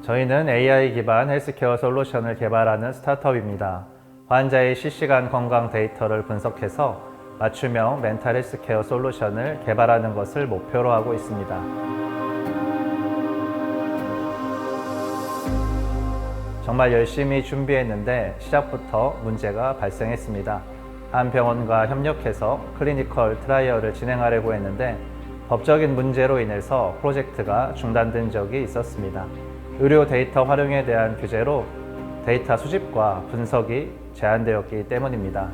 저희는 AI 기반 헬스케어 솔루션을 개발하는 스타트업입니다. 환자의 실시간 건강 데이터를 분석해서 맞춤형 멘탈 헬스케어 솔루션을 개발하는 것을 목표로 하고 있습니다. 정말 열심히 준비했는데 시작부터 문제가 발생했습니다. 한 병원과 협력해서 클리니컬 트라이얼을 진행하려고 했는데 법적인 문제로 인해서 프로젝트가 중단된 적이 있었습니다. 의료 데이터 활용에 대한 규제로 데이터 수집과 분석이 제한되었기 때문입니다.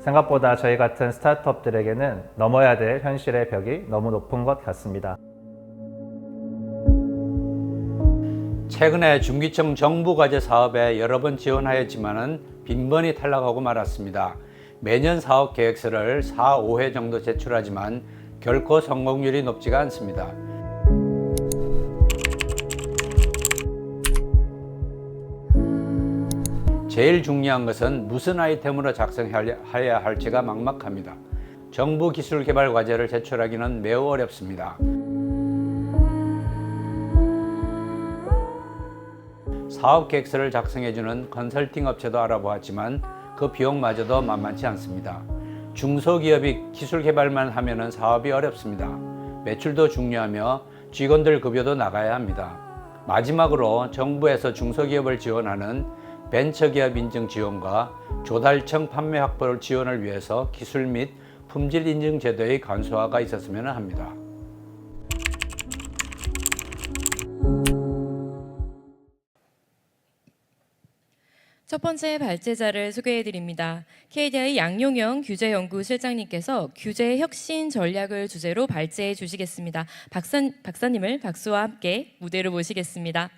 생각보다 저희 같은 스타트업들에게는 넘어야 될 현실의 벽이 너무 높은 것 같습니다. 최근에 중기청 정부과제 사업에 여러 번 지원하였지만 빈번히 탈락하고 말았습니다. 매년 사업 계획서를 4, 5회 정도 제출하지만 결코 성공률이 높지가 않습니다. 제일 중요한 것은 무슨 아이템으로 작성해야 할지가 막막합니다. 정부 기술 개발 과제를 제출하기는 매우 어렵습니다. 사업 계획서를 작성해주는 컨설팅 업체도 알아보았지만 그 비용마저도 만만치 않습니다. 중소기업이 기술 개발만 하면 사업이 어렵습니다. 매출도 중요하며 직원들 급여도 나가야 합니다. 마지막으로 정부에서 중소기업을 지원하는 벤처기업 인증 지원과 조달청 판매 확보 지원을 위해서 기술 및 품질 인증 제도의 간소화가 있었으면 합니다. 첫 번째 발제자를 소개해 드립니다. KDI 양용영 규제연구실장님께서 규제 혁신 전략을 주제로 발제해 주시겠습니다. 박사님을 박수와 함께 무대로 모시겠습니다.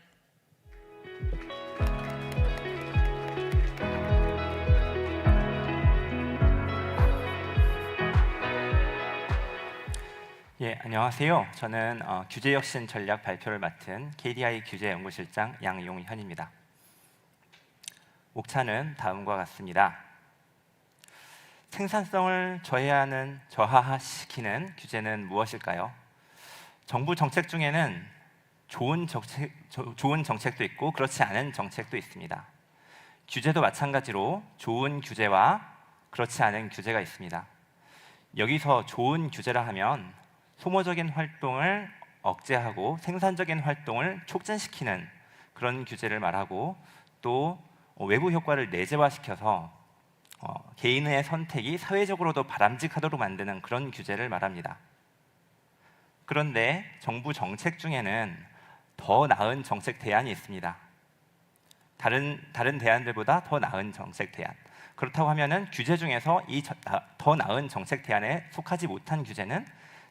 예, 안녕하세요. 저는 규제혁신 전략 발표를 맡은 KDI 규제연구실장 양용현입니다. 목차는 다음과 같습니다. 생산성을 저하시키는 규제는 무엇일까요? 정부 정책 중에는 좋은 정책도 있고 그렇지 않은 정책도 있습니다. 규제도 마찬가지로 좋은 규제와 그렇지 않은 규제가 있습니다. 여기서 좋은 규제라 하면 소모적인 활동을 억제하고 생산적인 활동을 촉진시키는 그런 규제를 말하고 또 외부 효과를 내재화시켜서 개인의 선택이 사회적으로도 바람직하도록 만드는 그런 규제를 말합니다. 그런데 정부 정책 중에는 더 나은 정책 대안이 있습니다. 다른 대안들보다 더 나은 정책 대안. 그렇다고 하면은 규제 중에서 이 더 나은 정책 대안에 속하지 못한 규제는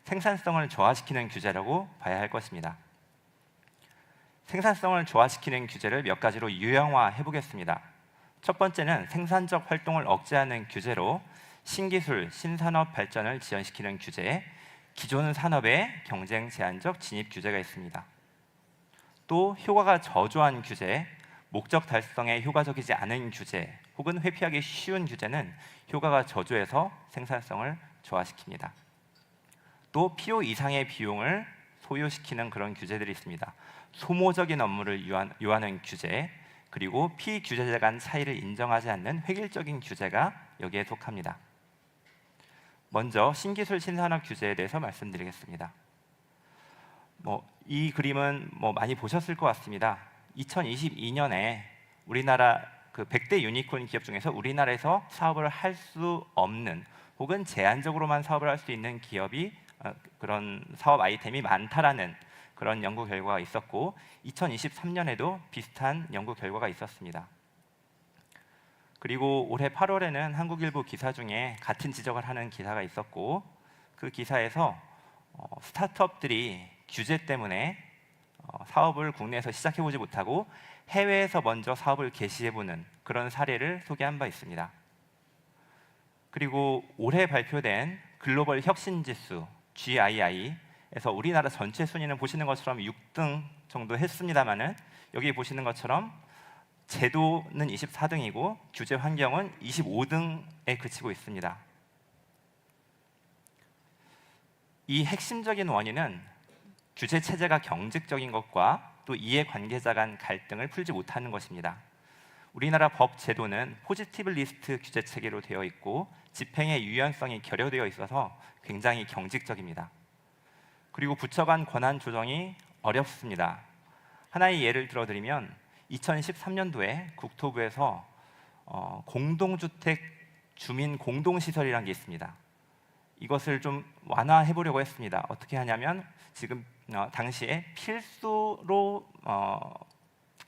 생산성을 저하시키는 규제라고 봐야 할 것입니다. 생산성을 저하시키는 규제를 몇 가지로 유형화해 보겠습니다. 첫 번째는 생산적 활동을 억제하는 규제로 신기술, 신산업 발전을 지연시키는 규제, 기존 산업의 경쟁 제한적 진입 규제가 있습니다. 또 효과가 저조한 규제, 목적 달성에 효과적이지 않은 규제, 혹은 회피하기 쉬운 규제는 효과가 저조해서 생산성을 저하시킵니다. 또 필요 이상의 비용을 소요시키는 그런 규제들이 있습니다. 소모적인 업무를 요하는 규제, 그리고 피규제자 간 차이를 인정하지 않는 획일적인 규제가 여기에 속합니다. 먼저 신기술 신산업 규제에 대해서 말씀드리겠습니다. 이 그림은 많이 보셨을 것 같습니다. 2022년에 우리나라 그 100대 유니콘 기업 중에서 우리나라에서 사업을 할 수 없는 혹은 제한적으로만 사업을 할 수 있는 기업이 그런 사업 아이템이 많다라는 그런 연구 결과가 있었고 2023년에도 비슷한 연구 결과가 있었습니다. 그리고 올해 8월에는 한국일보 기사 중에 같은 지적을 하는 기사가 있었고 그 기사에서 스타트업들이 규제 때문에 사업을 국내에서 시작해보지 못하고 해외에서 먼저 사업을 개시해보는 그런 사례를 소개한 바 있습니다. 그리고 올해 발표된 글로벌 혁신지수 GII에서 우리나라 전체 순위는 보시는 것처럼 6등 정도 했습니다만은 여기 보시는 것처럼 제도는 24등이고 규제 환경은 25등에 그치고 있습니다. 이 핵심적인 원인은 규제 체제가 경직적인 것과 또 이해관계자 간 갈등을 풀지 못하는 것입니다. 우리나라 법 제도는 포지티브 리스트 규제 체계로 되어 있고 집행의 유연성이 결여되어 있어서 굉장히 경직적입니다. 그리고 부처 간 권한 조정이 어렵습니다. 하나의 예를 들어드리면 2013년도에 국토부에서 공동주택 주민 공동시설이라는 게 있습니다. 이것을 좀 완화해 보려고 했습니다. 어떻게 하냐면 지금 당시에 필수로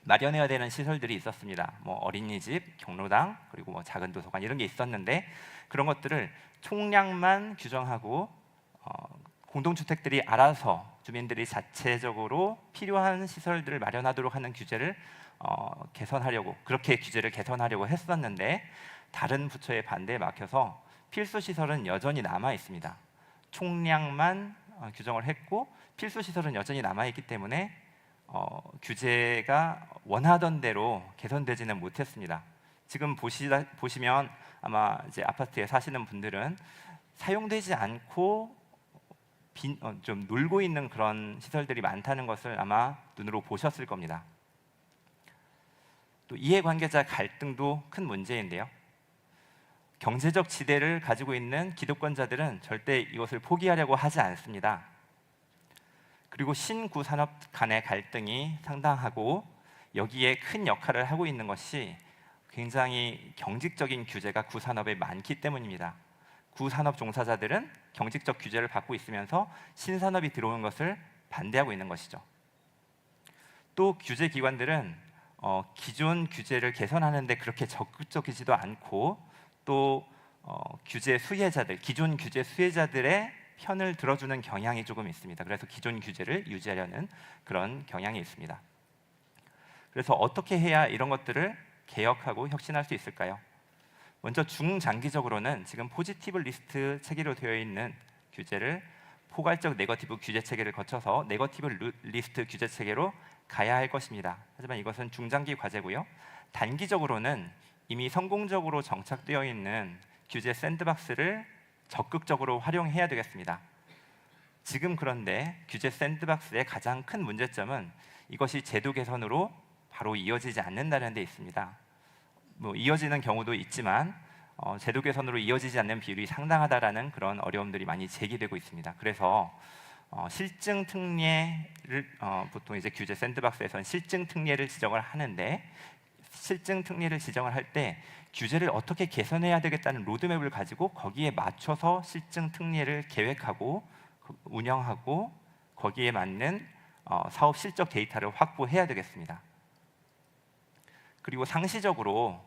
마련해야 되는 시설들이 있었습니다. 뭐 어린이집, 경로당, 그리고 뭐 작은 도서관 이런 게 있었는데 그런 것들을 총량만 규정하고 공동주택들이 알아서 주민들이 자체적으로 필요한 시설들을 마련하도록 하는 규제를 개선하려고 그렇게 규제를 개선하려고 했었는데 다른 부처의 반대에 막혀서 필수 시설은 여전히 남아 있습니다. 총량만 규정을 했고 필수 시설은 여전히 남아 있기 때문에 규제가 원하던 대로 개선되지는 못했습니다. 지금 보시면 아마 이제 아파트에 사시는 분들은 사용되지 않고 좀 놀고 있는 그런 시설들이 많다는 것을 아마 눈으로 보셨을 겁니다. 또 이해관계자 갈등도 큰 문제인데요. 경제적 지대를 가지고 있는 기득권자들은 절대 이것을 포기하려고 하지 않습니다. 그리고 신구산업 간의 갈등이 상당하고 여기에 큰 역할을 하고 있는 것이 굉장히 경직적인 규제가 구산업에 많기 때문입니다. 구산업 종사자들은 경직적 규제를 받고 있으면서 신산업이 들어오는 것을 반대하고 있는 것이죠. 또 규제 기관들은 기존 규제를 개선하는데 그렇게 적극적이지도 않고 또 규제 수혜자들, 기존 규제 수혜자들의 편을 들어주는 경향이 조금 있습니다. 그래서 기존 규제를 유지하려는 그런 경향이 있습니다. 그래서 어떻게 해야 이런 것들을 개혁하고 혁신할 수 있을까요? 먼저 중장기적으로는 지금 포지티브 리스트 체계로 되어 있는 규제를 포괄적 네거티브 규제 체계를 거쳐서 네거티브 리스트 규제 체계로 가야 할 것입니다. 하지만 이것은 중장기 과제고요. 단기적으로는 이미 성공적으로 정착되어 있는 규제 샌드박스를 적극적으로 활용해야 되겠습니다. 지금 그런데 규제 샌드박스의 가장 큰 문제점은 이것이 제도 개선으로 바로 이어지지 않는다는 데 있습니다. 뭐 이어지는 경우도 있지만 제도 개선으로 이어지지 않는 비율이 상당하다라는 그런 어려움들이 많이 제기되고 있습니다. 그래서 실증 특례를 보통 이제 규제 샌드박스에서는 실증 특례를 지정을 하는데 실증 특례를 지정을 할 때 규제를 어떻게 개선해야 되겠다는 로드맵을 가지고 거기에 맞춰서 실증 특례를 계획하고 운영하고 거기에 맞는 사업 실적 데이터를 확보해야 되겠습니다. 그리고 상시적으로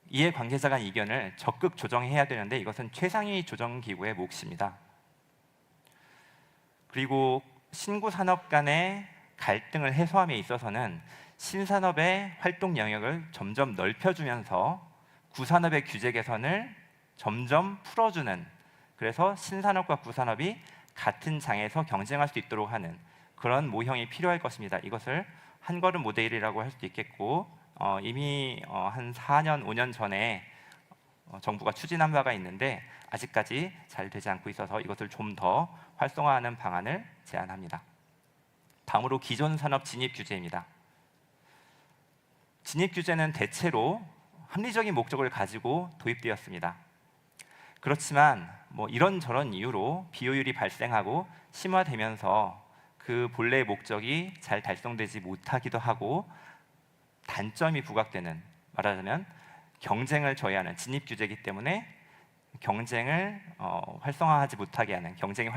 이해관계자 간 의견을 적극 조정해야 되는데 이것은 최상위 조정기구의 몫입니다. 그리고 신구산업 간의 갈등을 해소함에 있어서는 신산업의 활동 영역을 점점 넓혀주면서 구산업의 규제 개선을 점점 풀어주는, 그래서 신산업과 구산업이 같은 장에서 경쟁할 수 있도록 하는 그런 모형이 필요할 것입니다. 이것을 한걸음 모델이라고 할 수도 있겠고 이미 한 4년, 5년 전에 정부가 추진한 바가 있는데 아직까지 잘 되지 않고 있어서 이것을 좀 더 활성화하는 방안을 제안합니다. 다음으로 기존 산업 진입 규제입니다. 진입 규제는 대체로 합리적인 목적을 가지고 도입되었습니다. 그렇지만 뭐 이런저런 이유로 비효율이 발생하고 심화되면서 그 본래의 목적이 잘 달성되지 못하기도 하고 단점이 부각되는, 말하자면 경쟁을 저해하는 진입 규제이기 때문에 경쟁을 활성화하지 못하게 하는, 경쟁이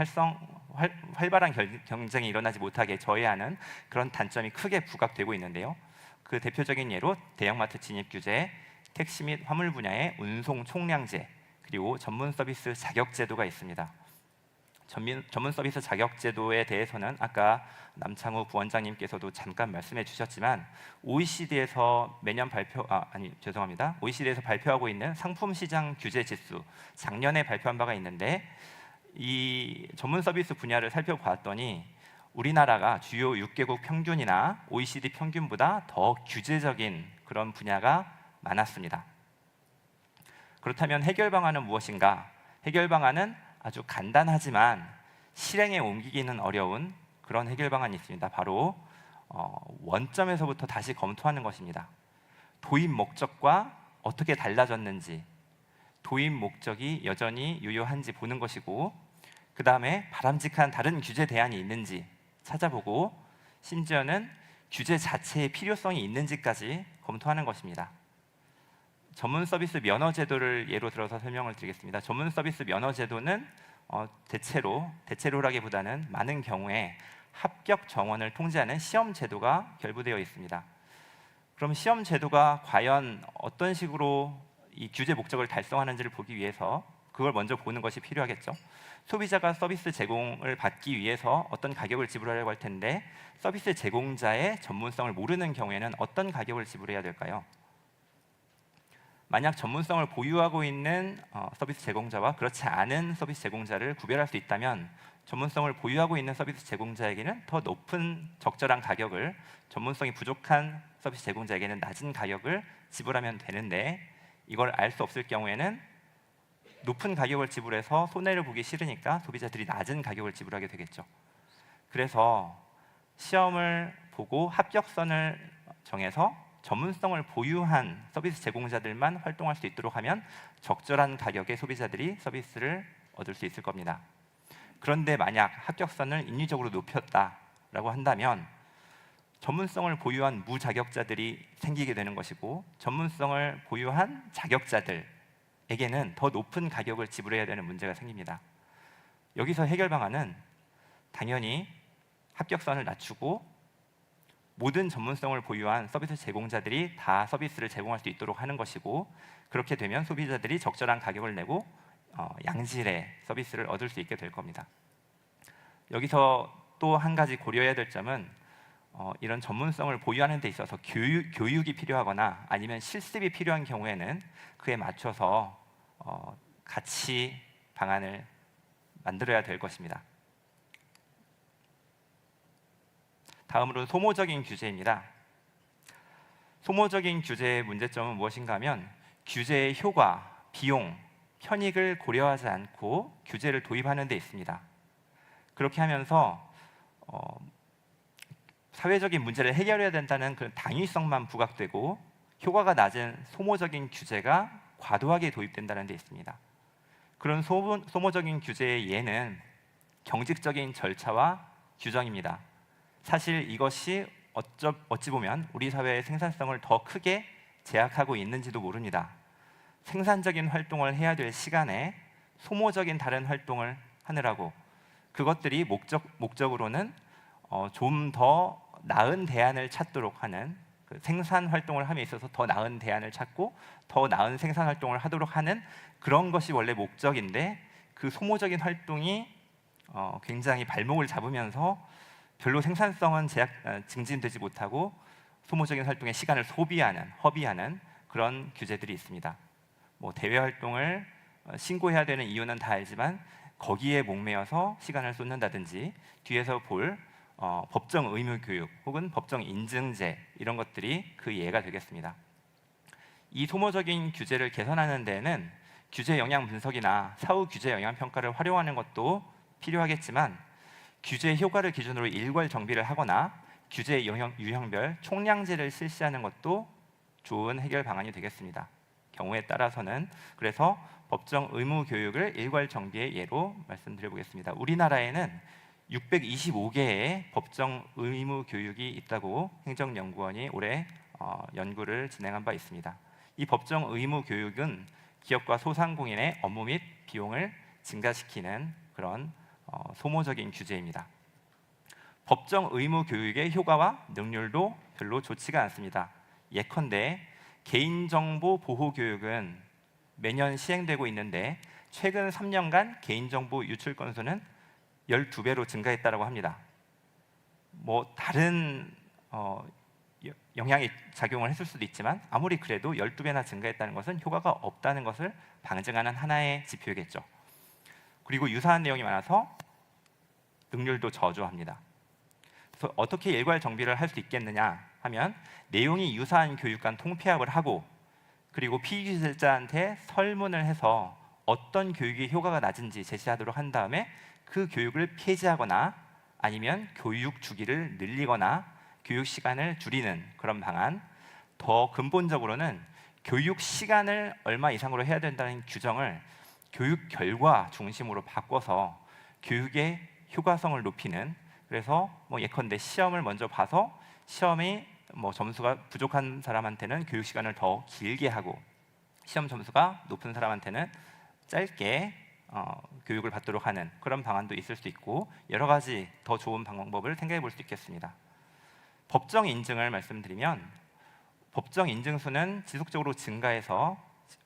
활발한 경쟁이 일어나지 못하게 저해하는 그런 단점이 크게 부각되고 있는데요. 그 대표적인 예로 대형마트 진입 규제, 택시 및 화물 분야의 운송 총량제, 그리고 전문 서비스 자격 제도가 있습니다. 전문 서비스 자격 제도에 대해서는 아까 남창우 부원장님께서도 잠깐 말씀해 주셨지만 OECD에서 매년 OECD에서 발표하고 있는 상품 시장 규제 지수, 작년에 발표한 바가 있는데 이 전문 서비스 분야를 살펴봤더니 우리나라가 주요 6개국 평균이나 OECD 평균보다 더 규제적인 그런 분야가 많았습니다. 그렇다면 해결 방안은 무엇인가? 해결 방안은 아주 간단하지만 실행에 옮기기는 어려운 그런 해결 방안이 있습니다. 바로 원점에서부터 다시 검토하는 것입니다. 도입 목적과 어떻게 달라졌는지, 도입 목적이 여전히 유효한지 보는 것이고, 그 다음에 바람직한 다른 규제 대안이 있는지 찾아보고, 심지어는 규제 자체의 필요성이 있는지까지 검토하는 것입니다. 전문 서비스 면허 제도를 예로 들어서 설명을 드리겠습니다. 전문 서비스 면허 제도는 대체로라기보다는 많은 경우에 합격 정원을 통제하는 시험 제도가 결부되어 있습니다. 그럼 시험 제도가 과연 어떤 식으로 이 규제 목적을 달성하는지를 보기 위해서 그걸 먼저 보는 것이 필요하겠죠. 소비자가 서비스 제공을 받기 위해서 어떤 가격을 지불하려고 할 텐데, 서비스 제공자의 전문성을 모르는 경우에는 어떤 가격을 지불해야 될까요? 만약 전문성을 보유하고 있는 서비스 제공자와 그렇지 않은 서비스 제공자를 구별할 수 있다면, 전문성을 보유하고 있는 서비스 제공자에게는 더 높은 적절한 가격을, 전문성이 부족한 서비스 제공자에게는 낮은 가격을 지불하면 되는데, 이걸 알 수 없을 경우에는 높은 가격을 지불해서 손해를 보기 싫으니까 소비자들이 낮은 가격을 지불하게 되겠죠. 그래서 시험을 보고 합격선을 정해서 전문성을 보유한 서비스 제공자들만 활동할 수 있도록 하면 적절한 가격에 소비자들이 서비스를 얻을 수 있을 겁니다. 그런데 만약 합격선을 인위적으로 높였다라고 한다면 전문성을 보유한 무자격자들이 생기게 되는 것이고, 전문성을 보유한 자격자들에게는 더 높은 가격을 지불해야 되는 문제가 생깁니다. 여기서 해결 방안은 당연히 합격선을 낮추고 모든 전문성을 보유한 서비스 제공자들이 다 서비스를 제공할 수 있도록 하는 것이고, 그렇게 되면 소비자들이 적절한 가격을 내고 양질의 서비스를 얻을 수 있게 될 겁니다. 여기서 또 한 가지 고려해야 될 점은 이런 전문성을 보유하는 데 있어서 교육이 필요하거나 아니면 실습이 필요한 경우에는 그에 맞춰서 같이 방안을 만들어야 될 것입니다. 다음으로 소모적인 규제입니다. 소모적인 규제의 문제점은 무엇인가 하면, 규제의 효과, 비용, 편익을 고려하지 않고 규제를 도입하는 데 있습니다. 그렇게 하면서 사회적인 문제를 해결해야 된다는 그런 당위성만 부각되고, 효과가 낮은 소모적인 규제가 과도하게 도입된다는 데 있습니다. 그런 소모적인 규제의 예는 경직적인 절차와 규정입니다. 사실 이것이 어찌 보면 우리 사회의 생산성을 더 크게 제약하고 있는지도 모릅니다. 생산적인 활동을 해야 될 시간에 소모적인 다른 활동을 하느라고, 그것들이 목적으로는 좀 더 나은 대안을 찾도록 하는, 그 생산 활동을 함에 있어서 더 나은 대안을 찾고 더 나은 생산 활동을 하도록 하는 그런 것이 원래 목적인데, 그 소모적인 활동이 굉장히 발목을 잡으면서 별로 생산성은 증진되지 못하고 소모적인 활동에 시간을 허비하는 그런 규제들이 있습니다. 대외 활동을 신고해야 되는 이유는 다 알지만 거기에 목매여서 시간을 쏟는다든지, 뒤에서 볼 법정 의무 교육 혹은 법정 인증제, 이런 것들이 그 예가 되겠습니다. 이 소모적인 규제를 개선하는 데에는 규제 영향 분석이나 사후 규제 영향 평가를 활용하는 것도 필요하겠지만, 규제 효과를 기준으로 일괄 정비를 하거나 규제 유형별 총량제를 실시하는 것도 좋은 해결 방안이 되겠습니다. 경우에 따라서는. 그래서 법정 의무 교육을 일괄 정비의 예로 말씀드려 보겠습니다. 우리나라에는 625개의 법정 의무 교육이 있다고 행정연구원이 올해 연구를 진행한 바 있습니다. 이 법정 의무 교육은 기업과 소상공인의 업무 및 비용을 증가시키는 그런 소모적인 규제입니다. 법정 의무 교육의 효과와 능률도 별로 좋지가 않습니다. 예컨대 개인정보 보호 교육은 매년 시행되고 있는데, 최근 3년간 개인정보 유출 건수는 12배로 증가했다고 합니다. 다른 영향이 작용을 했을 수도 있지만, 아무리 그래도 12배나 증가했다는 것은 효과가 없다는 것을 방증하는 하나의 지표겠죠. 그리고 유사한 내용이 많아서 능률도 저조합니다. 그래서 어떻게 일괄 정비를 할 수 있겠느냐 하면, 내용이 유사한 교육 간 통폐합을 하고, 그리고 피규제자한테 설문을 해서 어떤 교육이 효과가 낮은지 제시하도록 한 다음에 그 교육을 폐지하거나 아니면 교육 주기를 늘리거나 교육 시간을 줄이는 그런 방안, 더 근본적으로는 교육 시간을 얼마 이상으로 해야 된다는 규정을 교육 결과 중심으로 바꿔서 교육의 효과성을 높이는, 그래서 예컨대 시험을 먼저 봐서 시험이 점수가 부족한 사람한테는 교육 시간을 더 길게 하고 시험 점수가 높은 사람한테는 짧게 교육을 받도록 하는 그런 방안도 있을 수 있고, 여러 가지 더 좋은 방법을 생각해 볼 수 있겠습니다. 법정 인증을 말씀드리면 법정 인증 수는 지속적으로 증가해서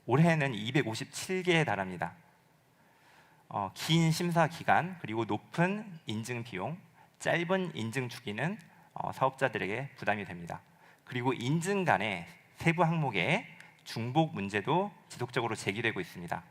올해는 257개에 달합니다. 긴 심사 기간 그리고 높은 인증 비용, 짧은 인증 주기는 사업자들에게 부담이 됩니다. 그리고 인증 간의 세부 항목에 중복 문제도 지속적으로 제기되고 있습니다.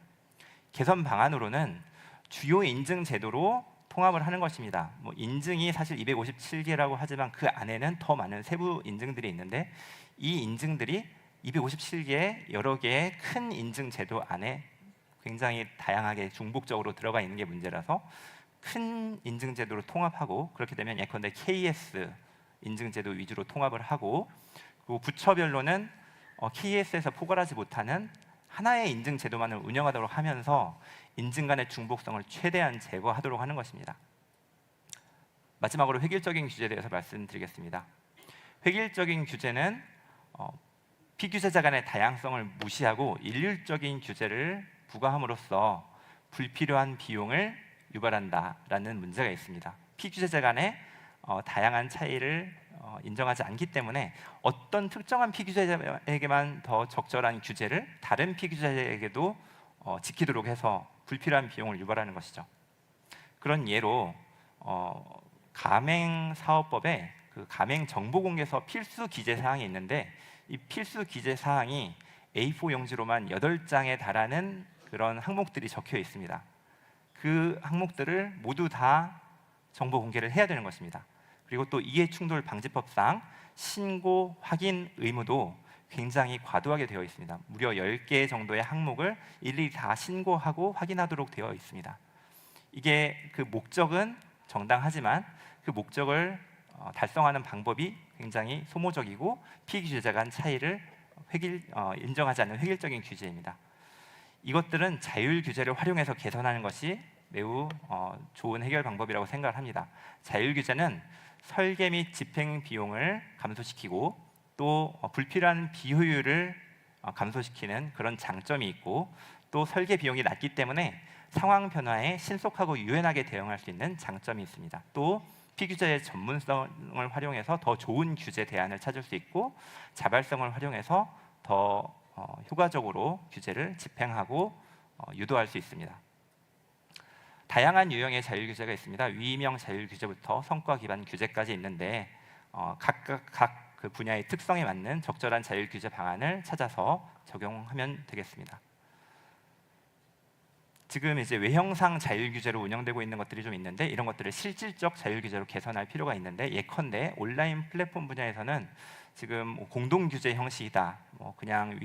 개선 방안으로는 주요 인증 제도로 통합을 하는 것입니다. 인증이 사실 257개라고 하지만 그 안에는 더 많은 세부 인증들이 있는데 이 인증들이 257개의 여러 개의 큰 인증 제도 안에 굉장히 다양하게 중복적으로 들어가 있는 게 문제라서 큰 인증 제도로 통합하고, 그렇게 되면 예컨대 KS 인증 제도 위주로 통합을 하고, 그리고 부처별로는 KS에서 포괄하지 못하는 하나의 인증 제도만을 운영하도록 하면서 인증 간의 중복성을 최대한 제거하도록 하는 것입니다. 마지막으로 획일적인 규제에 대해서 말씀드리겠습니다. 획일적인 규제는 피규제자 간의 다양성을 무시하고 일률적인 규제를 부과함으로써 불필요한 비용을 유발한다라는 문제가 있습니다. 피규제자 간의 다양한 차이를 인정하지 않기 때문에 어떤 특정한 피규제자에게만 더 적절한 규제를 다른 피규제자에게도 지키도록 해서 불필요한 비용을 유발하는 것이죠. 그런 예로 가맹사업법에 그 가맹정보공개서 필수 기재 사항이 있는데 이 필수 기재 사항이 A4 용지로만 8장에 달하는 그런 항목들이 적혀 있습니다. 그 항목들을 모두 다 정보 공개를 해야 되는 것입니다. 그리고 또 이해충돌 방지법상 신고 확인 의무도 굉장히 과도하게 되어 있습니다. 무려 10개 정도의 항목을 일일이 다 신고하고 확인하도록 되어 있습니다. 이게 그 목적은 정당하지만 그 목적을 달성하는 방법이 굉장히 소모적이고 피규제자 간 차이를 인정하지 않는 획일적인 규제입니다. 이것들은 자율 규제를 활용해서 개선하는 것이 매우 좋은 해결 방법이라고 생각을 합니다. 자율 규제는 설계 및 집행 비용을 감소시키고 또 불필요한 비효율을 감소시키는 그런 장점이 있고, 또 설계 비용이 낮기 때문에 상황 변화에 신속하고 유연하게 대응할 수 있는 장점이 있습니다. 또 피규제의 전문성을 활용해서 더 좋은 규제 대안을 찾을 수 있고, 자발성을 활용해서 더 효과적으로 규제를 집행하고 유도할 수 있습니다. 다양한 유형의 자율규제가 있습니다. 위임형 자율규제부터 성과 기반 규제까지 있는데 각각 그 분야의 특성에 맞는 적절한 자율규제 방안을 찾아서 적용하면 되겠습니다. 지금 이제 외형상 자율규제로 운영되고 있는 것들이 좀 있는데 이런 것들을 실질적 자율규제로 개선할 필요가 있는데, 예컨대 온라인 플랫폼 분야에서는 지금 공동규제 형식이다, 그냥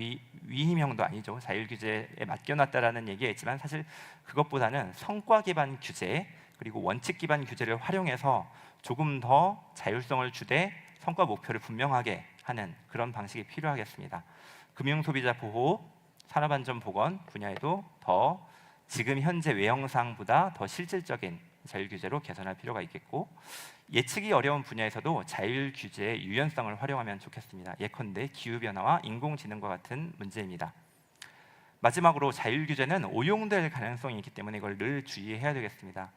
위임형도 아니죠, 자율규제에 맡겨놨다라는 얘기가 있지만 사실 그것보다는 성과 기반 규제 그리고 원칙 기반 규제를 활용해서 조금 더 자율성을 주되 성과 목표를 분명하게 하는 그런 방식이 필요하겠습니다. 금융소비자 보호, 산업안전보건 분야에도 더 지금 현재 외형상보다 더 실질적인 자율규제로 개선할 필요가 있겠고, 예측이 어려운 분야에서도 자율규제의 유연성을 활용하면 좋겠습니다. 예컨대 기후변화와 인공지능과 같은 문제입니다. 마지막으로 자율규제는 오용될 가능성이 있기 때문에 이걸 늘 주의해야 되겠습니다.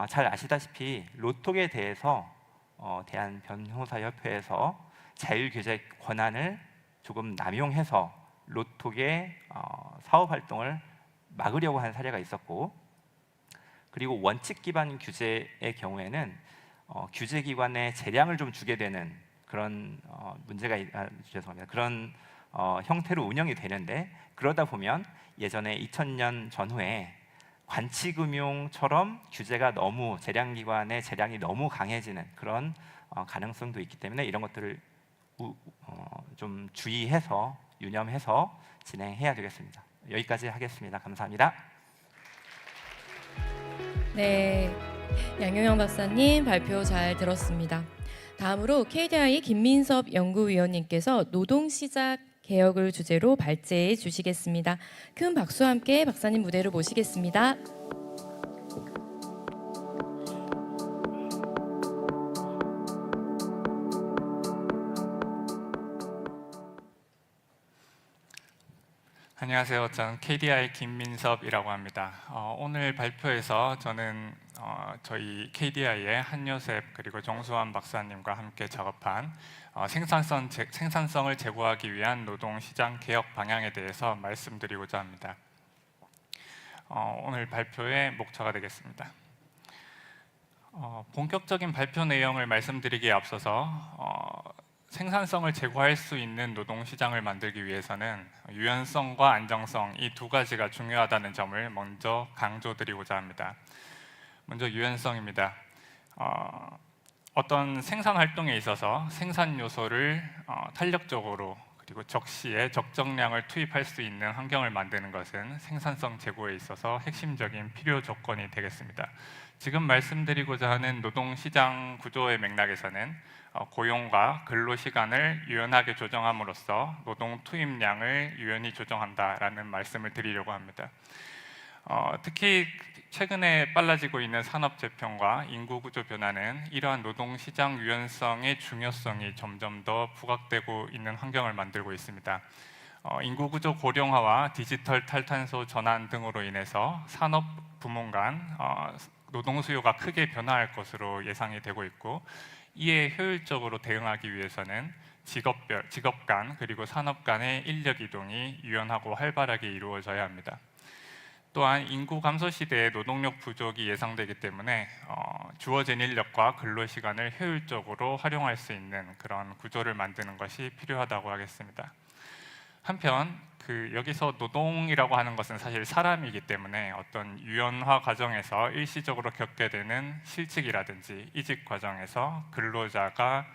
잘 아시다시피 로톡에 대해서 대한변호사협회에서 자율규제 권한을 조금 남용해서 로톡의 사업활동을 막으려고 한 사례가 있었고, 그리고 원칙 기반 규제의 경우에는 규제기관에 재량을 좀 주게 되는 그런 죄송합니다. 그런 형태로 운영이 되는데, 그러다 보면 예전에 2000년 전후에 관치금융처럼 규제가 너무 재량기관의 재량이 너무 강해지는 그런 가능성도 있기 때문에 이런 것들을 좀 주의해서 유념해서 진행해야 되겠습니다. 여기까지 하겠습니다. 감사합니다. 네, 양용영 박사님 발표 잘 들었습니다. 다음으로 KDI 김민섭 연구위원님께서 노동시장 개혁을 주제로 발제해 주시겠습니다. 큰 박수와 함께 박사님 무대로 모시겠습니다. 안녕하세요. 저는 KDI 김민섭이라고 합니다. 오늘 발표에서 저는 저희 KDI의 한요셉 그리고 정수환 박사님과 함께 작업한 생산성을 제고하기 위한 노동시장 개혁 방향에 대해서 말씀드리고자 합니다. 오늘 발표의 목차가 되겠습니다. 본격적인 발표 내용을 말씀드리기에 앞서서 생산성을 제고할 수 있는 노동시장을 만들기 위해서는 유연성과 안정성 이 두 가지가 중요하다는 점을 먼저 강조드리고자 합니다. 먼저 유연성입니다. 어떤 생산 활동에 있어서 생산 요소를 탄력적으로 그리고 적시에 적정량을 투입할 수 있는 환경을 만드는 것은 생산성 제고에 있어서 핵심적인 필요 조건이 되겠습니다. 지금 말씀드리고자 하는 노동시장 구조의 맥락에서는 고용과 근로시간을 유연하게 조정함으로써 노동 투입량을 유연히 조정한다라는 말씀을 드리려고 합니다. 특히 최근에 빨라지고 있는 산업 재편과 인구 구조 변화는 이러한 노동시장 유연성의 중요성이 점점 더 부각되고 있는 환경을 만들고 있습니다. 인구 구조 고령화와 디지털 탈탄소 전환 등으로 인해서 산업 부문 간 노동 수요가 크게 변화할 것으로 예상이 되고 있고, 이에 효율적으로 대응하기 위해서는 직업 간 그리고 산업 간의 인력 이동이 유연하고 활발하게 이루어져야 합니다. 또한 인구 감소 시대에 노동력 부족이 예상되기 때문에 주어진 인력과 근로시간을 효율적으로 활용할 수 있는 그런 구조를 만드는 것이 필요하다고 하겠습니다. 한편 여기서 노동이라고 하는 것은 사실 사람이기 때문에 어떤 유연화 과정에서 일시적으로 겪게 되는 실직이라든지 이직 과정에서 근로자가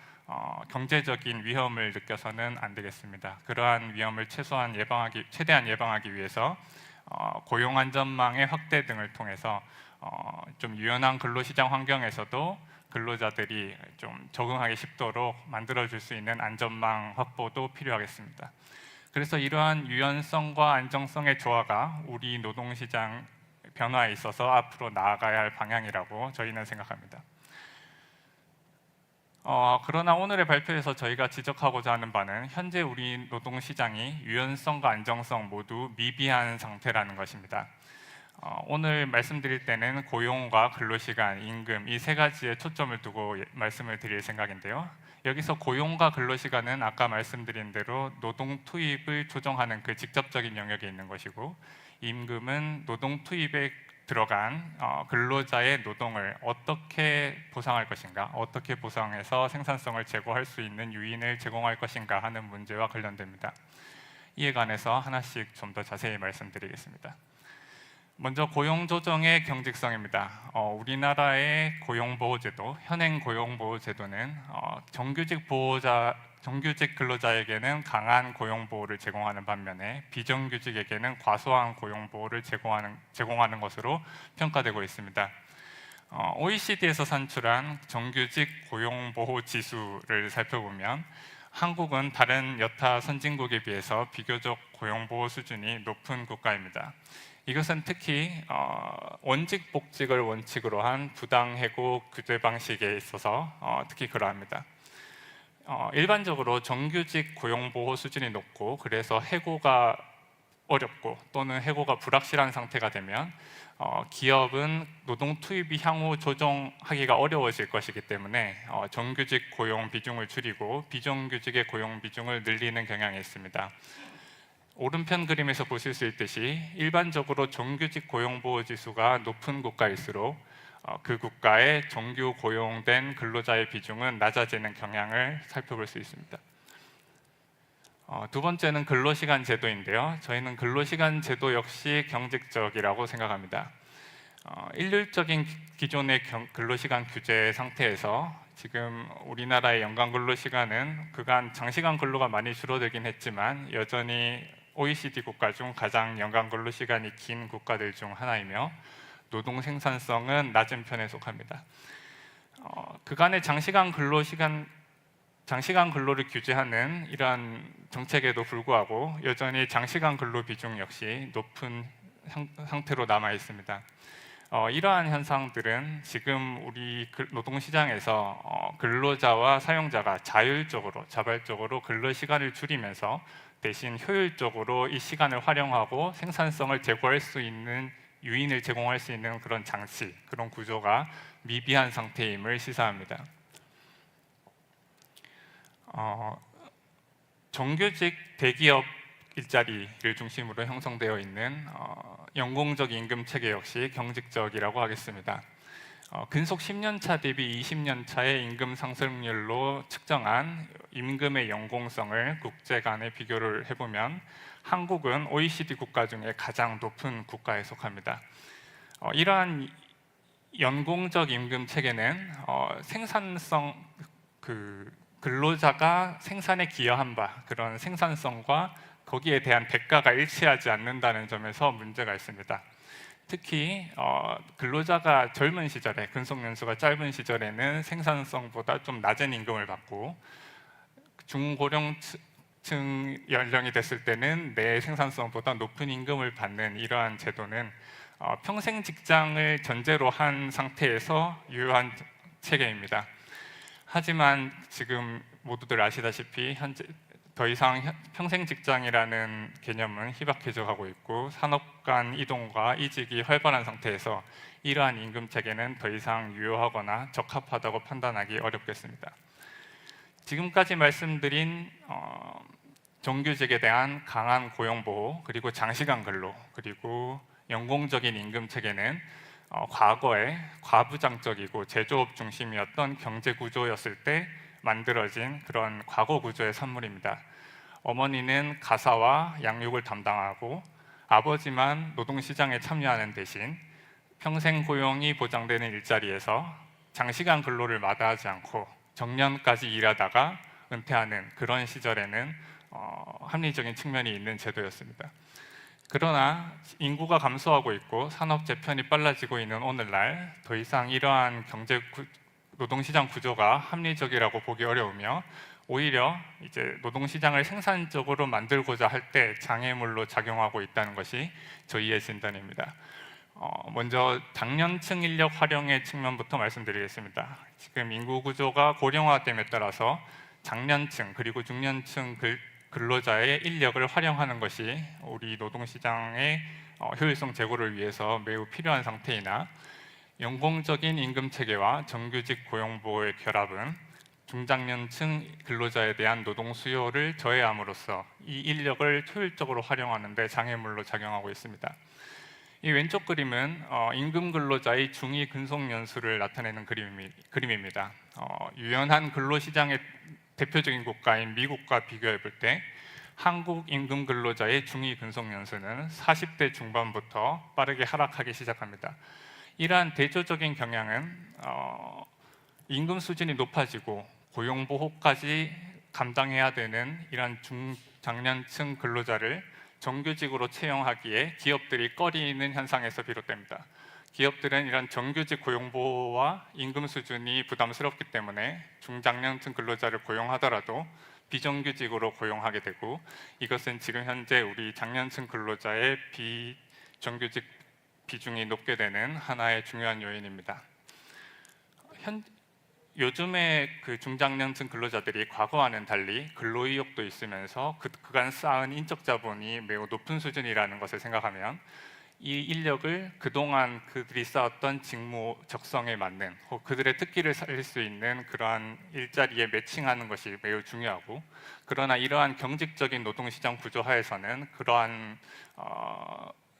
경제적인 위험을 느껴서는 안 되겠습니다. 그러한 위험을 최대한 예방하기 위해서 고용 안전망의 확대 등을 통해서 좀 유연한 근로시장 환경에서도 근로자들이 좀 적응하기 쉽도록 만들어줄 수 있는 안전망 확보도 필요하겠습니다. 그래서 이러한 유연성과 안정성의 조화가 우리 노동시장 변화에 있어서 앞으로 나아가야 할 방향이라고 저희는 생각합니다. 그러나 오늘의 발표에서 저희가 지적하고자 하는 바는 현재 우리 노동시장이 유연성과 안정성 모두 미비한 상태라는 것입니다. 오늘 말씀드릴 때는 고용과 근로시간, 임금 이 세 가지에 초점을 두고 말씀을 드릴 생각인데요. 여기서 고용과 근로시간은 아까 말씀드린 대로 노동 투입을 조정하는 그 직접적인 영역에 있는 것이고, 임금은 노동 투입에 들어간 근로자의 노동을 어떻게 보상할 것인가, 어떻게 보상해서 생산성을 제고할 수 있는 요인을 제공할 것인가 하는 문제와 관련됩니다. 이에 관해서 하나씩 좀 더 자세히 말씀드리겠습니다. 먼저 고용조정의 경직성입니다. 우리나라의 고용보호제도, 현행 고용보호제도는 정규직 근로자에게는 강한 고용보호를 제공하는 반면에 비정규직에게는 과소한 고용보호를 제공하는 것으로 평가되고 있습니다. OECD에서 산출한 정규직 고용보호 지수를 살펴보면 한국은 다른 여타 선진국에 비해서 비교적 고용보호 수준이 높은 국가입니다. 이것은 특히 원직 복직을 원칙으로 한 부당해고 규제 방식에 있어서 특히 그러합니다. 일반적으로 정규직 고용보호 수준이 높고 그래서 해고가 어렵고 또는 해고가 불확실한 상태가 되면 기업은 노동 투입이 향후 조정하기가 어려워질 것이기 때문에 정규직 고용 비중을 줄이고 비정규직의 고용 비중을 늘리는 경향이 있습니다. 오른편 그림에서 보실 수 있듯이 일반적으로 정규직 고용보호지수가 높은 국가일수록 그 국가의 정규 고용된 근로자의 비중은 낮아지는 경향을 살펴볼 수 있습니다. 두 번째는 근로시간 제도인데요. 저희는 근로시간 제도 역시 경직적이라고 생각합니다. 일률적인 기존의 근로시간 규제 상태에서 지금 우리나라의 연간 근로시간은 그간 장시간 근로가 많이 줄어들긴 했지만 여전히 OECD 국가 중 가장 연간 근로시간이 긴 국가들 중 하나이며, 노동 생산성은 낮은 편에 속합니다. 그간의 장시간 근로를 규제하는 이러한 정책에도 불구하고 여전히 장시간 근로 비중 역시 높은 상태로 남아 있습니다. 이러한 현상들은 지금 우리 노동시장에서 근로자와 사용자가 자발적으로 근로 시간을 줄이면서 대신 효율적으로 이 시간을 활용하고 생산성을 제고할 수 있는 유인을 제공할 수 있는 그런 장치, 그런 구조가 미비한 상태임을 시사합니다. 정규직 대기업 일자리를 중심으로 형성되어 있는 연공적 임금 체계 역시 경직적이라고 하겠습니다. 근속 10년 차 대비 20년 차의 임금 상승률로 측정한 임금의 연공성을 국제 간에 비교를 해보면 한국은 OECD 국가 중에 가장 높은 국가에 속합니다. 이러한 연공적 임금 체계는 생산성 근로자가 생산에 기여한 바 그런 생산성과 거기에 대한 대가가 일치하지 않는다는 점에서 문제가 있습니다. 특히 근로자가 젊은 시절에 근속 연수가 짧은 시절에는 생산성보다 좀 낮은 임금을 받고 중고령층 연령이 됐을 때는 내 생산성보다 높은 임금을 받는 이러한 제도는 평생 직장을 전제로 한 상태에서 유효한 체계입니다. 하지만 지금 모두들 아시다시피 현재 더 이상 평생 직장이라는 개념은 희박해져 가고 있고 산업 간 이동과 이직이 활발한 상태에서 이러한 임금 체계는 더 이상 유효하거나 적합하다고 판단하기 어렵겠습니다. 지금까지 말씀드린 정규직에 대한 강한 고용보호 그리고 장시간 근로 그리고 연공적인 임금 체계는 과거에 과부장적이고 제조업 중심이었던 경제 구조였을 때 만들어진 그런 과거 구조의 산물입니다. 어머니는 가사와 양육을 담당하고 아버지만 노동시장에 참여하는 대신 평생 고용이 보장되는 일자리에서 장시간 근로를 마다하지 않고 정년까지 일하다가 은퇴하는 그런 시절에는 합리적인 측면이 있는 제도였습니다. 그러나 인구가 감소하고 있고 산업 재편이 빨라지고 있는 오늘날 더 이상 이러한 노동시장 구조가 합리적이라고 보기 어려우며 오히려 이제 노동시장을 생산적으로 만들고자 할 때 장애물로 작용하고 있다는 것이 저희의 진단입니다. 먼저 장년층 인력 활용의 측면부터 말씀드리겠습니다. 지금 인구 구조가 고령화됨에 따라서 장년층 그리고 중년층 근로자의 인력을 활용하는 것이 우리 노동시장의 효율성 제고를 위해서 매우 필요한 상태이나 연공적인 임금 체계와 정규직 고용보호의 결합은 중장년층 근로자에 대한 노동 수요를 저해함으로써 이 인력을 효율적으로 활용하는 데 장애물로 작용하고 있습니다. 이 왼쪽 그림은 임금 근로자의 중위 근속 연수를 나타내는 그림입니다. 유연한 근로시장의 대표적인 국가인 미국과 비교해 볼 때 한국 임금 근로자의 중위 근속 연수는 40대 중반부터 빠르게 하락하기 시작합니다. 이러한 대조적인 경향은 임금 수준이 높아지고 고용보호까지 감당해야 되는 이러한 중장년층 근로자를 정규직으로 채용하기에 기업들이 꺼리는 현상에서 비롯됩니다. 기업들은 이런 정규직 고용보호와 임금 수준이 부담스럽기 때문에 중장년층 근로자를 고용하더라도 비정규직으로 고용하게 되고 이것은 지금 현재 우리 장년층 근로자의 비정규직 비중이 높게 되는 하나의 중요한 요인입니다. 요즘에 그 중장년층 근로자들이 과거와는 달리 근로의욕도 있으면서 그간 쌓은 인적 자본이 매우 높은 수준이라는 것을 생각하면 이 인력을 그동안 그들이 쌓았던 직무 적성에 맞는 혹 그들의 특기를 살릴 수 있는 그러한 일자리에 매칭하는 것이 매우 중요하고 그러나 이러한 경직적인 노동시장 구조 하에서는 그러한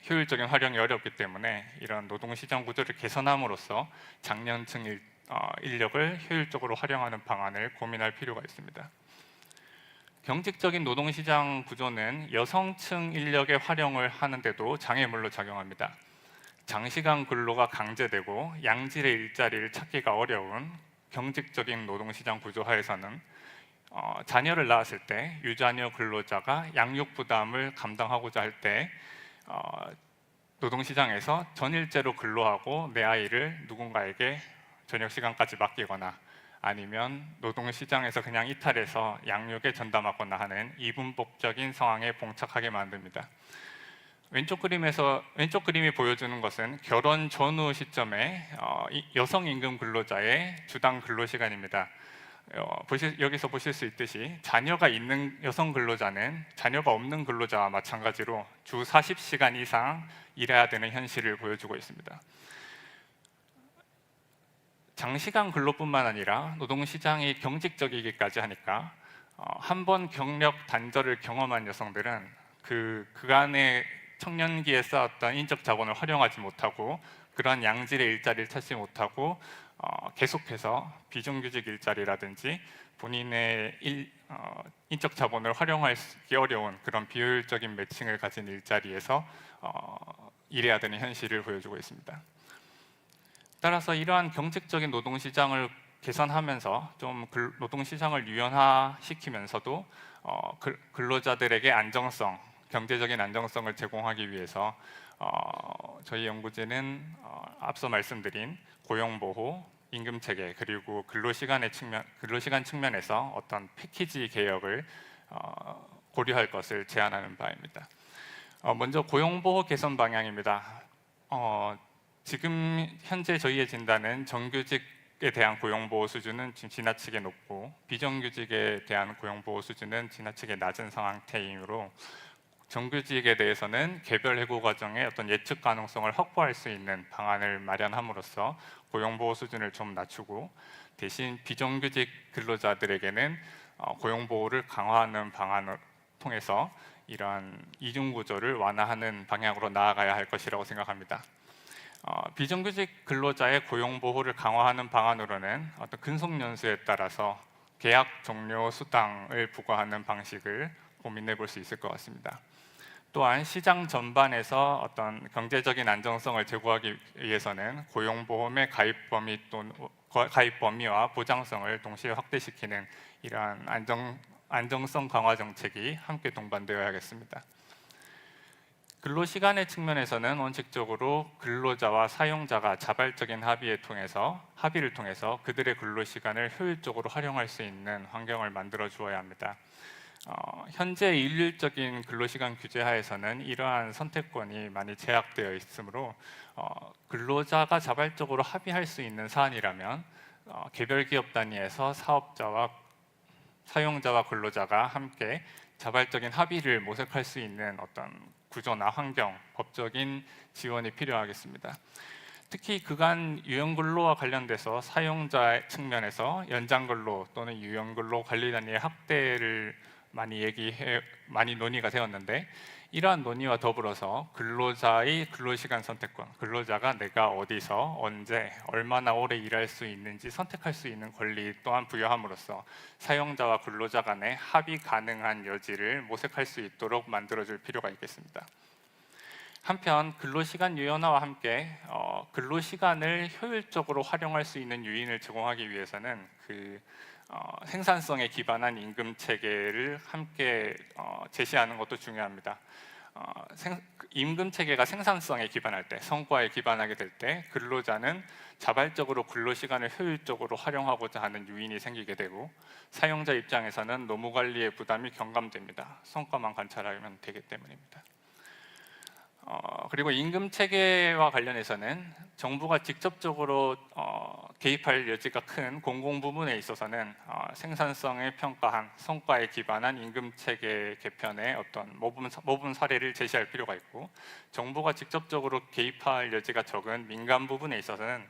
효율적인 활용이 어렵기 때문에 이런 노동시장 구조를 개선함으로써 장년층 인력을 효율적으로 활용하는 방안을 고민할 필요가 있습니다. 경직적인 노동시장 구조는 여성층 인력의 활용을 하는데도 장애물로 작용합니다. 장시간 근로가 강제되고 양질의 일자리를 찾기가 어려운 경직적인 노동시장 구조 하에서는 자녀를 낳았을 때 유자녀 근로자가 양육 부담을 감당하고자 할 때 노동시장에서 전일제로 근로하고 내 아이를 누군가에게 저녁 시간까지 맡기거나 아니면 노동시장에서 그냥 이탈해서 양육에 전담하거나 하는 이분법적인 상황에 봉착하게 만듭니다. 왼쪽 그림이 보여주는 것은 결혼 전후 시점에 여성 임금 근로자의 주당 근로 시간입니다. 여기서 보실 수 있듯이 자녀가 있는 여성 근로자는 자녀가 없는 근로자와 마찬가지로 주 40시간 이상 일해야 되는 현실을 보여주고 있습니다. 장시간 근로뿐만 아니라 노동시장이 경직적이기까지 하니까 한 번 경력 단절을 경험한 여성들은 그간의 청년기에 쌓았던 인적 자본을 활용하지 못하고 그러한 양질의 일자리를 찾지 못하고 계속해서 비정규직 일자리라든지 본인의 인적 자본을 활용하기 어려운 그런 비효율적인 매칭을 가진 일자리에서 일해야 되는 현실을 보여주고 있습니다. 따라서 이러한 경직적인 노동시장을 개선하면서 좀 노동시장을 유연화시키면서도 근로자들에게 안정성, 경제적인 안정성을 제공하기 위해서 저희 연구진은 앞서 말씀드린 고용보호, 임금체계 그리고 근로시간 측면에서 어떤 패키지 개혁을 고려할 것을 제안하는 바입니다. 먼저 고용보호 개선 방향입니다. 지금 현재 저희의 진단은 정규직에 대한 고용보호 수준은 지금 지나치게 높고 비정규직에 대한 고용보호 수준은 지나치게 낮은 상태이므로 정규직에 대해서는 개별 해고 과정의 어떤 예측 가능성을 확보할 수 있는 방안을 마련함으로써 고용보호 수준을 좀 낮추고 대신 비정규직 근로자들에게는 고용보호를 강화하는 방안을 통해서 이러한 이중구조를 완화하는 방향으로 나아가야 할 것이라고 생각합니다. 비정규직 근로자의 고용보호를 강화하는 방안으로는 어떤 근속연수에 따라서 계약 종료 수당을 부과하는 방식을 고민해 볼 수 있을 것 같습니다. 또한 시장 전반에서 어떤 경제적인 안정성을 제고하기 위해서는 고용보험의 가입 범위와 보장성을 동시에 확대시키는 이러한 안정성 강화 정책이 함께 동반되어야겠습니다. 근로시간의 측면에서는 원칙적으로 근로자와 사용자가 자발적인 합의를 통해서 그들의 근로시간을 효율적으로 활용할 수 있는 환경을 만들어 주어야 합니다. 현재 일률적인 근로시간 규제 하에서는 이러한 선택권이 많이 제약되어 있으므로 근로자가 자발적으로 합의할 수 있는 사안이라면 개별 기업 단위에서 사업자와 사용자와 근로자가 함께 자발적인 합의를 모색할 수 있는 어떤 구조나 환경, 법적인 지원이 필요하겠습니다. 특히 그간 유연근로와 관련돼서 사용자 측면에서 연장근로 또는 유연근로 관리단위의 확대를 많이 논의가 되었는데 이러한 논의와 더불어서 근로자의 근로시간 선택권, 근로자가 내가 어디서 언제 얼마나 오래 일할 수 있는지 선택할 수 있는 권리 또한 부여함으로써 사용자와 근로자 간의 합의 가능한 여지를 모색할 수 있도록 만들어줄 필요가 있겠습니다. 한편 근로시간 유연화와 함께 근로시간을 효율적으로 활용할 수 있는 요인을 제공하기 위해서는 생산성에 기반한 임금 체계를 함께 제시하는 것도 중요합니다. 임금 체계가 생산성에 기반할 때, 성과에 기반하게 될 때 근로자는 자발적으로 근로시간을 효율적으로 활용하고자 하는 요인이 생기게 되고 사용자 입장에서는 노무 관리의 부담이 경감됩니다. 성과만 관찰하면 되기 때문입니다. 그리고 임금 체계와 관련해서는 정부가 직접적으로 개입할 여지가 큰 공공 부문에 있어서는 생산성을 평가한 성과에 기반한 임금 체계 개편의 어떤 모범 사례를 제시할 필요가 있고 정부가 직접적으로 개입할 여지가 적은 민간 부분에 있어서는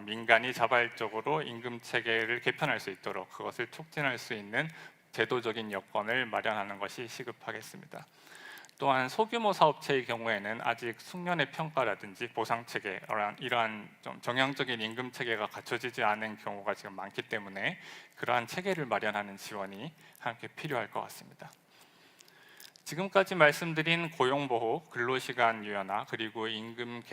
민간이 자발적으로 임금 체계를 개편할 수 있도록 그것을 촉진할 수 있는 제도적인 여건을 마련하는 것이 시급하겠습니다. 또한 소규모 사업체의 경우에는 아직 숙련의 평가라든지 보상 체계 이러한 좀 정형적인 임금 체계가 갖춰지지 않은 경우가 지금 많기 때문에 그러한 체계를 마련하는 지원이 함께 필요할 것 같습니다. 지금까지 말씀드린 고용보호, 근로시간 유연화 그리고 임금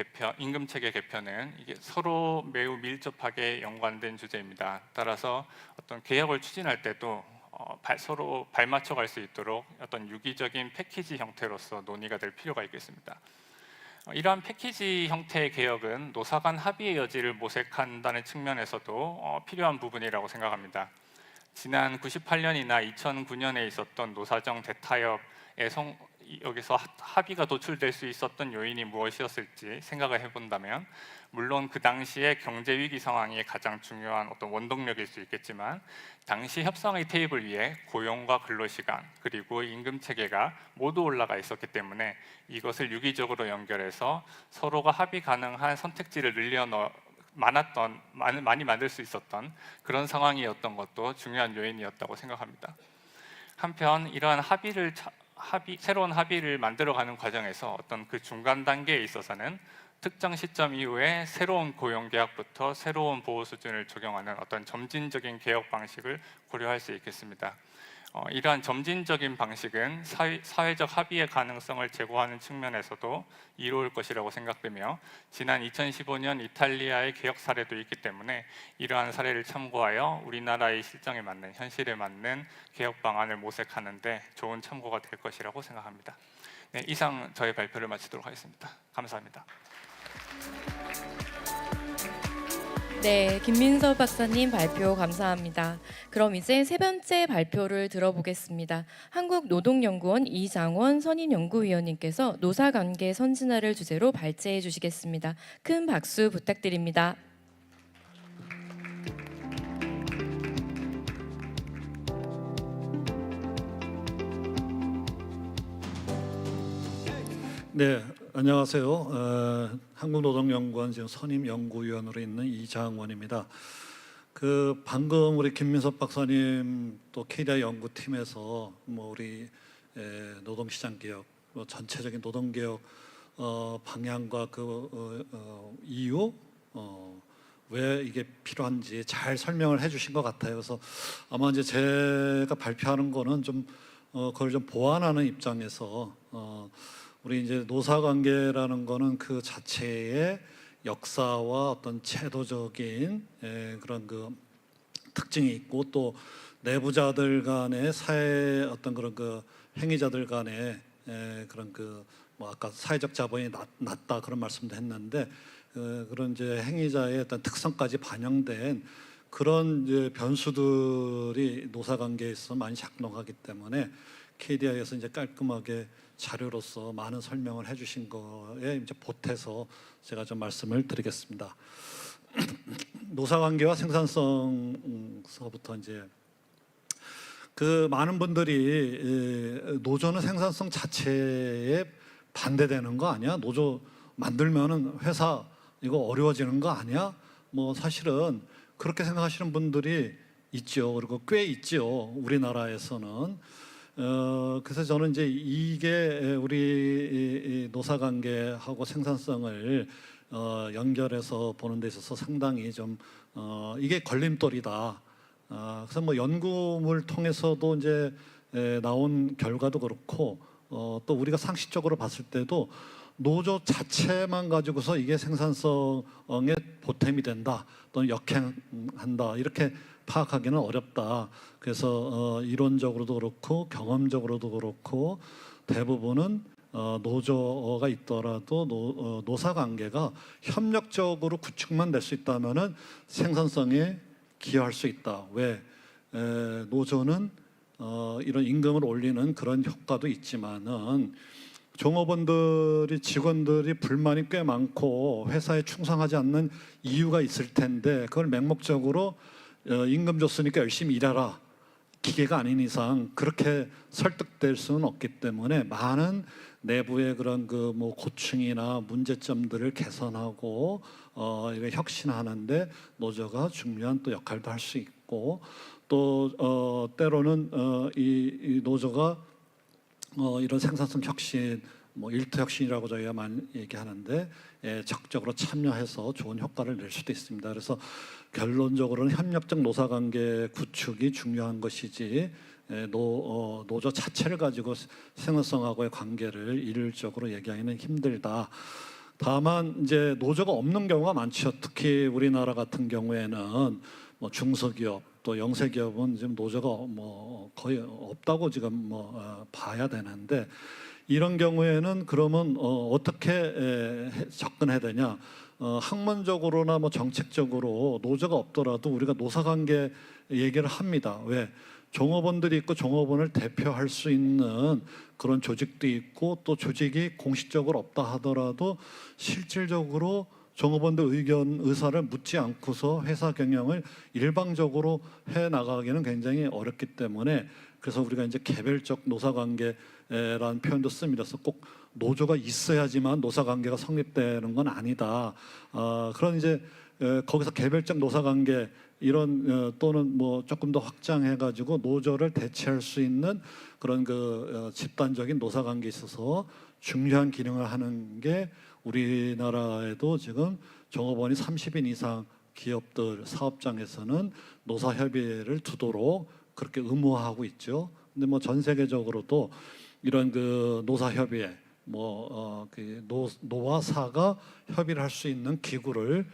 체계 개편은 이게 서로 매우 밀접하게 연관된 주제입니다. 따라서 어떤 개혁을 추진할 때도 서로 발맞춰 갈 수 있도록 어떤 유기적인 패키지 형태로서 논의가 될 필요가 있겠습니다. 이러한 패키지 형태의 개혁은 노사 간 합의의 여지를 모색한다는 측면에서도 필요한 부분이라고 생각합니다. 지난 98년이나 2009년에 있었던 노사정 대타협의 여기서 합의가 도출될 수 있었던 요인이 무엇이었을지 생각을 해본다면, 물론 그 당시에 경제 위기 상황이 가장 중요한 어떤 원동력일 수 있겠지만, 당시 협상의 테이블 위에 고용과 근로시간 그리고 임금 체계가 모두 올라가 있었기 때문에 이것을 유기적으로 연결해서 서로가 합의 가능한 선택지를 많이 만들 수 있었던 그런 상황이었던 것도 중요한 요인이었다고 생각합니다. 한편 이러한 새로운 합의를 만들어가는 과정에서 어떤 그 중간 단계에 있어서는 특정 시점 이후에 새로운 고용계약부터 새로운 보호 수준을 적용하는 어떤 점진적인 개혁 방식을 고려할 수 있겠습니다. 이러한 점진적인 방식은 사회적 합의의 가능성을 제고하는 측면에서도 이로울 것이라고 생각되며, 지난 2015년 이탈리아의 개혁 사례도 있기 때문에 이러한 사례를 참고하여 우리나라의 실정에 맞는, 현실에 맞는 개혁 방안을 모색하는 데 좋은 참고가 될 것이라고 생각합니다. 네, 이상 저의 발표를 마치도록 하겠습니다. 감사합니다. 네, 김민섭 박사님 발표 감사합니다. 그럼 이제 세 번째 발표를 들어보겠습니다. 한국노동연구원 이장원 선임연구위원님께서 노사관계 선진화를 주제로 발제해 주시겠습니다. 큰 박수 부탁드립니다. 네, 안녕하세요. 한국노동연구원 지금 선임연구위원으로 있는 이장원입니다. 방금 우리 김민섭 박사님 또 KDI 연구팀에서 우리 노동시장 개혁, 전체적인 노동개혁 방향과 이유, 왜 이게 필요한지 잘 설명을 해주신 것 같아요. 그래서 아마 이제 제가 발표하는 거는 좀 그걸 좀 보완하는 입장에서 우리 이제 노사관계라는 거는 그 자체의 역사와 어떤 제도적인 그런 특징이 있고, 또 내부자들 간의 사회 어떤 그런 행위자들 간의 그런 아까 사회적 자본이 낮다 그런 말씀도 했는데, 그런 이제 행위자의 어떤 특성까지 반영된 그런 이제 변수들이 노사관계에 있어서 많이 작동하기 때문에 KDI에서 이제 깔끔하게 자료로서 많은 설명을 해주신 거에 이제 보태서 제가 좀 말씀을 드리겠습니다. 노사관계와 생산성서부터 이제 많은 분들이 노조는 생산성 자체에 반대되는 거 아니야? 노조 만들면은 회사 이거 어려워지는 거 아니야? 사실은 그렇게 생각하시는 분들이 있죠. 그리고 꽤 있죠. 우리나라에서는. 그래서 저는 이제 이게 우리 노사관계하고 생산성을 연결해서 보는 데 있어서 상당히 좀 이게 걸림돌이다. 그래서 연구물 통해서도 이제 나온 결과도 그렇고, 또 우리가 상식적으로 봤을 때도 노조 자체만 가지고서 이게 생산성에 보탬이 된다 또는 역행한다 이렇게 파악하기는 어렵다. 그래서 이론적으로도 그렇고 경험적으로도 그렇고 대부분은 노조가 있더라도 노사관계가 협력적으로 구축만 될 수 있다면은 생산성에 기여할 수 있다. 왜? 노조는 이런 임금을 올리는 그런 효과도 있지만은 종업원들이 직원들이 불만이 꽤 많고 회사에 충성하지 않는 이유가 있을 텐데, 그걸 맹목적으로 임금 줬으니까 열심히 일하라, 기계가 아닌 이상 그렇게 설득될 수는 없기 때문에 많은 내부의 그런 고충이나 문제점들을 개선하고 이렇게 혁신하는데 노조가 중요한 또 역할도 할 수 있고, 또 때로는 이 노조가 이런 생산성 혁신, 일터 혁신이라고 저희가 많이 얘기하는데 적극적으로 참여해서 좋은 효과를 낼 수도 있습니다. 그래서 결론적으로는 협력적 노사관계 구축이 중요한 것이지 노조 자체를 가지고 생산성하고의 관계를 일률적으로 얘기하기는 힘들다. 다만 이제 노조가 없는 경우가 많죠. 특히 우리나라 같은 경우에는 중소기업 또 영세기업은 지금 노조가 거의 없다고 지금 봐야 되는데, 이런 경우에는 그러면 어떻게 접근해야 되냐? 학문적으로나 뭐 정책적으로 노조가 없더라도 우리가 노사관계 얘기를 합니다. 왜? 종업원들이 있고 종업원을 대표할 수 있는 그런 조직도 있고 또 조직이 공식적으로 없다 하더라도 실질적으로 종업원들 의사를 묻지 않고서 회사 경영을 일방적으로 해 나가기는 굉장히 어렵기 때문에 그래서 우리가 이제 개별적 노사관계라는 표현도 씁니다. 그래서 꼭 노조가 있어야지만 노사관계가 성립되는 건 아니다. 그런 이제 거기서 개별적 노사관계 이런 또는 뭐 조금 더 확장해가지고 노조를 대체할 수 있는 그런 그 집단적인 노사관계에 있어서 중요한 기능을 하는 게 우리나라에도 지금 종업원이 30인 이상 기업들 사업장에서는 노사협의회를 두도록 그렇게 의무화하고 있죠. 근데 뭐 전 세계적으로도 이런 그 노사협의회 그 노와 사가 협의를 할 수 있는 기구를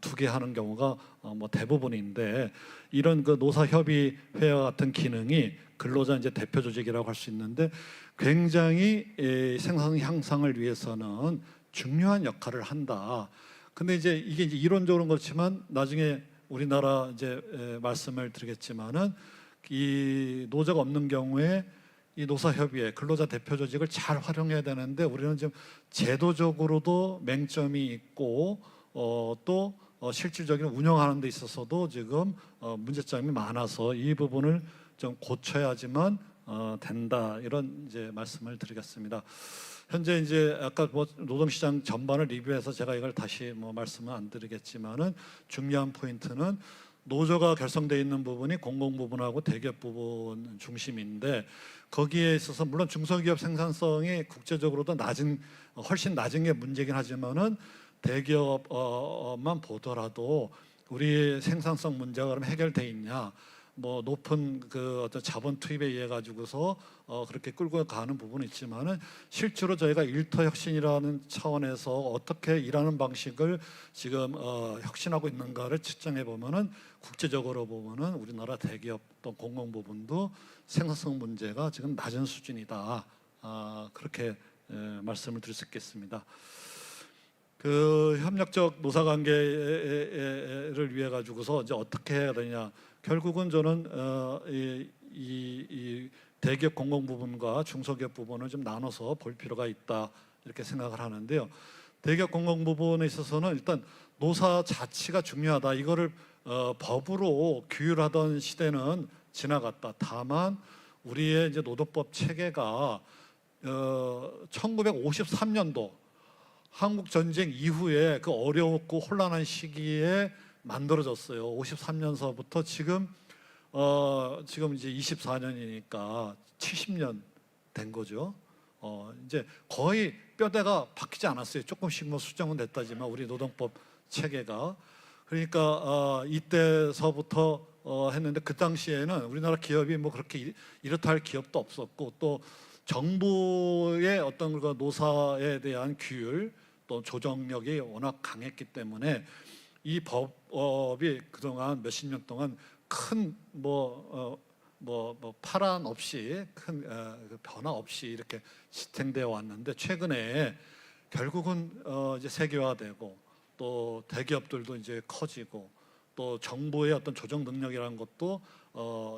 두게 하는 경우가 뭐 대부분인데 이런 그 노사협의회와 같은 기능이 근로자 이제 대표 조직이라고 할 수 있는데 굉장히 생산 향상을 위해서는 중요한 역할을 한다. 근데 이제 이게 이제 이론적으로는 그렇지만 나중에 우리나라 이제 말씀을 드리겠지만은 이 노조가 없는 경우에 이 노사협의회 근로자 대표 조직을 잘 활용해야 되는데 우리는 지금 제도적으로도 맹점이 있고 또 실질적인 운영하는 데 있어서도 지금 문제점이 많아서 이 부분을 좀 고쳐야지만 된다 이런 이제 말씀을 드리겠습니다. 현재 이제 아까 뭐 노동시장 전반을 리뷰해서 제가 이걸 다시 뭐 말씀은 안 드리겠지만은 중요한 포인트는 노조가 결성되어 있는 부분이 공공 부분하고 대기업 부분 중심인데 거기에 있어서 물론 중소기업 생산성이 국제적으로도 훨씬 낮은 게 문제긴 하지만은 대기업만 보더라도 우리 생산성 문제가 그럼 해결돼 있냐? 뭐 높은 그 어떤 자본 투입에 의해 가지고서 그렇게 끌고 가는 부분이 있지만은 실제로 저희가 일터 혁신이라는 차원에서 어떻게 일하는 방식을 지금 혁신하고 있는가를 측정해 보면은 국제적으로 보면은 우리나라 대기업 또 공공 부분도 생산성 문제가 지금 낮은 수준이다. 그렇게 말씀을 드릴 수 있겠습니다. 그 협력적 노사관계를 위해 가지고서 이제 어떻게 해야 되냐? 결국은 저는 이 대기업 공공 부분과 중소기업 부분을 좀 나눠서 볼 필요가 있다 이렇게 생각을 하는데요. 대기업 공공 부분에 있어서는 일단 노사 자치가 중요하다. 이거를 법으로 규율하던 시대는 지나갔다. 다만 우리의 이제 노동법 체계가 1953년도 한국 전쟁 이후에 그 어려웠고 혼란한 시기에 만들어졌어요. 53년서부터 지금 이제 24년이니까 70년 된 거죠. 이제 거의 뼈대가 바뀌지 않았어요. 조금씩 뭐 수정은 됐다지만 우리 노동법 체계가 그러니까 이때서부터 했는데 그 당시에는 우리나라 기업이 뭐 그렇게 이렇다 할 기업도 없었고 또 정부의 어떤 그 노사에 대한 규율 또 조정력이 워낙 강했기 때문에 이 법이 그동안 몇십 년 동안 큰 파란 없이 큰 변화 없이 이렇게 지탱되어 왔는데 최근에 결국은 이제 세계화되고 또 대기업들도 이제 커지고 또 정부의 어떤 조정 능력이라는 것도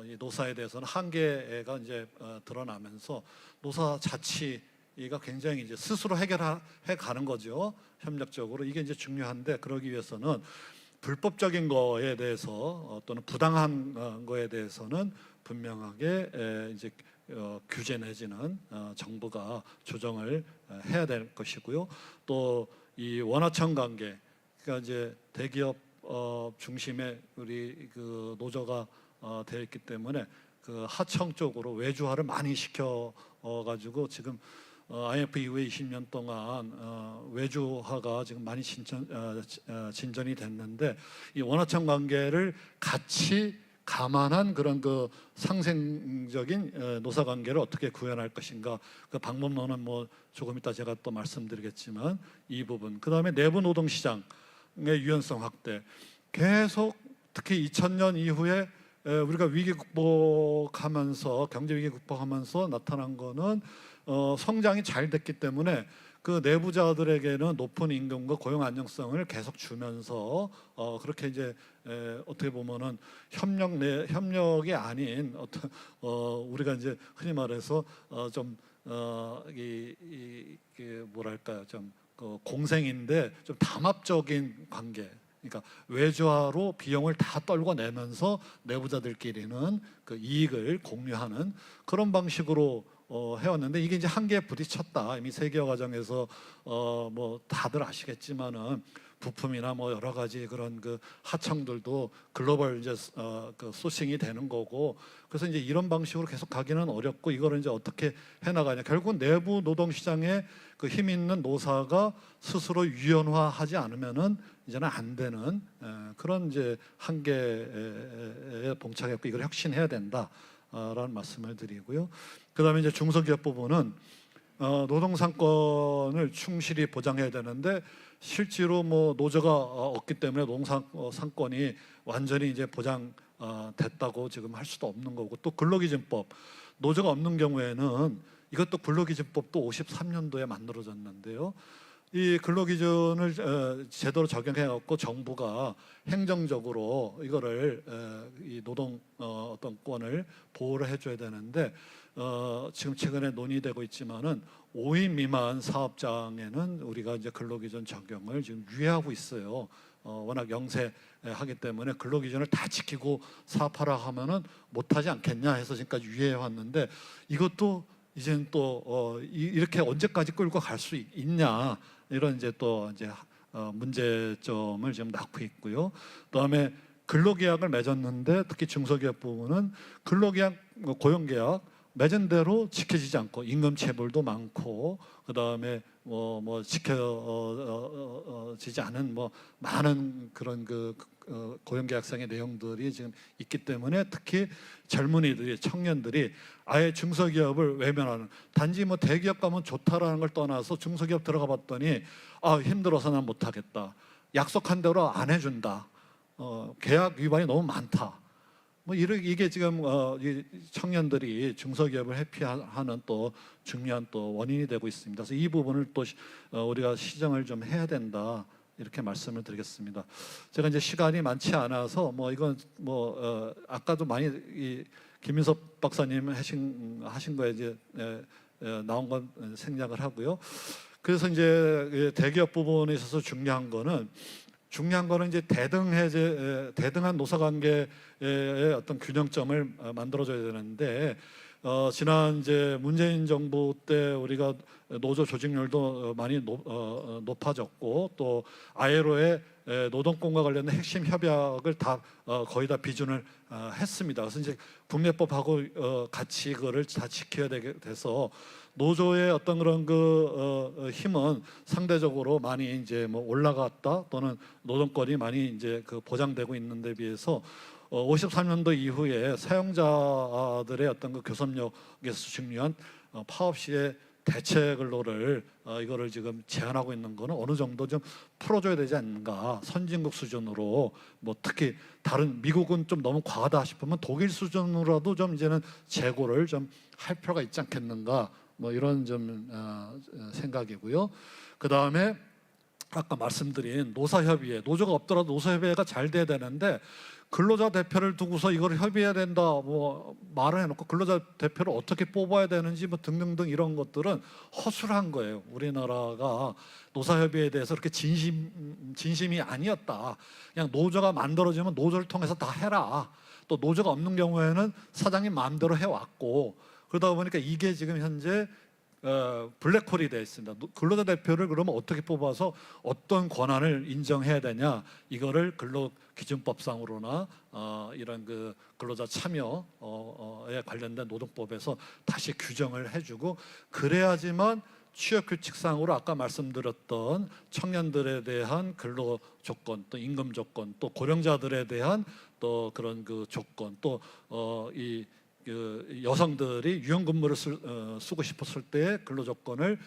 이 노사에 대해서는 한계가 이제 드러나면서 노사 자치가 굉장히 이제 스스로 해결해 가는 거죠. 협력적으로 이게 이제 중요한데 그러기 위해서는 불법적인 거에 대해서 또는 부당한 거에 대해서는 분명하게 이제 규제 내지는 정부가 조정을 해야 될 것이고요. 또 이 원하청 관계, 그러니까 이제 대기업 중심의 우리 그 노조가 되어 있기 때문에 그 하청 쪽으로 외주화를 많이 시켜 가지고 지금 IMF 이후에 20년 동안 외주화가 지금 많이 진전이 됐는데 이 원하청 관계를 같이 감안한 그런 그 상생적인 노사 관계를 어떻게 구현할 것인가 그 방법론은 뭐 조금 이따 제가 또 말씀드리겠지만 이 부분 그다음에 내부 노동 시장의 유연성 확대 계속 특히 2000년 이후에 우리가 위기 극복하면서 경제 위기 극복하면서 나타난 거는 성장이 잘 됐기 때문에 그 내부자들에게는 높은 임금과 고용 안정성을 계속 주면서 그렇게 이제 어떻게 보면은 협력이 아닌 어떤 우리가 이제 흔히 말해서 뭐랄까요, 좀 공생인데 좀 담합적인 관계. 그러니까 외주화로 비용을 다 떨고 내면서 내부자들끼리는 그 이익을 공유하는 그런 방식으로 해왔는데 이게 이제 한계에 부딪혔다. 이미 세계화 과정에서 뭐 다들 아시겠지만은 부품이나 뭐 여러 가지 그런 그 하청들도 글로벌 이제 그 소싱이 되는 거고, 그래서 이제 이런 방식으로 계속 가기는 어렵고 이거를 이제 어떻게 해나가냐. 결국 내부 노동 시장에 그 힘 있는 노사가 스스로 유연화하지 않으면은 이제는 안 되는 그런 이제 한계에 봉착했고 이걸 혁신해야 된다라는 말씀을 드리고요. 그다음에 이제 중소기업 부분은 노동상권을 충실히 보장해야 되는데 실제로 뭐 노조가 없기 때문에 노동상권이 완전히 이제 보장됐다고 지금 할 수도 없는 거고, 또 근로기준법 노조가 없는 경우에는 이것도 근로기준법도 53년도에 만들어졌는데요. 이 근로기준을 제대로 적용해갖고 정부가 행정적으로 이거를 이 노동 어떤 권을 보호를 해줘야 되는데 지금 최근에 논의되고 있지만은 5인 미만 사업장에는 우리가 이제 근로기준 적용을 지금 유예하고 있어요. 워낙 영세하기 때문에 근로기준을 다 지키고 사업하라 하면은 못하지 않겠냐 해서 지금까지 유예해 왔는데 이것도 이제는 또 이렇게 언제까지 끌고 갈 수 있냐 이런 이제 또 이제 문제점을 지금 낳고 있고요. 그다음에 근로계약을 맺었는데 특히 중소기업 부분은 근로계약, 고용계약 맺은 대로 지켜지지 않고 임금체불도 많고 그다음에 뭐 지켜지지 않은 뭐 많은 그런 그 고용계약상의 내용들이 지금 있기 때문에 특히 젊은이들이 청년들이 아예 중소기업을 외면하는, 단지 뭐 대기업 가면 좋다라는 걸 떠나서 중소기업 들어가 봤더니 힘들어서 난 못하겠다, 약속한 대로 안 해준다, 계약 위반이 너무 많다, 뭐 이게 지금 이 청년들이 중소기업을 회피하는 또 중요한 또 원인이 되고 있습니다. 그래서 이 부분을 또 우리가 시정을 좀 해야 된다 이렇게 말씀을 드리겠습니다. 제가 이제 시간이 많지 않아서 뭐 이건 뭐 아까도 많이 이 김민섭 박사님 하신 거에 이제 나온 건 생략을 하고요. 그래서 이제 대기업 부분에 있어서 중요한 거는 이제 대등한 노사관계의 어떤 균형점을 만들어줘야 되는데 지난 이제 문재인 정부 때 우리가 노조 조직률도 많이 높아졌고 또 ILO의 노동권과 관련된 핵심 협약을 다 거의 다 비준을 했습니다. 그래서 이제 국내법하고 같이 그거를 다 지켜야 돼서 노조의 어떤 그런 그 힘은 상대적으로 많이 이제 뭐 올라갔다 또는 노동권이 많이 이제 그 보장되고 있는 데 비해서 53년도 이후에 사용자들의 어떤 그 교섭력에서 중요한 파업 시의 대체 근로를 이거를 지금 제한하고 있는 거는 어느 정도 좀 풀어줘야 되지 않는가. 선진국 수준으로 뭐 특히 다른 미국은 좀 너무 과하다 싶으면 독일 수준으로라도 좀 이제는 재고를 좀 할 필요가 있지 않겠는가. 뭐 이런 좀 생각이고요. 그 다음에 아까 말씀드린 노사협의회, 노조가 없더라도 노사협의회가 잘 돼야 되는데 근로자 대표를 두고서 이걸 협의해야 된다 뭐 말을 해놓고 근로자 대표를 어떻게 뽑아야 되는지 뭐 등등등 이런 것들은 허술한 거예요. 우리나라가 노사협의회에 대해서 그렇게 진심이 아니었다. 그냥 노조가 만들어지면 노조를 통해서 다 해라. 또 노조가 없는 경우에는 사장님 마음대로 해왔고 그러다 보니까 이게 지금 현재 블랙홀이 되어 있습니다. 근로자 대표를 그러면 어떻게 뽑아서 어떤 권한을 인정해야 되냐, 이거를 근로기준법상으로나 이런 그 근로자 참여에 관련된 노동법에서 다시 규정을 해주고 그래야지만 취업규칙상으로 아까 말씀드렸던 청년들에 대한 근로 조건, 또 임금 조건, 또 고령자들에 대한 또 그런 그 조건, 또 그 여성들이 유연근무를 쓰고 싶었을 때 근로 조건을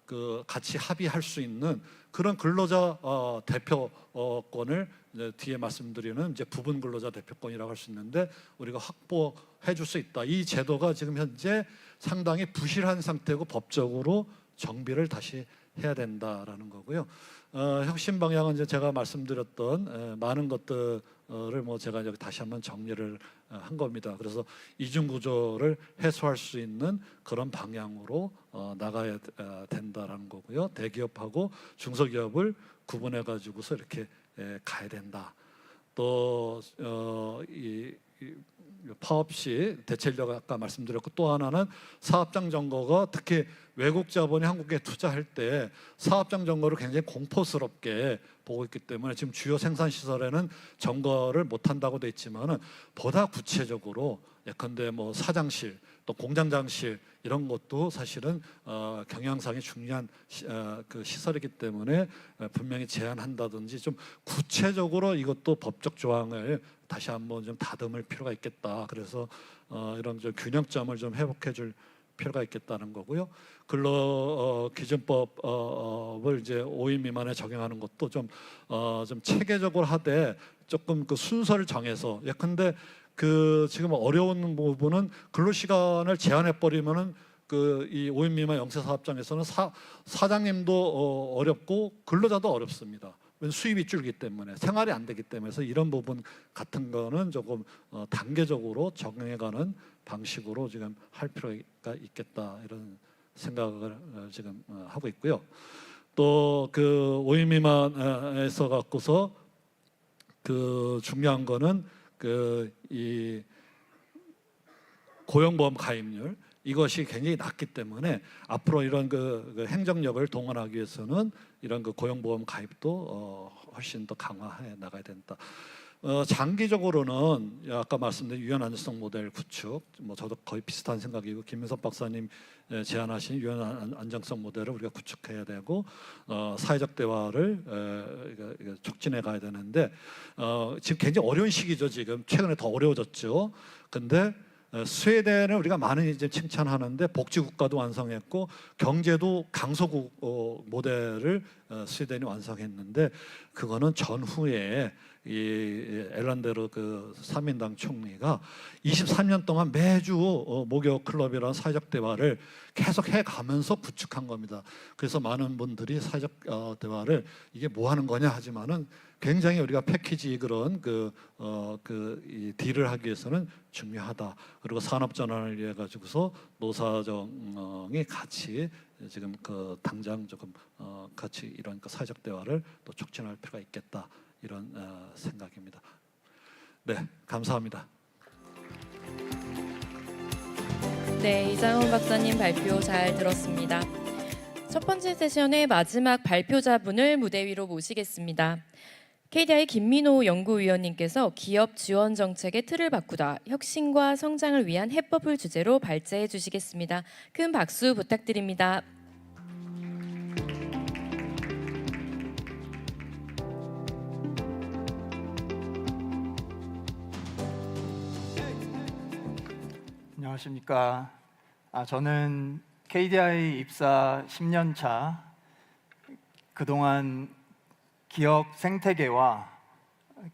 그 같이 합의할 수 있는 그런 근로자 대표권을 이제 뒤에 말씀드리는 이제 부분 근로자 대표권이라고 할 수 있는데 우리가 확보해 줄 수 있다. 이 제도가 지금 현재 상당히 부실한 상태고 법적으로 정비를 다시 해야 된다라는 거고요. 혁신 방향은 이제 제가 말씀드렸던 많은 것들을 뭐 제가 여기 다시 한번 정리를 한 겁니다. 그래서 이중 구조를 해소할 수 있는 그런 방향으로 나가야 된다라는 거고요. 대기업하고 중소기업을 구분해 가지고서 이렇게 가야 된다. 또 파업 시 대체인력 아까 말씀드렸고, 또 하나는 사업장 점거가 특히 외국 자본이 한국에 투자할 때 사업장 점거를 굉장히 공포스럽게 보고 있기 때문에 지금 주요 생산 시설에는 점거를 못 한다고 돼 있지만은 보다 구체적으로 예컨대 뭐 사장실 또 공장장실 이런 것도 사실은 경영상이 중요한 그 시설이기 때문에 분명히 제한한다든지 좀 구체적으로 이것도 법적 조항을 다시 한번 좀 다듬을 필요가 있겠다. 그래서 이런 좀 균형점을 좀 회복해줄 필요가 있겠다는 거고요. 근로기준법을 이제 5인 미만에 적용하는 것도 좀 체계적으로 하되 조금 그 순서를 정해서 예컨대 그 지금 어려운 부분은 근로시간을 제한해 버리면은 그 이 5인 미만 영세 사업장에서는 사장님도 어렵고 근로자도 어렵습니다. 수입이 줄기 때문에 생활이 안 되기 때문에 그래서 이런 부분 같은 거는 조금 단계적으로 적용해가는 방식으로 지금 할 필요가 있겠다 이런 생각을 지금 하고 있고요. 또 그 5인 미만에서 갖고서 그 중요한 거는 그 이 고용보험 가입률 이것이 굉장히 낮기 때문에 앞으로 이런 그 행정력을 동원하기 위해서는 이런 그 고용보험 가입도 훨씬 더 강화해 나가야 된다. 장기적으로는 아까 말씀드린 유연 안정성 모델 구축, 뭐 저도 거의 비슷한 생각이고 김민섭 박사님 제안하신 유연 안정성 모델을 우리가 구축해야 되고 사회적 대화를 촉진해 가야 되는데 지금 굉장히 어려운 시기죠. 지금 최근에 더 어려워졌죠. 근데 스웨덴을 우리가 많이 이제 칭찬하는데 복지국가도 완성했고 경제도 강소국 모델을 스웨덴이 완성했는데 그거는 전후에 이 엘란데르 그 3인당 총리가 23년 동안 매주 목욕 클럽이라는 사회적 대화를 계속 해가면서 구축한 겁니다. 그래서 많은 분들이 사회적 대화를 이게 뭐 하는 거냐 하지만은 굉장히 우리가 패키지 그런 이 딜을 하기 위해서는 중요하다. 그리고 산업 전환을 위해 가지고서 노사정이 같이 지금 그 당장 조금 같이 이런 그 사회적 대화를 또 촉진할 필요가 있겠다. 이런 생각입니다. 네, 감사합니다. 네, 이장훈 박사님 발표 잘 들었습니다. 첫 번째 세션의 마지막 발표자분을 무대 위로 모시겠습니다. KDI 김민호 연구위원님께서 기업 지원 정책의 틀을 바꾸다, 혁신과 성장을 위한 해법을 주제로 발제해 주시겠습니다. 큰 박수 부탁드립니다. 안녕하십니까. 저는 KDI 입사 10년 차, 그동안 기업 생태계와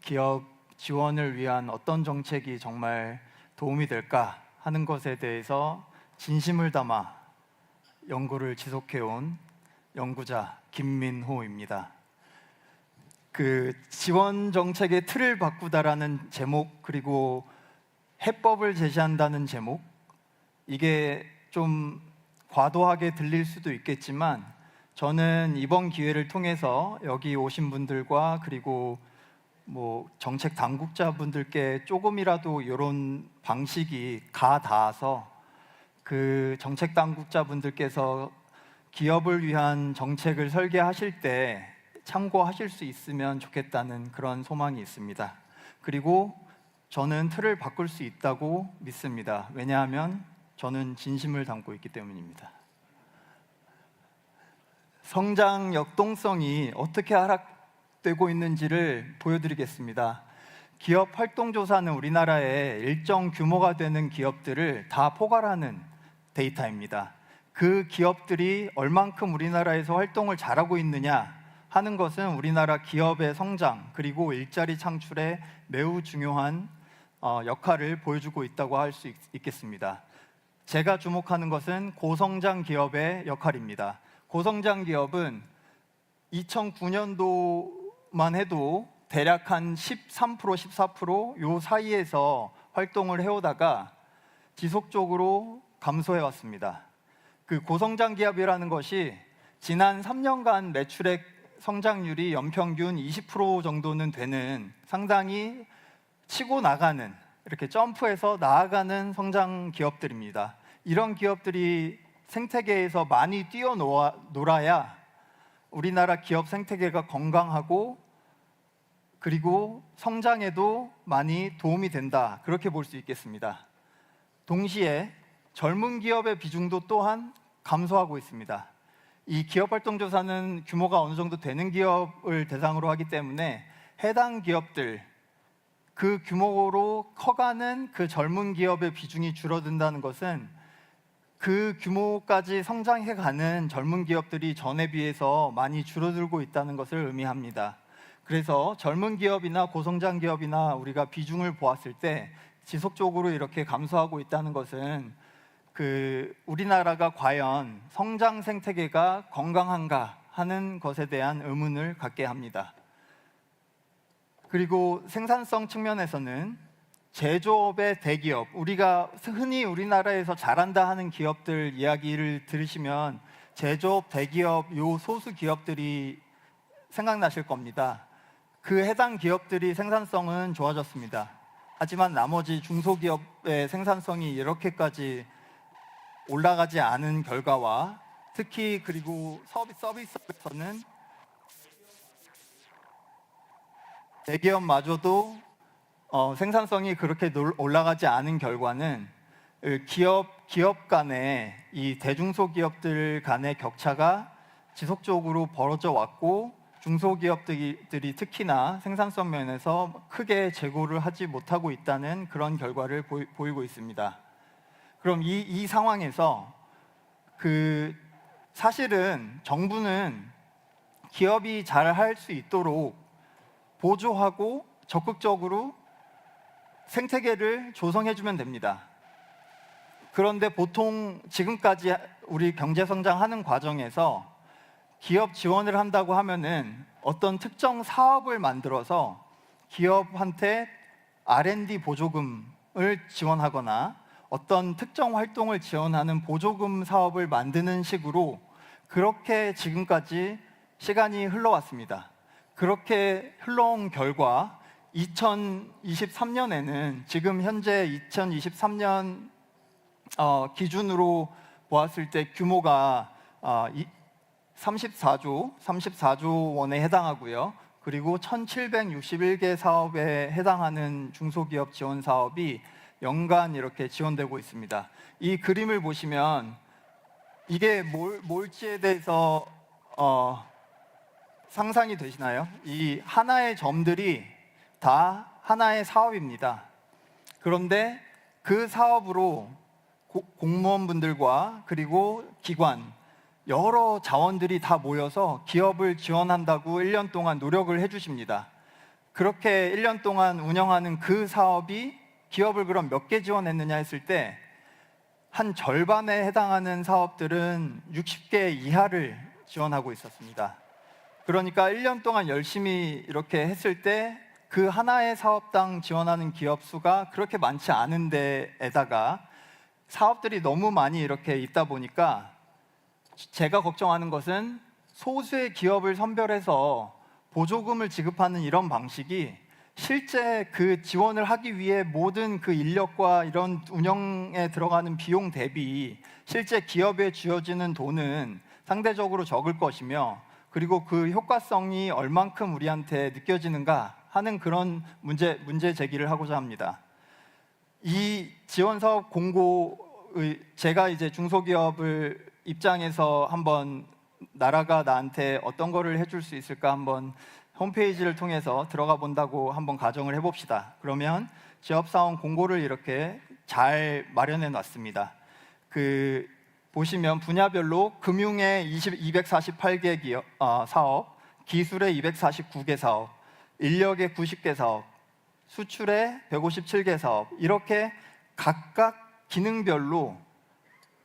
기업 지원을 위한 어떤 정책이 정말 도움이 될까 하는 것에 대해서 진심을 담아 연구를 지속해온 연구자 김민호입니다. 그 지원 정책의 틀을 바꾸다라는 제목, 그리고 해법을 제시한다는 제목, 이게 좀 과도하게 들릴 수도 있겠지만 저는 이번 기회를 통해서 여기 오신 분들과 그리고 뭐 정책 당국자분들께 조금이라도 이런 방식이 가 닿아서 그 정책 당국자분들께서 기업을 위한 정책을 설계하실 때 참고하실 수 있으면 좋겠다는 그런 소망이 있습니다. 그리고 저는 틀을 바꿀 수 있다고 믿습니다. 왜냐하면 저는 진심을 담고 있기 때문입니다. 성장 역동성이 어떻게 하락되고 있는지를 보여드리겠습니다. 기업 활동조사는 우리나라의 일정 규모가 되는 기업들을 다 포괄하는 데이터입니다. 그 기업들이 얼만큼 우리나라에서 활동을 잘하고 있느냐 하는 것은 우리나라 기업의 성장 그리고 일자리 창출에 매우 중요한 역할을 보여주고 있다고 할 수 있겠습니다. 제가 주목하는 것은 고성장 기업의 역할입니다. 고성장 기업은 2009년도만 해도 대략 한 13%, 14%요 사이에서 활동을 해오다가 지속적으로 감소해 왔습니다. 그 고성장 기업이라는 것이 지난 3년간 매출액 성장률이 연평균 20% 정도는 되는 상당히 치고 나가는, 이렇게 점프해서 나아가는 성장 기업들입니다. 이런 기업들이 생태계에서 많이 뛰어놀아야 우리나라 기업 생태계가 건강하고 그리고 성장에도 많이 도움이 된다, 그렇게 볼 수 있겠습니다. 동시에 젊은 기업의 비중도 또한 감소하고 있습니다. 이 기업활동조사는 규모가 어느 정도 되는 기업을 대상으로 하기 때문에 해당 기업들, 그 규모로 커가는 그 젊은 기업의 비중이 줄어든다는 것은 그 규모까지 성장해가는 젊은 기업들이 전에 비해서 많이 줄어들고 있다는 것을 의미합니다. 그래서 젊은 기업이나 고성장 기업이나 우리가 비중을 보았을 때 지속적으로 이렇게 감소하고 있다는 것은 우리나라가 과연 성장 생태계가 건강한가 하는 것에 대한 의문을 갖게 합니다. 그리고 생산성 측면에서는 제조업의 대기업, 우리가 흔히 우리나라에서 잘한다 하는 기업들 이야기를 들으시면 제조업, 대기업, 요 소수 기업들이 생각나실 겁니다. 그 해당 기업들이 생산성은 좋아졌습니다. 하지만 나머지 중소기업의 생산성이 이렇게까지 올라가지 않은 결과와 특히 그리고 서비스업에서는 대기업마저도 생산성이 그렇게 올라가지 않은 결과는 기업 간의 이 대중소기업들 간의 격차가 지속적으로 벌어져 왔고 중소기업들이 특히나 생산성 면에서 크게 재고를 하지 못하고 있다는 그런 결과를 보이고 있습니다. 그럼 이 상황에서 사실은 정부는 기업이 잘 할 수 있도록 보조하고 적극적으로 생태계를 조성해주면 됩니다. 그런데 보통 지금까지 우리 경제 성장하는 과정에서 기업 지원을 한다고 하면은 어떤 특정 사업을 만들어서 기업한테 R&D 보조금을 지원하거나 어떤 특정 활동을 지원하는 보조금 사업을 만드는 식으로 그렇게 지금까지 시간이 흘러왔습니다. 그렇게 흘러온 결과 2023년에는 지금 현재 2023년 기준으로 보았을 때 규모가 34조 원에 해당하고요. 그리고 1,761개 사업에 해당하는 중소기업 지원 사업이 연간 이렇게 지원되고 있습니다. 이 그림을 보시면 이게 뭘지에 대해서 상상이 되시나요? 이 하나의 점들이 다 하나의 사업입니다. 그런데 그 사업으로 공무원분들과 그리고 기관, 여러 자원들이 다 모여서 기업을 지원한다고 1년 동안 노력을 해주십니다. 그렇게 1년 동안 운영하는 그 사업이 기업을 그럼 몇 개 지원했느냐 했을 때 한 절반에 해당하는 사업들은 60개 이하를 지원하고 있었습니다. 그러니까 1년 동안 열심히 이렇게 했을 때 그 하나의 사업당 지원하는 기업 수가 그렇게 많지 않은 데에다가 사업들이 너무 많이 이렇게 있다 보니까 제가 걱정하는 것은 소수의 기업을 선별해서 보조금을 지급하는 이런 방식이 실제 그 지원을 하기 위해 모든 그 인력과 이런 운영에 들어가는 비용 대비 실제 기업에 쥐어지는 돈은 상대적으로 적을 것이며 그리고 그 효과성이 얼만큼 우리한테 느껴지는가 하는 그런 문제 제기를 하고자 합니다. 이 지원 사업 공고의 제가 이제 중소기업을 입장에서 한번 나라가 나한테 어떤 거를 해줄 수 있을까 한번 홈페이지를 통해서 들어가 본다고 한번 가정을 해봅시다. 그러면 지업사원 공고를 이렇게 잘 마련해 놨습니다. 보시면 분야별로 금융의 248개 기업, 사업, 기술에 249개 사업, 인력에 90개 사업, 수출에 157개 사업, 이렇게 각각 기능별로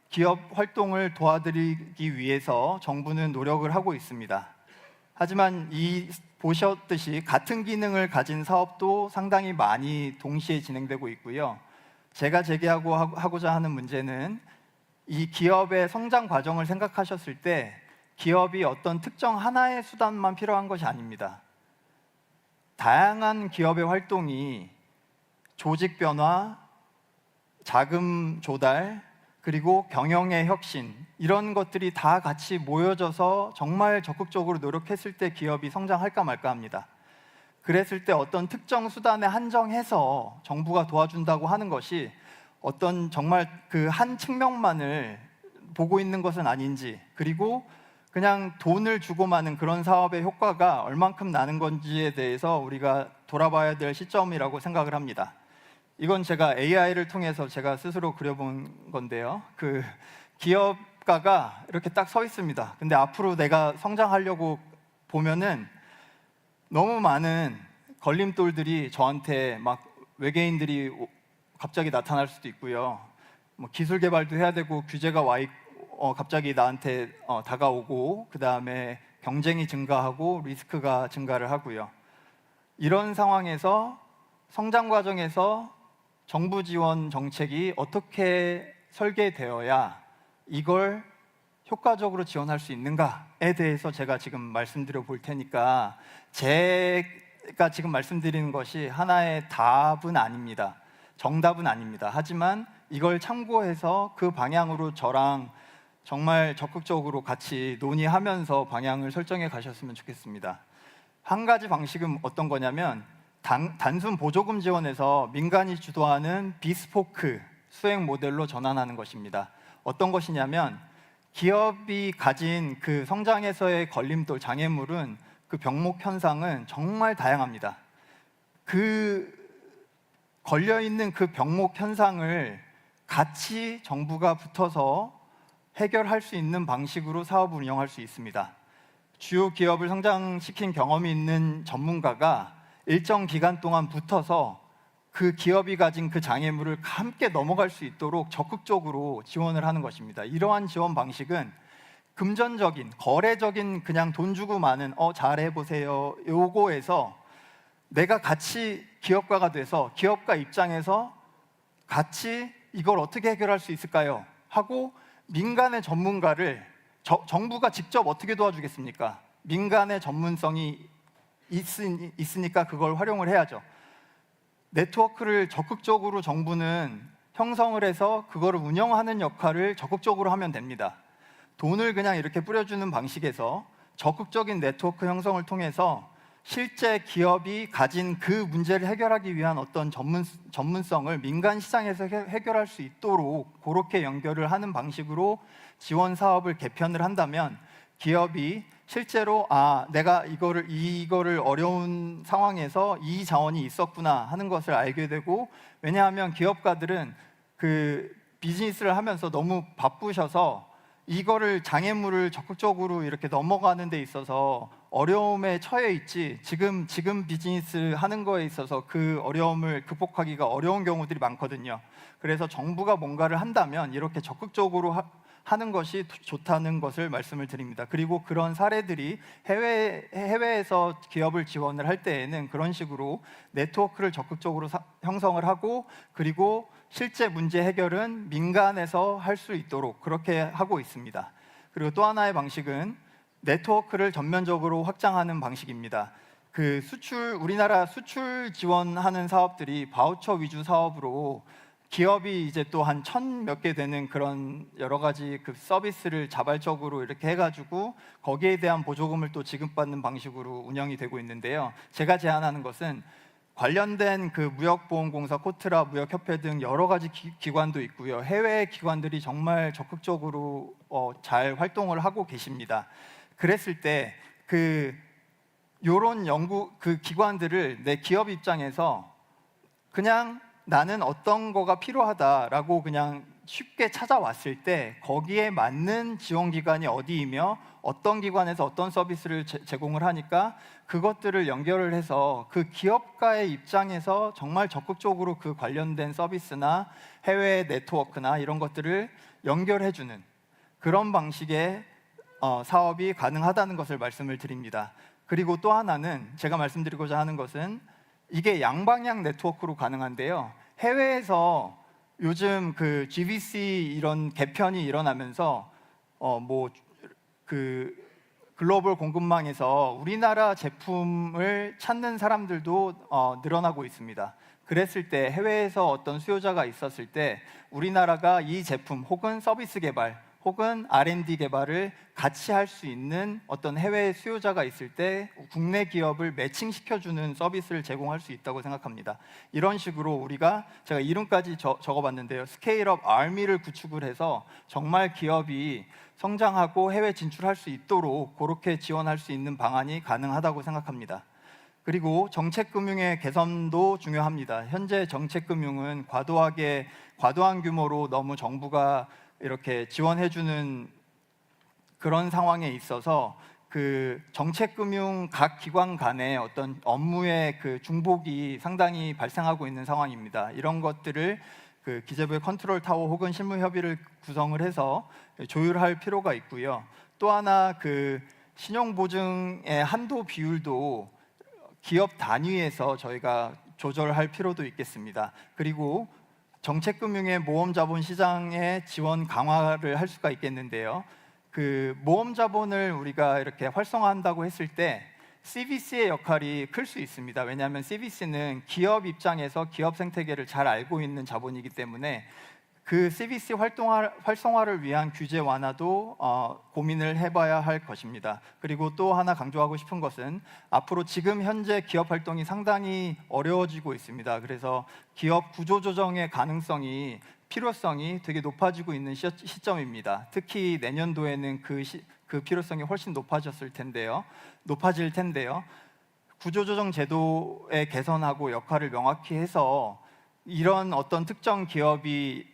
기업 활동을 도와드리기 위해서 정부는 노력을 하고 있습니다. 하지만 보셨듯이 같은 기능을 가진 사업도 상당히 많이 동시에 진행되고 있고요. 제가 제기하고자 하는 문제는 이 기업의 성장 과정을 생각하셨을 때 기업이 어떤 특정 하나의 수단만 필요한 것이 아닙니다. 다양한 기업의 활동이 조직 변화, 자금 조달, 그리고 경영의 혁신, 이런 것들이 다 같이 모여져서 정말 적극적으로 노력했을 때 기업이 성장할까 말까 합니다. 그랬을 때 어떤 특정 수단에 한정해서 정부가 도와준다고 하는 것이 어떤 정말 그 한 측면만을 보고 있는 것은 아닌지, 그리고 그냥 돈을 주고 마는 그런 사업의 효과가 얼만큼 나는 건지에 대해서 우리가 돌아봐야 될 시점이라고 생각을 합니다. 이건 제가 AI를 통해서 제가 스스로 그려본 건데요. 그 기업가가 이렇게 딱 서 있습니다. 근데 앞으로 내가 성장하려고 보면은 너무 많은 걸림돌들이 저한테 막 외계인들이 갑자기 나타날 수도 있고요. 뭐 기술 개발도 해야 되고 규제가 갑자기 나한테 다가오고, 그 다음에 경쟁이 증가하고 리스크가 증가를 하고요. 이런 상황에서 성장 과정에서 정부 지원 정책이 어떻게 설계되어야 이걸 효과적으로 지원할 수 있는가에 대해서 제가 지금 말씀드려 볼 테니까, 제가 지금 말씀드리는 것이 하나의 답은 아닙니다. 정답은 아닙니다. 하지만 이걸 참고해서 그 방향으로 저랑 정말 적극적으로 같이 논의하면서 방향을 설정해 가셨으면 좋겠습니다. 한 가지 방식은 어떤 거냐면, 단순 보조금 지원에서 민간이 주도하는 비스포크 수행 모델로 전환하는 것입니다. 어떤 것이냐면, 기업이 가진 그 성장에서의 걸림돌, 장애물은, 그 병목 현상은 정말 다양합니다. 그 걸려있는 그 병목 현상을 같이 정부가 붙어서 해결할 수 있는 방식으로 사업을 운영할 수 있습니다. 주요 기업을 성장시킨 경험이 있는 전문가가 일정 기간 동안 붙어서 그 기업이 가진 그 장애물을 함께 넘어갈 수 있도록 적극적으로 지원을 하는 것입니다. 이러한 지원 방식은 금전적인, 거래적인, 그냥 돈 주고 마는 잘해보세요 요거에서 내가 같이 기업가가 돼서 기업가 입장에서 같이 이걸 어떻게 해결할 수 있을까요? 하고 민간의 전문가를 정부가 직접 어떻게 도와주겠습니까? 민간의 전문성이 있으니까 그걸 활용을 해야죠. 네트워크를 적극적으로 정부는 형성을 해서 그거를 운영하는 역할을 적극적으로 하면 됩니다. 돈을 그냥 이렇게 뿌려주는 방식에서 적극적인 네트워크 형성을 통해서 실제 기업이 가진 그 문제를 해결하기 위한 어떤 전문성을 민간 시장에서 해결할 수 있도록 그렇게 연결을 하는 방식으로 지원 사업을 개편을 한다면, 기업이 실제로 내가 이거를 어려운 상황에서 이 자원이 있었구나 하는 것을 알게 되고, 왜냐하면 기업가들은 그 비즈니스를 하면서 너무 바쁘셔서 이거를 장애물을 적극적으로 이렇게 넘어가는 데 있어서 어려움에 처해 있지, 지금 비즈니스 하는 거에 있어서 그 어려움을 극복하기가 어려운 경우들이 많거든요. 그래서 정부가 뭔가를 한다면 이렇게 적극적으로 하는 것이 좋다는 것을 말씀을 드립니다. 그리고 그런 사례들이 해외에서 기업을 지원을 할 때에는 그런 식으로 네트워크를 적극적으로 형성을 하고, 그리고 실제 문제 해결은 민간에서 할 수 있도록 그렇게 하고 있습니다. 그리고 또 하나의 방식은 네트워크를 전면적으로 확장하는 방식입니다. 우리나라 수출 지원하는 사업들이 바우처 위주 사업으로 기업이 이제 또 한 1,000 몇 개 되는 그런 여러 가지 그 서비스를 자발적으로 이렇게 해가지고 거기에 대한 보조금을 또 지급받는 방식으로 운영이 되고 있는데요. 제가 제안하는 것은 관련된 그 무역보험공사, 코트라, 무역협회 등 여러 가지 기관도 있고요. 해외 기관들이 정말 적극적으로 잘 활동을 하고 계십니다. 그랬을 때 요런 그 기관들을 내 기업 입장에서 그냥 나는 어떤 거가 필요하다라고 그냥 쉽게 찾아왔을 때 거기에 맞는 지원 기관이 어디이며 어떤 기관에서 어떤 서비스를 제공을 하니까 그것들을 연결을 해서 그 기업가의 입장에서 정말 적극적으로 그 관련된 서비스나 해외 네트워크나 이런 것들을 연결해주는 그런 방식의 사업이 가능하다는 것을 말씀을 드립니다. 그리고 또 하나는 제가 말씀드리고자 하는 것은 이게 양방향 네트워크로 가능한데요. 해외에서 요즘 그 GVC 이런 개편이 일어나면서 그 글로벌 공급망에서 우리나라 제품을 찾는 사람들도 늘어나고 있습니다. 그랬을 때 해외에서 어떤 수요자가 있었을 때 우리나라가 이 제품 혹은 서비스 개발 혹은 R&D 개발을 같이 할 수 있는 어떤 해외 수요자가 있을 때 국내 기업을 매칭시켜주는 서비스를 제공할 수 있다고 생각합니다. 이런 식으로 우리가 제가 이름까지 적어봤는데요. 스케일업 아미를 구축을 해서 정말 기업이 성장하고 해외 진출할 수 있도록 그렇게 지원할 수 있는 방안이 가능하다고 생각합니다. 그리고 정책금융의 개선도 중요합니다. 현재 정책금융은 과도한 규모로 너무 정부가 이렇게 지원해주는 그런 상황에 있어서 그 정책금융 각 기관 간의 어떤 업무의 그 중복이 상당히 발생하고 있는 상황입니다. 이런 것들을 그 기재부의 컨트롤 타워 혹은 실무협의를 구성을 해서 조율할 필요가 있고요. 또 하나 그 신용보증의 한도 비율도 기업 단위에서 저희가 조절할 필요도 있겠습니다. 그리고 정책금융의 모험자본시장의 지원 강화를 할 수가 있겠는데요. 그 모험자본을 우리가 이렇게 활성화한다고 했을 때 CVC의 역할이 클 수 있습니다. 왜냐하면 CVC는 기업 입장에서 기업 생태계를 잘 알고 있는 자본이기 때문에 그 CVC 활성화를 위한 규제 완화도 고민을 해봐야 할 것입니다. 그리고 또 하나 강조하고 싶은 것은 앞으로 지금 현재 기업 활동이 상당히 어려워지고 있습니다. 그래서 기업 구조 조정의 가능성이 필요성이 되게 높아지고 있는 시점입니다. 특히 내년도에는 그 필요성이 훨씬 높아질 텐데요. 구조조정 제도의 개선하고 역할을 명확히 해서 이런 어떤 특정 기업이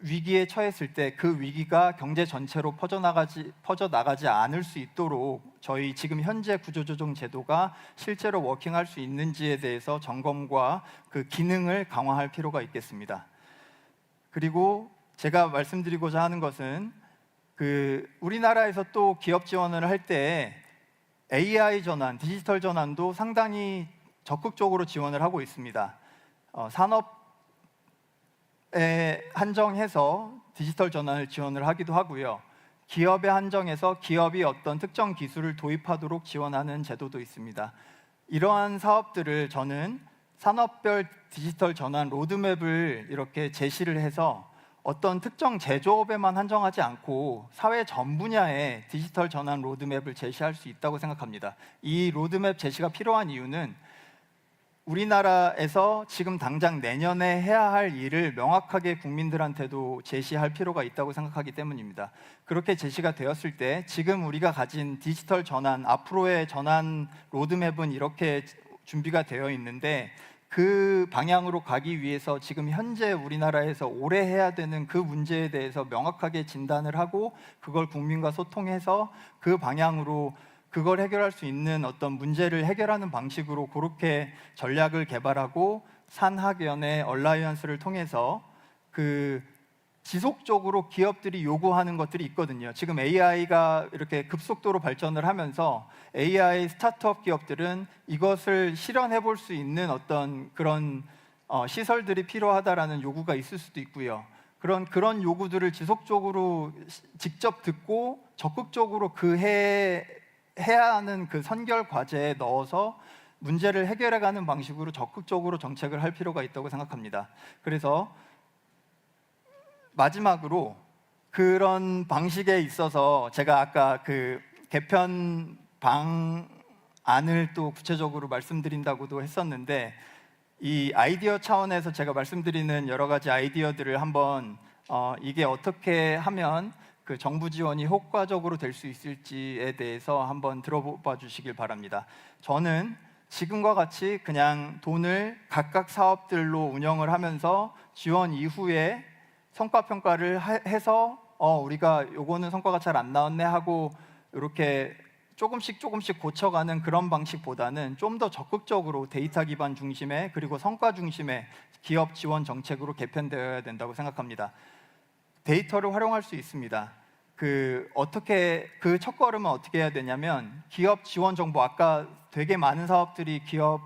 위기에 처했을 때 그 위기가 경제 전체로 퍼져나가지 않을 수 있도록 저희 지금 현재 구조조정 제도가 실제로 워킹할 수 있는지에 대해서 점검과 그 기능을 강화할 필요가 있겠습니다. 그리고 제가 말씀드리고자 하는 것은 그 우리나라에서 또 기업 지원을 할 때 AI 전환, 디지털 전환도 상당히 적극적으로 지원을 하고 있습니다. 산업에 한정해서 디지털 전환을 지원을 하기도 하고요. 기업에 한정해서 기업이 어떤 특정 기술을 도입하도록 지원하는 제도도 있습니다. 이러한 사업들을 저는 산업별 디지털 전환 로드맵을 이렇게 제시를 해서 어떤 특정 제조업에만 한정하지 않고 사회 전 분야의 디지털 전환 로드맵을 제시할 수 있다고 생각합니다. 이 로드맵 제시가 필요한 이유는 우리나라에서 지금 당장 내년에 해야 할 일을 명확하게 국민들한테도 제시할 필요가 있다고 생각하기 때문입니다. 그렇게 제시가 되었을 때 지금 우리가 가진 디지털 전환, 앞으로의 전환 로드맵은 이렇게 준비가 되어 있는데 그 방향으로 가기 위해서 지금 현재 우리나라에서 올해 해야 되는 그 문제에 대해서 명확하게 진단을 하고 그걸 국민과 소통해서 그 방향으로 그걸 해결할 수 있는 어떤 문제를 해결하는 방식으로 그렇게 전략을 개발하고 산학연의 얼라이언스를 통해서 그 지속적으로 기업들이 요구하는 것들이 있거든요. 지금 AI가 이렇게 급속도로 발전을 하면서 AI 스타트업 기업들은 이것을 실현해 볼 수 있는 어떤 그런 시설들이 필요하다라는 요구가 있을 수도 있고요. 그런 요구들을 지속적으로 직접 듣고 적극적으로 해야 하는 그 선결 과제에 넣어서 문제를 해결해가는 방식으로 적극적으로 정책을 할 필요가 있다고 생각합니다. 그래서 마지막으로 그런 방식에 있어서 제가 아까 그 개편 방안을 또 구체적으로 말씀드린다고도 했었는데 이 아이디어 차원에서 제가 말씀드리는 여러 가지 아이디어들을 한번 이게 어떻게 하면 그 정부 지원이 효과적으로 될 수 있을지에 대해서 한번 들어봐 주시길 바랍니다. 저는 지금과 같이 그냥 돈을 각각 사업들로 운영을 하면서 지원 이후에 성과 평가를 해서 우리가 요거는 성과가 잘 안 나왔네 하고 이렇게 조금씩 고쳐가는 그런 방식보다는 좀 더 적극적으로 데이터 기반 중심의 그리고 성과 중심의 기업 지원 정책으로 개편되어야 된다고 생각합니다. 데이터를 활용할 수 있습니다. 그 첫걸음은 어떻게 해야 되냐면 기업 지원 정보, 아까 되게 많은 사업들이 기업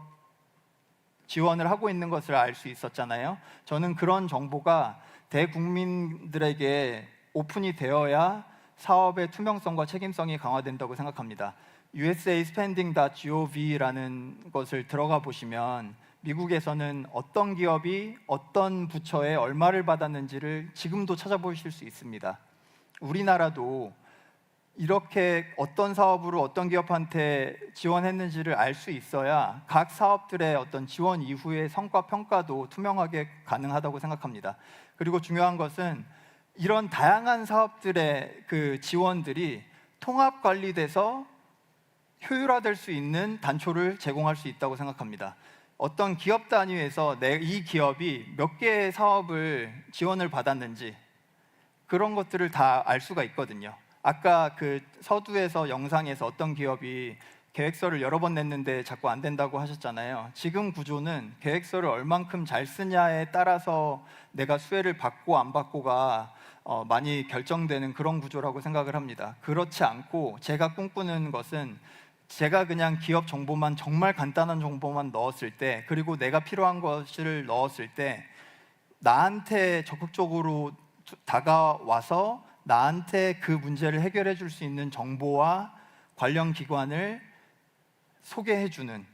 지원을 하고 있는 것을 알 수 있었잖아요. 저는 그런 정보가 대국민들에게 오픈이 되어야 사업의 투명성과 책임성이 강화된다고 생각합니다. usaspending.gov라는 것을 들어가 보시면 미국에서는 어떤 기업이 어떤 부처에 얼마를 받았는지를 지금도 찾아보실 수 있습니다. 우리나라도 이렇게 어떤 사업으로 어떤 기업한테 지원했는지를 알 수 있어야 각 사업들의 어떤 지원 이후의 성과 평가도 투명하게 가능하다고 생각합니다. 그리고 중요한 것은 이런 다양한 사업들의 그 지원들이 통합 관리돼서 효율화될 수 있는 단초를 제공할 수 있다고 생각합니다. 어떤 기업 단위에서 이 기업이 몇 개의 사업을 지원을 받았는지 그런 것들을 다 알 수가 있거든요. 아까 그 서두에서 영상에서 어떤 기업이 계획서를 여러 번 냈는데 자꾸 안 된다고 하셨잖아요. 지금 구조는 계획서를 얼만큼 잘 쓰냐에 따라서 내가 수혜를 받고 안 받고가 많이 결정되는 그런 구조라고 생각을 합니다. 그렇지 않고 제가 꿈꾸는 것은 제가 그냥 기업 정보만, 정말 간단한 정보만 넣었을 때, 그리고 내가 필요한 것을 넣었을 때 나한테 적극적으로 다가와서 나한테 그 문제를 해결해 줄 수 있는 정보와 관련 기관을 소개해 주는,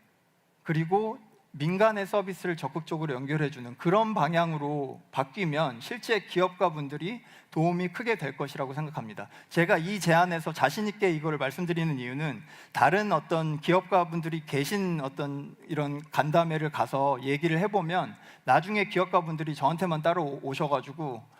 그리고 민간의 서비스를 적극적으로 연결해 주는 그런 방향으로 바뀌면 실제 기업가 분들이 도움이 크게 될 것이라고 생각합니다. 제가 이 제안에서 자신 있게 이거를 말씀드리는 이유는 다른 어떤 기업가 분들이 계신 어떤 이런 간담회를 가서 얘기를 해보면 나중에 기업가 분들이 저한테만 따로 오셔가지고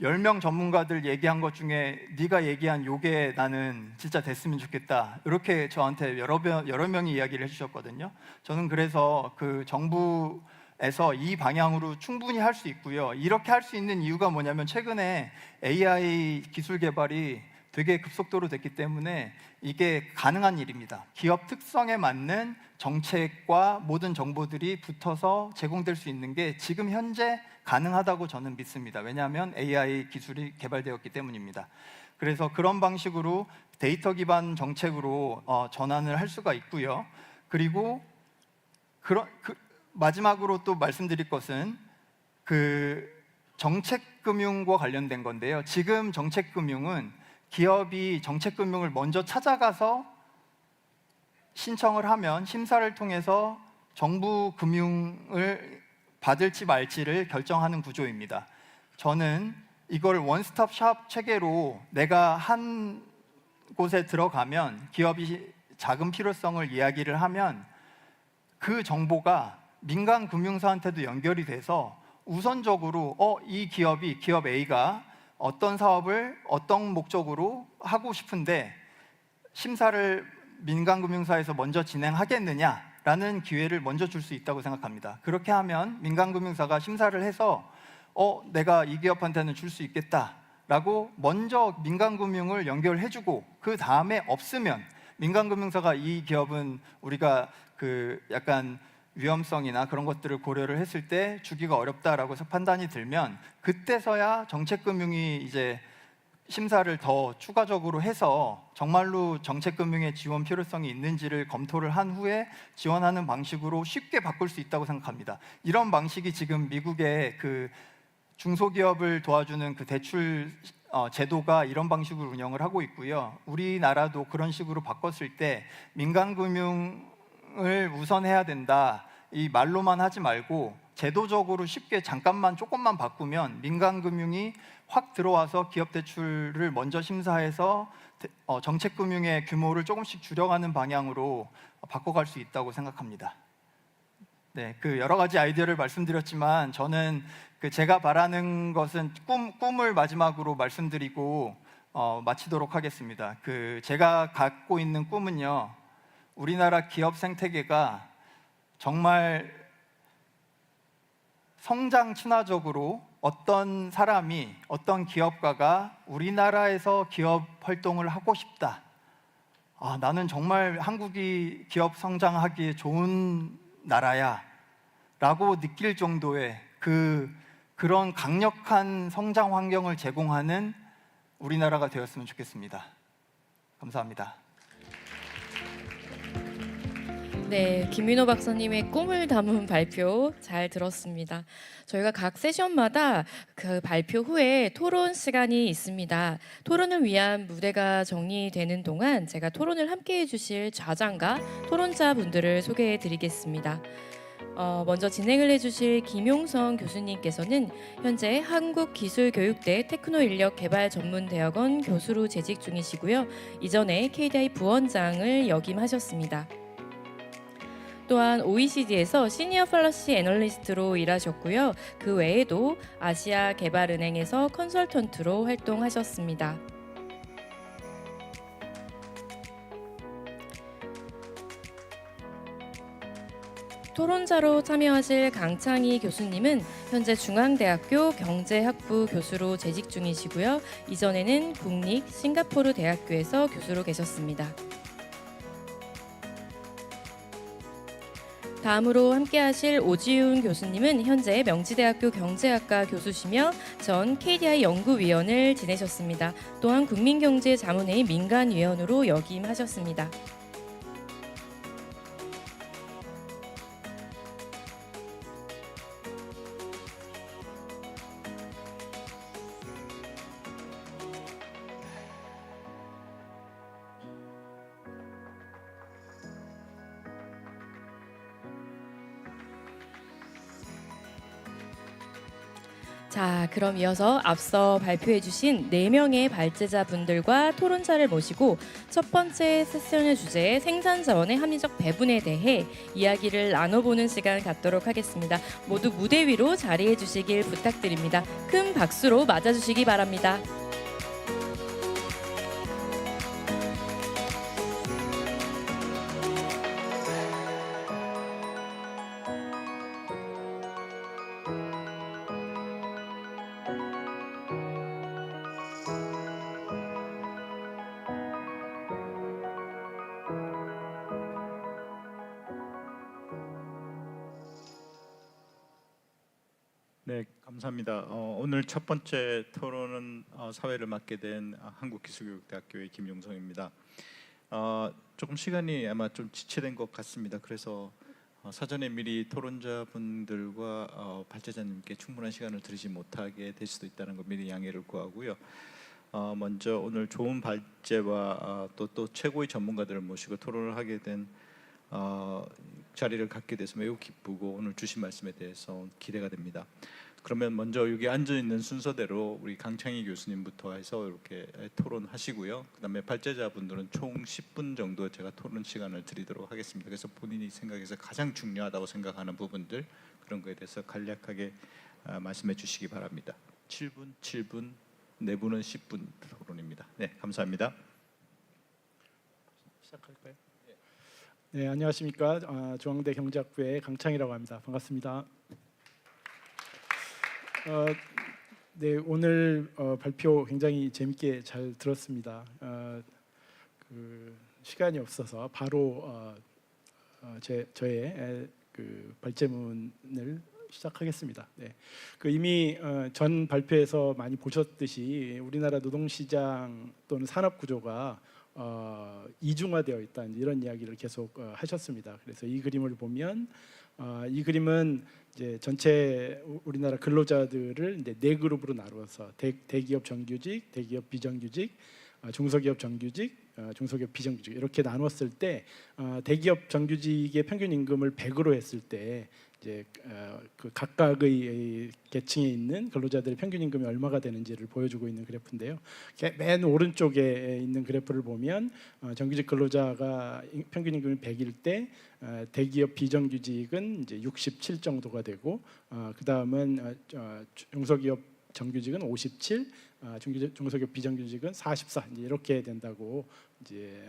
10명 전문가들 얘기한 것 중에 네가 얘기한 요게 나는 진짜 됐으면 좋겠다, 이렇게 저한테 여러 명이 이야기를 해주셨거든요. 저는 그래서 그 정부에서 이 방향으로 충분히 할 수 있고요. 이렇게 할 수 있는 이유가 뭐냐면 최근에 AI 기술 개발이 되게 급속도로 됐기 때문에 이게 가능한 일입니다. 기업 특성에 맞는 정책과 모든 정보들이 붙어서 제공될 수 있는 게 지금 현재 가능하다고 저는 믿습니다. 왜냐하면 AI 기술이 개발되었기 때문입니다. 그래서 그런 방식으로 데이터 기반 정책으로 전환을 할 수가 있고요. 그리고 마지막으로 또 말씀드릴 것은 그 정책금융과 관련된 건데요. 지금 정책금융은 기업이 정책금융을 먼저 찾아가서 신청을 하면 심사를 통해서 정부 금융을 받을지 말지를 결정하는 구조입니다. 저는 이걸 원스톱 샵 체계로 내가 한 곳에 들어가면 기업이 자금 필요성을 이야기를 하면 그 정보가 민간 금융사한테도 연결이 돼서 우선적으로 이 기업 A가 어떤 사업을 어떤 목적으로 하고 싶은데 심사를 민간금융사에서 먼저 진행하겠느냐라는 기회를 먼저 줄 수 있다고 생각합니다. 그렇게 하면 민간금융사가 심사를 해서 내가 이 기업한테는 줄 수 있겠다라고 먼저 민간금융을 연결해주고 그 다음에 없으면 민간금융사가 이 기업은 우리가 그 약간 위험성이나 그런 것들을 고려를 했을 때 주기가 어렵다라고 판단이 들면 그때서야 정책금융이 이제 심사를 더 추가적으로 해서 정말로 정책금융의 지원 필요성이 있는지를 검토를 한 후에 지원하는 방식으로 쉽게 바꿀 수 있다고 생각합니다. 이런 방식이 지금 미국의 그 중소기업을 도와주는 그 대출 제도가 이런 방식으로 운영을 하고 있고요. 우리나라도 그런 식으로 바꿨을 때 민간금융을 우선해야 된다, 이 말로만 하지 말고 제도적으로 쉽게 잠깐만 조금만 바꾸면 민간금융이 확 들어와서 기업 대출을 먼저 심사해서 정책금융의 규모를 조금씩 줄여가는 방향으로 바꿔갈 수 있다고 생각합니다. 네, 그 여러 가지 아이디어를 말씀드렸지만 저는 그 제가 바라는 것은 꿈을 마지막으로 말씀드리고 마치도록 하겠습니다. 그 제가 갖고 있는 꿈은요, 우리나라 기업 생태계가 정말 성장 친화적으로 어떤 사람이, 어떤 기업가가 우리나라에서 기업 활동을 하고 싶다. 나는 정말 한국이 기업 성장하기에 좋은 나라야 라고 느낄 정도의 그런 강력한 성장 환경을 제공하는 우리나라가 되었으면 좋겠습니다. 감사합니다. 네, 김민호 박사님의 꿈을 담은 발표 잘 들었습니다. 저희가 각 세션마다 그 발표 후에 토론 시간이 있습니다. 토론을 위한 무대가 정리되는 동안 제가 토론을 함께 해주실 좌장과 토론자 분들을 소개해 드리겠습니다. 먼저 진행을 해주실 김용성 교수님께서는 현재 한국기술교육대 테크노인력개발전문대학원 교수로 재직 중이시고요. 이전에 KDI 부원장을 역임하셨습니다. 또한 OECD에서 시니어 팔러시 애널리스트로 일하셨고요. 그 외에도 아시아 개발은행에서 컨설턴트로 활동하셨습니다. 토론자로 참여하실 강창희 교수님은 현재 중앙대학교 경제학부 교수로 재직 중이시고요. 이전에는 국립 싱가포르 대학교에서 교수로 계셨습니다. 다음으로 함께하실 오지훈 교수님은 현재 명지대학교 경제학과 교수시며 전 KDI 연구위원을 지내셨습니다. 또한 국민경제자문회의 민간위원으로 역임하셨습니다. 자, 그럼 이어서 앞서 발표해 주신 4명의 발제자분들과 토론자를 모시고 첫 번째 세션의 주제 생산자원의 합리적 배분에 대해 이야기를 나눠보는 시간 갖도록 하겠습니다. 모두 무대 위로 자리해 주시길 부탁드립니다. 큰 박수로 맞아주시기 바랍니다. 네, 감사합니다. 오늘 첫 번째 토론은 사회를 맡게 된 한국기술교육대학교의 김용성입니다. 조금 시간이 아마 좀 지체된 것 같습니다. 그래서 사전에 미리 토론자분들과 발제자님께 충분한 시간을 드리지 못하게 될 수도 있다는 거 미리 양해를 구하고요. 먼저 오늘 좋은 발제와 또 최고의 전문가들을 모시고 토론을 하게 된 자리를 갖게 돼서 매우 기쁘고 오늘 주신 말씀에 대해서 기대가 됩니다. 그러면 먼저 여기 앉아 있는 순서대로 우리 강창희 교수님부터 해서 이렇게 토론하시고요. 그다음에 발제자분들은 총 10분 정도 제가 토론 시간을 드리도록 하겠습니다. 그래서 본인이 생각해서 가장 중요하다고 생각하는 부분들 그런 거에 대해서 간략하게 말씀해 주시기 바랍니다. 7분, 네 분은 10분 토론입니다. 네, 감사합니다. 시작할까요? 네, 안녕하십니까. 중앙대 경제학부의 강창희라고 합니다. 반갑습니다. 네, 오늘 발표 굉장히 재밌게 잘 들었습니다. 시간이 없어서 바로 저의 발제문을 시작하겠습니다. 네, 이미 전 발표에서 많이 보셨듯이 우리나라 노동시장 또는 산업 구조가 이중화되어 있다는 이런 이야기를 계속 하셨습니다. 그래서 이 그림을 보면 이 그림은 이제 전체 우리나라 근로자들을 이제 4그룹으로 나누어서 대기업 정규직, 대기업 비정규직, 중소기업 정규직, 중소기업 비정규직 이렇게 나눴을 때 대기업 정규직의 평균 임금을 100으로 했을 때 이제 그 각각의 계층에 있는 근로자들의 평균 임금이 얼마가 되는지를 보여주고 있는 그래프인데요. 맨 오른쪽에 있는 그래프를 보면 정규직 근로자가 평균 임금이 100일 때 대기업 비정규직은 이제 67 정도가 되고 그 다음은 중소기업 정규직은 57, 중소기업 비정규직은 44 이제 이렇게 된다고 이제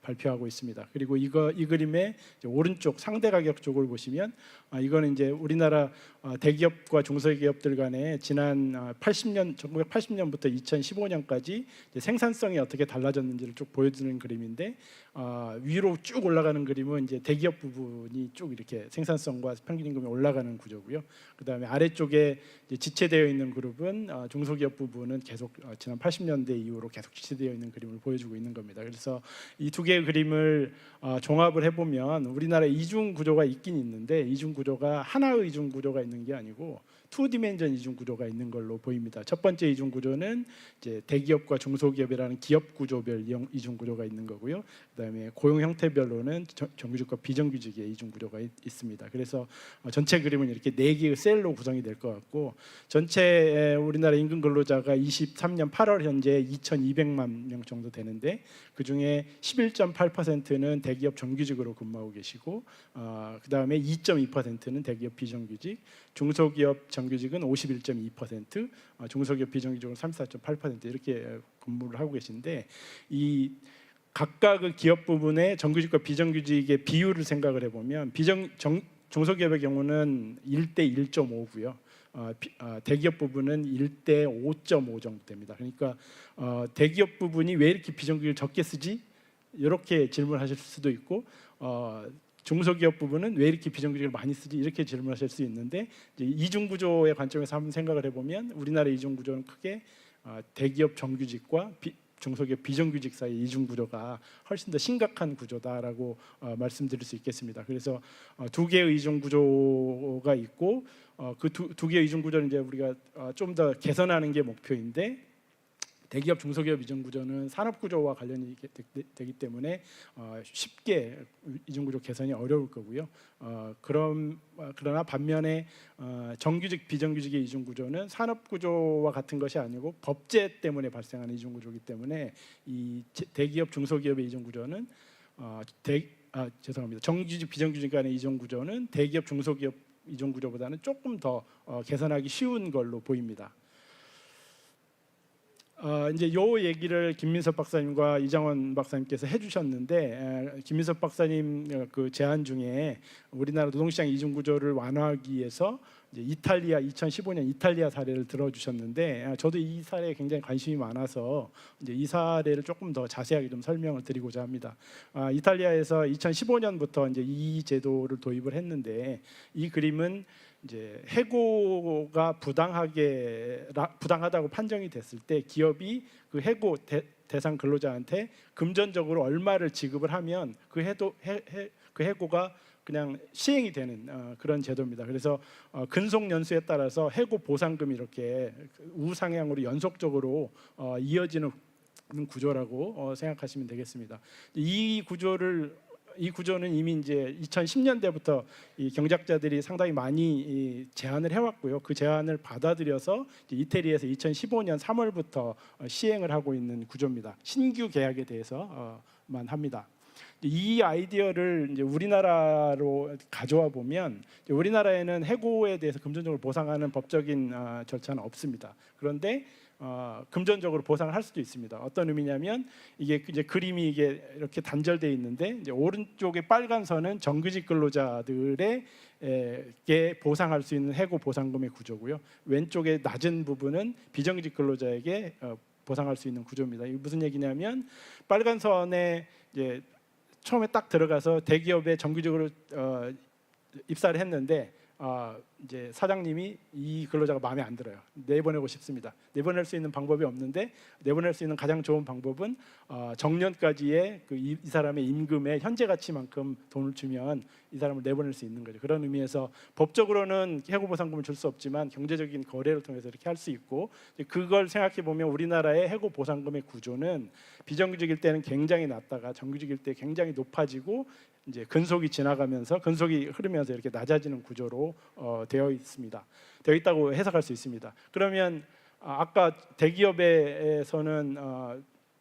발표하고 있습니다. 그리고 이 그림의 이제 오른쪽 상대 가격 쪽을 보시면 이거는 이제 우리나라 대기업과 중소기업들 간에 지난 1980년부터 2015년까지 생산성이 어떻게 달라졌는지를 쭉 보여주는 그림인데 위로 쭉 올라가는 그림은 이제 대기업 부분이 쭉 이렇게 생산성과 평균 임금이 올라가는 구조고요. 그다음에 아래쪽에 이제 지체되어 있는 그룹은 중소기업 부분은 계속 지난 80년대 이후로 계속 지체되어 있는 그림을 보여주고 있는 겁니다. 그래서 이 두 개의 그림을 종합을 해보면 우리나라 이중 구조가 있긴 있는데 이중 구조가 하나의 이중 구조가 있는 게 아니고 투 디멘전 이중 구조가 있는 걸로 보입니다. 첫 번째 이중 구조는 이제 대기업과 중소기업이라는 기업 구조별 이중 구조가 있는 거고요. 그다음에 고용 형태별로는 정규직과 비정규직의 이중 구조가 있습니다. 그래서 전체 그림은 이렇게 4개의 셀로 구성이 될 것 같고 전체 우리나라 임금 근로자가 23년 8월 현재 2,200만 명 정도 되는데 그 중에 11.8%는 대기업 정규직으로 근무하고 계시고 그다음에 2.2%는 대기업 비정규직, 중소기업 정규직은 51.2%, 중소기업 비정규직은 34.8% 이렇게 근무를 하고 계신데 이 각각의 기업 부분의 정규직과 비정규직의 비율을 생각을 해보면 중소기업의 경우는 1대 1.5고요. 대기업 부분은 1대 5.5 정도 됩니다. 그러니까 대기업 부분이 왜 이렇게 비정규직을 적게 쓰지? 이렇게 질문하실 수도 있고 중소기업 부분은 왜 이렇게 비정규직을 많이 쓰지? 이렇게 질문하실 수 있는데 이제 이중 구조의 관점에서 한번 생각을 해보면 우리나라 이중 구조는 크게 대기업 정규직과 중소기업 비정규직 사이 이중 구조가 훨씬 더 심각한 구조다라고 말씀드릴 수 있겠습니다. 그래서 두 개의 이중 구조가 있고 그 두 개의 이중 구조는 이제 우리가 좀 더 개선하는 게 목표인데 대기업 중소기업 이중 구조는 산업 구조와 관련이 되기 때문에 쉽게 이중 구조 개선이 어려울 거고요. 그러나 반면에 정규직 비정규직의 이중 구조는 산업 구조와 같은 것이 아니고 법제 때문에 발생하는 이중 구조이기 때문에 이 대기업 중소기업의 이중 구조는 정규직 비정규직 간의 이중 구조는 대기업 중소기업 이중 구조보다는 조금 더 개선하기 쉬운 걸로 보입니다. 이제 요 얘기를 김민섭 박사님과 이장원 박사님께서 해주셨는데 김민섭 박사님 그 제안 중에 우리나라 노동시장 이중 구조를 완화하기 위해서 이제 2015년 이탈리아 사례를 들어주셨는데 저도 이 사례에 굉장히 관심이 많아서 이제 이 사례를 조금 더 자세하게 좀 설명을 드리고자 합니다. 이탈리아에서 2015년부터 이제 이 제도를 도입을 했는데 이 그림은 이제 해고가 부당하다고 판정이 됐을 때 기업이 그 해고 대상 근로자한테 금전적으로 얼마를 지급을 하면 그 해고가 그냥 시행이 되는 그런 제도입니다. 그래서 근속 연수에 따라서 해고 보상금이 이렇게 우상향으로 연속적으로 이어지는 구조라고 생각하시면 되겠습니다. 이 구조는 이미 이제 2010년대부터 이 경제학자들이 상당히 많이 제안을 해왔고요. 그 제안을 받아들여서 이태리에서 2015년 3월부터 시행을 하고 있는 구조입니다. 신규 계약에 대해서만 합니다. 이 아이디어를 이제 우리나라로 가져와 보면 우리나라에는 해고에 대해서 금전적으로 보상하는 법적인 절차는 없습니다. 그런데 금전적으로 보상을 할 수도 있습니다. 어떤 의미냐면 이게 이제 그림이 이게 이렇게 단절되어 있는데 이제 오른쪽에 빨간 선은 정규직 근로자들에게 보상할 수 있는 해고 보상금의 구조고요. 왼쪽에 낮은 부분은 비정규직 근로자에게 보상할 수 있는 구조입니다. 이게 무슨 얘기냐면 빨간 선에 이제 처음에 딱 들어가서 대기업에 정규직으로 입사를 했는데 이제 사장님이 이 근로자가 마음에 안 들어요. 내보내고 싶습니다. 내보낼 수 있는 방법이 없는데 내보낼 수 있는 가장 좋은 방법은 정년까지의 이 사람의 임금의 현재 가치만큼 돈을 주면 이 사람을 내보낼 수 있는 거죠. 그런 의미에서 법적으로는 해고 보상금을 줄 수 없지만 경제적인 거래를 통해서 이렇게 할 수 있고 그걸 생각해 보면 우리나라의 해고 보상금의 구조는 비정규직일 때는 굉장히 낮다가 정규직일 때 굉장히 높아지고 이제 근속이 지나가면서 근속이 흐르면서 이렇게 낮아지는 구조로 되어 있다고 해석할 수 있습니다. 그러면 아까 대기업에서는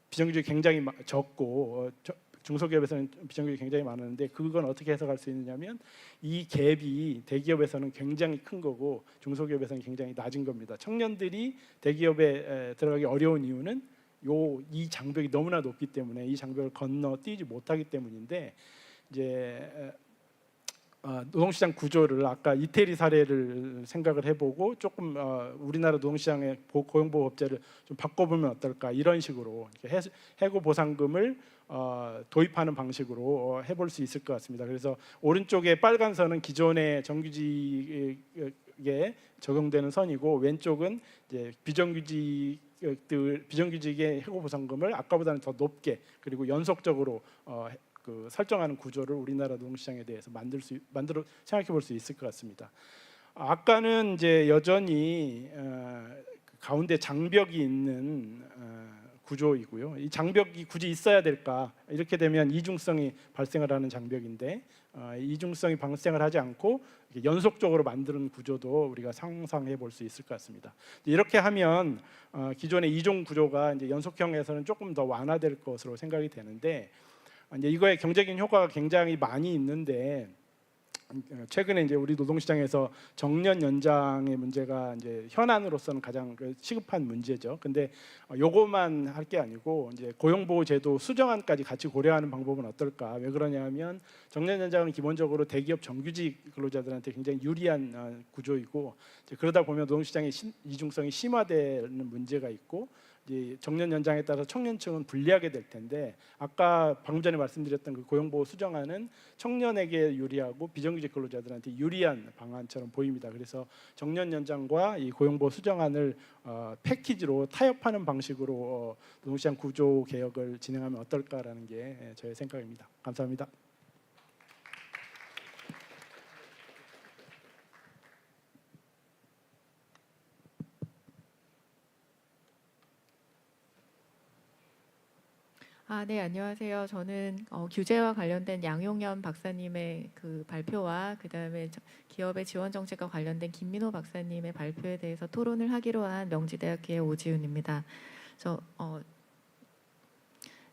비정규직이 굉장히 적고 중소기업에서는 비정규직이 굉장히 많았는데 그건 어떻게 해석할 수 있느냐면 이 갭이 대기업에서는 굉장히 큰 거고 중소기업에서는 굉장히 낮은 겁니다. 청년들이 대기업에 들어가기 어려운 이유는 이 장벽이 너무나 높기 때문에 이 장벽을 건너뛰지 못하기 때문인데 이제 노동시장 구조를 아까 이태리 사례를 생각을 해보고 조금 우리나라 노동시장의 고용보호법제를 좀 바꿔보면 어떨까 이런 식으로 해고 보상금을 도입하는 방식으로 해볼 수 있을 것 같습니다. 그래서 오른쪽에 빨간 선은 기존의 정규직에 적용되는 선이고 왼쪽은 이제 비정규직의 해고 보상금을 아까보다는 더 높게 그리고 연속적으로 설정하는 구조를 우리나라 노동시장에 대해서 만들어 생각해 볼 수 있을 것 같습니다. 아까는 이제 여전히 가운데 장벽이 있는 구조이고요. 이 장벽이 굳이 있어야 될까? 이렇게 되면 이중성이 발생을 하는 장벽인데 이중성이 발생을 하지 않고 연속적으로 만드는 구조도 우리가 상상해 볼 수 있을 것 같습니다. 이렇게 하면 기존의 이중 구조가 이제 연속형에서는 조금 더 완화될 것으로 생각이 되는데 이제 이거의 경제적인 효과가 굉장히 많이 있는데 최근에 이제 우리 노동시장에서 정년 연장의 문제가 이제 현안으로서는 가장 시급한 문제죠. 근데 요것만 할 게 아니고 이제 고용보호제도 수정안까지 같이 고려하는 방법은 어떨까? 왜 그러냐면 정년 연장은 기본적으로 대기업 정규직 근로자들한테 굉장히 유리한 구조이고 이제 그러다 보면 노동시장의 이중성이 심화되는 문제가 있고 이제 정년 연장에 따라서 청년층은 불리하게 될 텐데 아까 방금 전에 말씀드렸던 그 고용보호 수정안은 청년에게 유리하고 비정규직 근로자들한테 유리한 방안처럼 보입니다. 그래서 정년 연장과 이 고용보호 수정안을 패키지로 타협하는 방식으로 노동시장 구조 개혁을 진행하면 어떨까라는 게 저의 생각입니다. 감사합니다. 네, 안녕하세요. 저는 규제와 관련된 양용현 박사님의 그 발표와 그다음에 기업의 지원 정책과 관련된 김민호 박사님의 발표에 대해서 토론을 하기로 한 명지대학교의 오지훈입니다.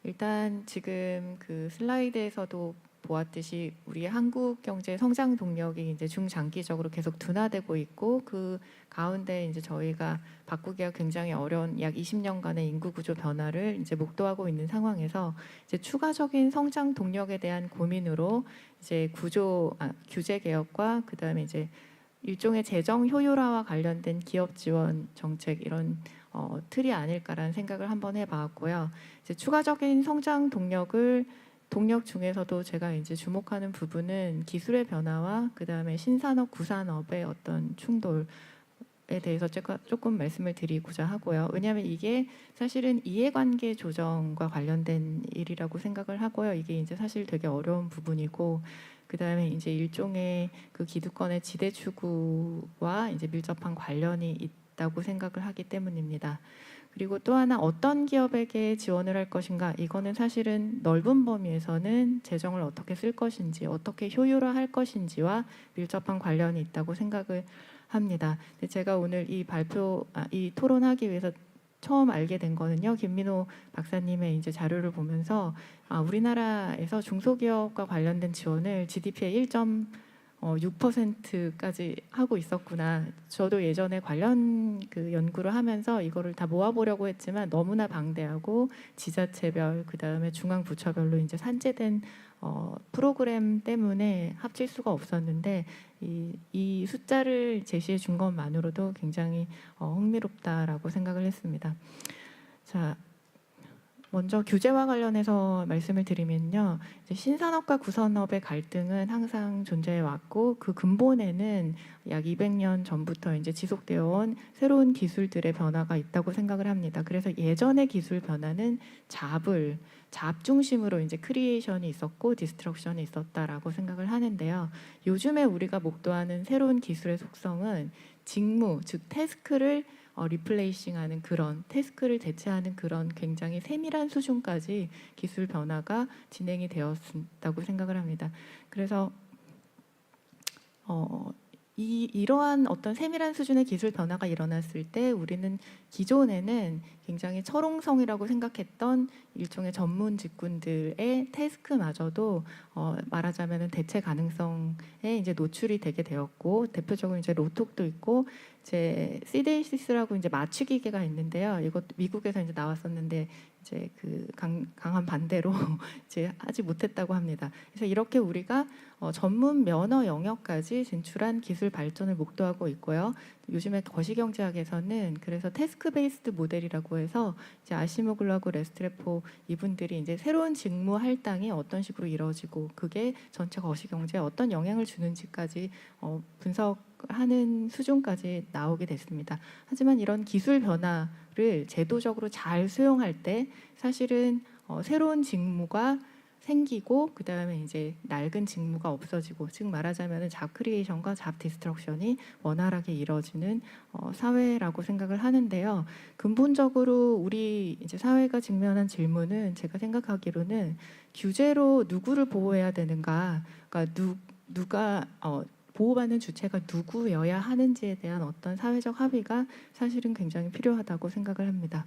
일단 지금 그 슬라이드에서도 보았듯이 우리 한국 경제 성장 동력이 이제 중장기적으로 계속 둔화되고 있고 그 가운데 이제 저희가 바꾸기가 굉장히 어려운 약 20년간의 인구 구조 변화를 이제 목도하고 있는 상황에서 이제 추가적인 성장 동력에 대한 고민으로 이제 규제 개혁과 그다음에 이제 일종의 재정 효율화와 관련된 기업 지원 정책 이런 틀이 아닐까라는 생각을 한번 해봤고요. 이제 추가적인 성장 동력 중에서도 제가 이제 주목하는 부분은 기술의 변화와 그다음에 신산업, 구산업의 어떤 충돌에 대해서 제가 조금 말씀을 드리고자 하고요. 왜냐하면 이게 사실은 이해관계 조정과 관련된 일이라고 생각을 하고요. 이게 이제 사실 되게 어려운 부분이고 그다음에 이제 일종의 그 기득권의 지대 추구와 이제 밀접한 관련이 있다고 생각을 하기 때문입니다. 그리고 또 하나 어떤 기업에게 지원을 할 것인가 이거는 사실은 넓은 범위에서는 재정을 어떻게 쓸 것인지 어떻게 효율화할 것인지와 밀접한 관련이 있다고 생각을 합니다. 근데 제가 오늘 이 토론하기 위해서 처음 알게 된 거는요. 김민호 박사님의 이제 자료를 보면서 우리나라에서 중소기업과 관련된 지원을 GDP의 1.6%까지 하고 있었구나. 저도 예전에 관련 그 연구를 하면서 이거를 다 모아보려고 했지만 너무나 방대하고 지자체별 그다음에 중앙부처별로 이제 산재된 프로그램 때문에 합칠 수가 없었는데 이 숫자를 제시해 준 것만으로도 굉장히 흥미롭다라고 생각을 했습니다. 자. 먼저 규제와 관련해서 말씀을 드리면요. 이제 신산업과 구산업의 갈등은 항상 존재해 왔고 그 근본에는 약 200년 전부터 이제 지속되어 온 새로운 기술들의 변화가 있다고 생각을 합니다. 그래서 예전의 기술 변화는 잡 중심으로 이제 크리에이션이 있었고 디스트럭션이 있었다라고 생각을 하는데요. 요즘에 우리가 목도하는 새로운 기술의 속성은 직무, 즉 태스크를 리플레이싱하는 그런 태스크를 대체하는 그런 굉장히 세밀한 수준까지 기술 변화가 진행이 되었다고 생각을 합니다. 그래서 이러한 어떤 세밀한 수준의 기술 변화가 일어났을 때 우리는 기존에는 굉장히 철옹성이라고 생각했던 일종의 전문 직군들의 태스크마저도 말하자면은 대체 가능성에 이제 노출이 되게 되었고, 대표적으로 이제 로톡도 있고 이제 시데이시스라고 이제 마취 기계가 있는데요. 이것도 미국에서 이제 나왔었는데 이제 그 강한 반대로 이제 하지 못했다고 합니다. 그래서 이렇게 우리가 전문 면허 영역까지 진출한 기술 발전을 목도하고 있고요. 요즘에 거시경제학에서는 그래서 태스크 베이스드 모델이라고 해서 이제 아시모글하고 레스트레포 이분들이 이제 새로운 직무 할당이 어떤 식으로 이루어지고 그게 전체 거시경제에 어떤 영향을 주는지까지 분석하는 수준까지 나오게 됐습니다. 하지만 이런 기술 변화를 제도적으로 잘 수용할 때 사실은 새로운 직무가 생기고 그 다음에 이제 낡은 직무가 없어지고, 즉 말하자면 잡 크리에이션과 잡 디스트럭션이 원활하게 이루어지는 사회라고 생각을 하는데요. 근본적으로 우리 이제 사회가 직면한 질문은 제가 생각하기로는 규제로 누구를 보호해야 되는가, 그러니까 누가 보호받는 주체가 누구여야 하는지에 대한 어떤 사회적 합의가 사실은 굉장히 필요하다고 생각을 합니다.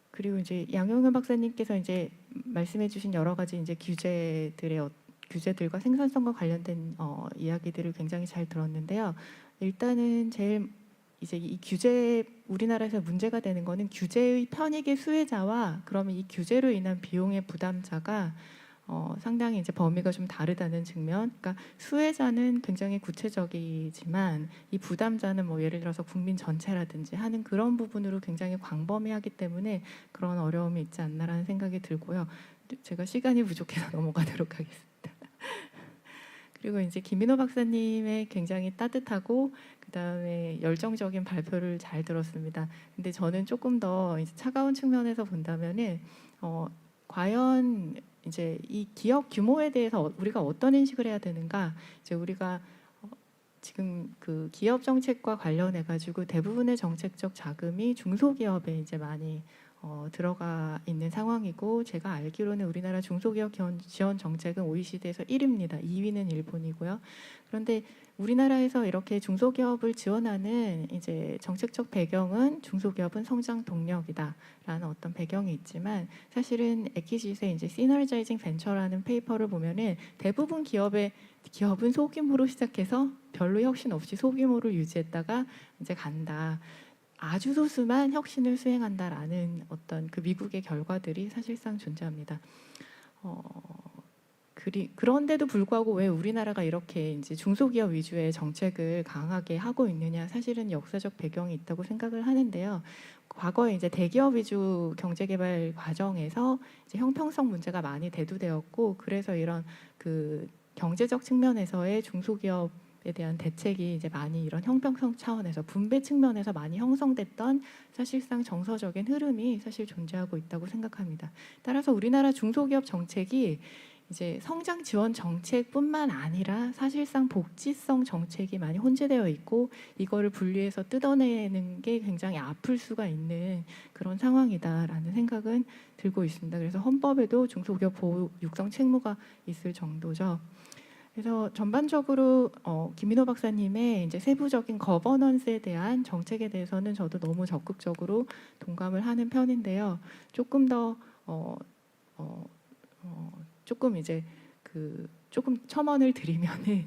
그리고 이제 양용현 박사님께서 이제 말씀해주신 여러 가지 이제 규제들과 생산성과 관련된 이야기들을 굉장히 잘 들었는데요. 일단은 제일 이제 이 규제 우리나라에서 문제가 되는 거는 규제의 편익의 수혜자와 그러면 이 규제로 인한 비용의 부담자가 상당히 이제 범위가 좀 다르다는 측면. 그러니까 수혜자는 굉장히 구체적이지만 이 부담자는 뭐 예를 들어서 국민 전체라든지 하는 그런 부분으로 굉장히 광범위하기 때문에 그런 어려움이 있지 않나라는 생각이 들고요. 제가 시간이 부족해서 넘어가도록 하겠습니다. 그리고 이제 김민호 박사님의 굉장히 따뜻하고 그다음에 열정적인 발표를 잘 들었습니다. 근데 저는 조금 더 이제 차가운 측면에서 본다면은 과연 이제 이 기업 규모에 대해서 우리가 어떤 인식을 해야 되는가? 이제 우리가 지금 그 기업 정책과 관련해 가지고 대부분의 정책적 자금이 중소기업에 이제 많이 들어가 있는 상황이고, 제가 알기로는 우리나라 중소기업 지원 정책은 OECD에서 1위입니다. 2위는 일본이고요. 그런데 우리나라에서 이렇게 중소기업을 지원하는 이제 정책적 배경은 중소기업은 성장 동력이다라는 어떤 배경이 있지만, 사실은 에키짓의 이제 시너자이징 벤처라는 페이퍼를 보면은 대부분 기업은 소규모로 시작해서 별로 혁신 없이 소규모를 유지했다가 이제 간다. 아주 소수만 혁신을 수행한다라는 어떤 그 미국의 결과들이 사실상 존재합니다. 그런데도 불구하고 왜 우리나라가 이렇게 이제 중소기업 위주의 정책을 강하게 하고 있느냐, 사실은 역사적 배경이 있다고 생각을 하는데요. 과거에 이제 대기업 위주 경제개발 과정에서 이제 형평성 문제가 많이 대두되었고, 그래서 이런 그 경제적 측면에서의 중소기업에 대한 대책이 이제 많이 이런 형평성 차원에서 분배 측면에서 많이 형성됐던 사실상 정서적인 흐름이 사실 존재하고 있다고 생각합니다. 따라서 우리나라 중소기업 정책이 이제 성장 지원 정책뿐만 아니라 사실상 복지성 정책이 많이 혼재되어 있고, 이거를 분리해서 뜯어내는 게 굉장히 아플 수가 있는 그런 상황이다라는 생각은 들고 있습니다. 그래서 헌법에도 중소기업 보호 육성 책무가 있을 정도죠. 그래서 전반적으로 김민호 박사님의 이제 세부적인 거버넌스에 대한 정책에 대해서는 저도 너무 적극적으로 동감을 하는 편인데요. 조금 더 조금 이제 조금 첨언을 드리면은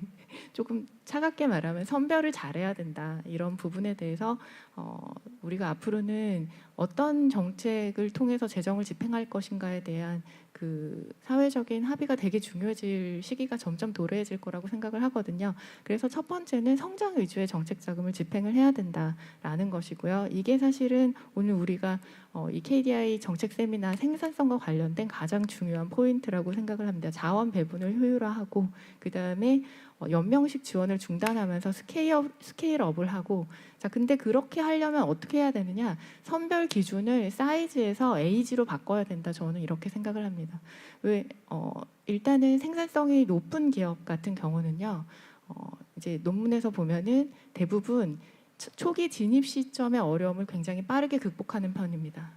조금 차갑게 말하면 선별을 잘해야 된다, 이런 부분에 대해서 우리가 앞으로는 어떤 정책을 통해서 재정을 집행할 것인가에 대한 그 사회적인 합의가 되게 중요해질 시기가 점점 도래해질 거라고 생각을 하거든요. 그래서 첫 번째는 성장 위주의 정책 자금을 집행을 해야 된다라는 것이고요. 이게 사실은 오늘 우리가 이 KDI 정책 세미나 생산성과 관련된 가장 중요한 포인트라고 생각을 합니다. 자원 배분을 효율화하고 그 다음에 연명식 지원을 중단하면서 스케일업을 하고, 자 근데 그렇게 하려면 어떻게 해야 되느냐? 선별 기준을 사이즈에서 에이지로 바꿔야 된다. 저는 이렇게 생각을 합니다. 왜 일단은 생산성이 높은 기업 같은 경우는요, 이제 논문에서 보면은 대부분 초기 진입 시점의 어려움을 굉장히 빠르게 극복하는 편입니다.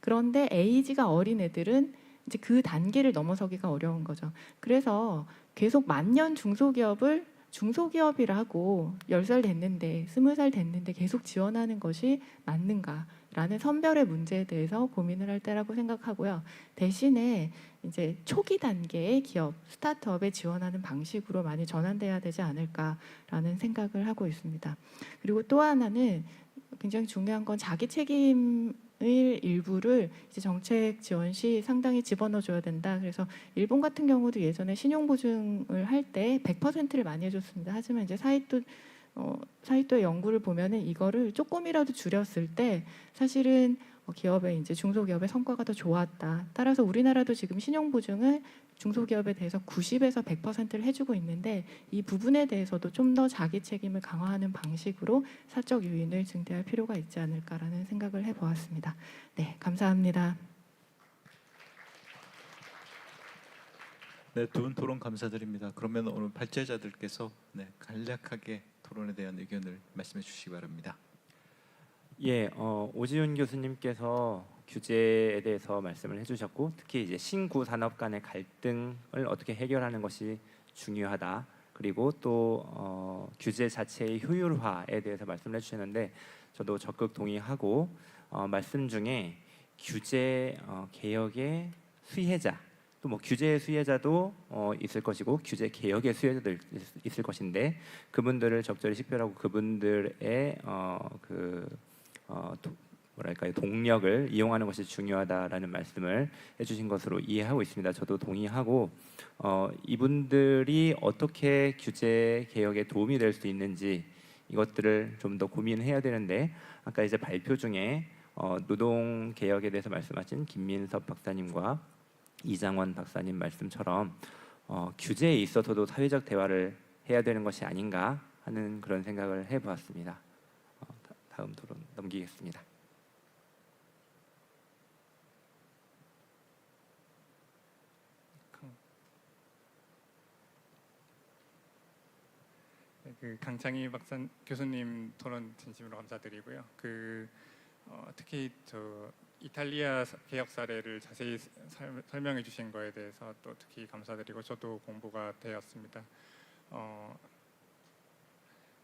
그런데 에이지가 어린 애들은 이제 그 단계를 넘어서기가 어려운 거죠. 그래서 계속 만년 중소기업을 중소기업이라고 10살 됐는데 20살 됐는데 계속 지원하는 것이 맞는가라는 선별의 문제에 대해서 고민을 할 때라고 생각하고요. 대신에 이제 초기 단계의 기업, 스타트업에 지원하는 방식으로 많이 전환돼야 되지 않을까라는 생각을 하고 있습니다. 그리고 또 하나는 굉장히 중요한 건 자기 책임을 일부를 이제 정책 지원 시 상당히 집어넣어줘야 된다. 그래서 일본 같은 경우도 예전에 신용 보증을 할 때 100%를 많이 해줬습니다. 하지만 이제 사이토의 연구를 보면은 이거를 조금이라도 줄였을 때 사실은 기업의 이제 중소기업의 성과가 더 좋았다. 따라서 우리나라도 지금 신용 보증을 중소기업에 대해서 90에서 100%를 해주고 있는데 이 부분에 대해서도 좀 더 자기 책임을 강화하는 방식으로 사적 유인을 증대할 필요가 있지 않을까라는 생각을 해보았습니다. 네, 감사합니다. 네, 두 분 토론 감사드립니다. 그러면 오늘 발제자들께서 간략하게 토론에 대한 의견을 말씀해 주시기 바랍니다. 예, 오지훈 교수님께서 규제에 대해서 말씀을 해주셨고 특히 이제 신구 산업 간의 갈등을 어떻게 해결하는 것이 중요하다. 그리고 또 규제 자체의 효율화에 대해서 말씀을 해주셨는데 저도 적극 동의하고 말씀 중에 규제 개혁의 수혜자 또 뭐 규제의 수혜자도 있을 것이고 규제 개혁의 수혜자도 있을 것인데 그분들을 적절히 식별하고 그분들의 뭐랄까요 동력을 이용하는 것이 중요하다라는 말씀을 해주신 것으로 이해하고 있습니다. 저도 동의하고 이분들이 어떻게 규제 개혁에 도움이 될 수 있는지 이것들을 좀 더 고민해야 되는데 아까 이제 발표 중에 노동 개혁에 대해서 말씀하신 김민섭 박사님과 이장원 박사님 말씀처럼 규제에 있어서도 사회적 대화를 해야 되는 것이 아닌가 하는 그런 생각을 해보았습니다. 다음 토론 넘기겠습니다. 강창희 교수님 토론 진심으로 감사드리고요. 특히 이탈리아 개혁 사례를 자세히 설명해 주신 거에 대해서 또 특히 감사드리고 저도 공부가 되었습니다.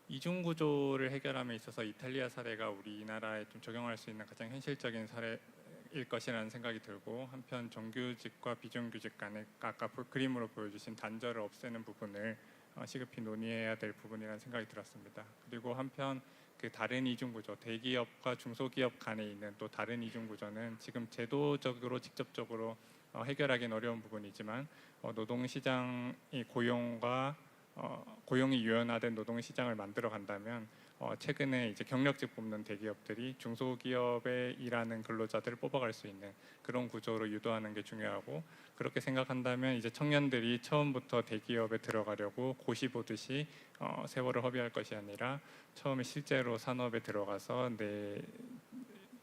이중 구조를 해결함에 있어서 이탈리아 사례가 우리나라에 좀 적용할 수 있는 가장 현실적인 사례일 것이라는 생각이 들고 한편 정규직과 비정규직 간의 아까 그림으로 보여주신 단절을 없애는 부분을 시급히 논의해야 될 부분이라는 생각이 들었습니다. 그리고 한편 다른 이중 구조, 대기업과 중소기업 간에 있는 또 다른 이중 구조는 지금 제도적으로 직접적으로 해결하기는 어려운 부분이지만 노동시장이 고용이 유연화된 노동시장을 만들어 간다면 최근에 이제 경력직 뽑는 대기업들이 중소기업에 일하는 근로자들을 뽑아갈 수 있는 그런 구조로 유도하는 게 중요하고 그렇게 생각한다면 이제 청년들이 처음부터 대기업에 들어가려고 고시 보듯이 세월을 허비할 것이 아니라 처음에 실제로 산업에 들어가서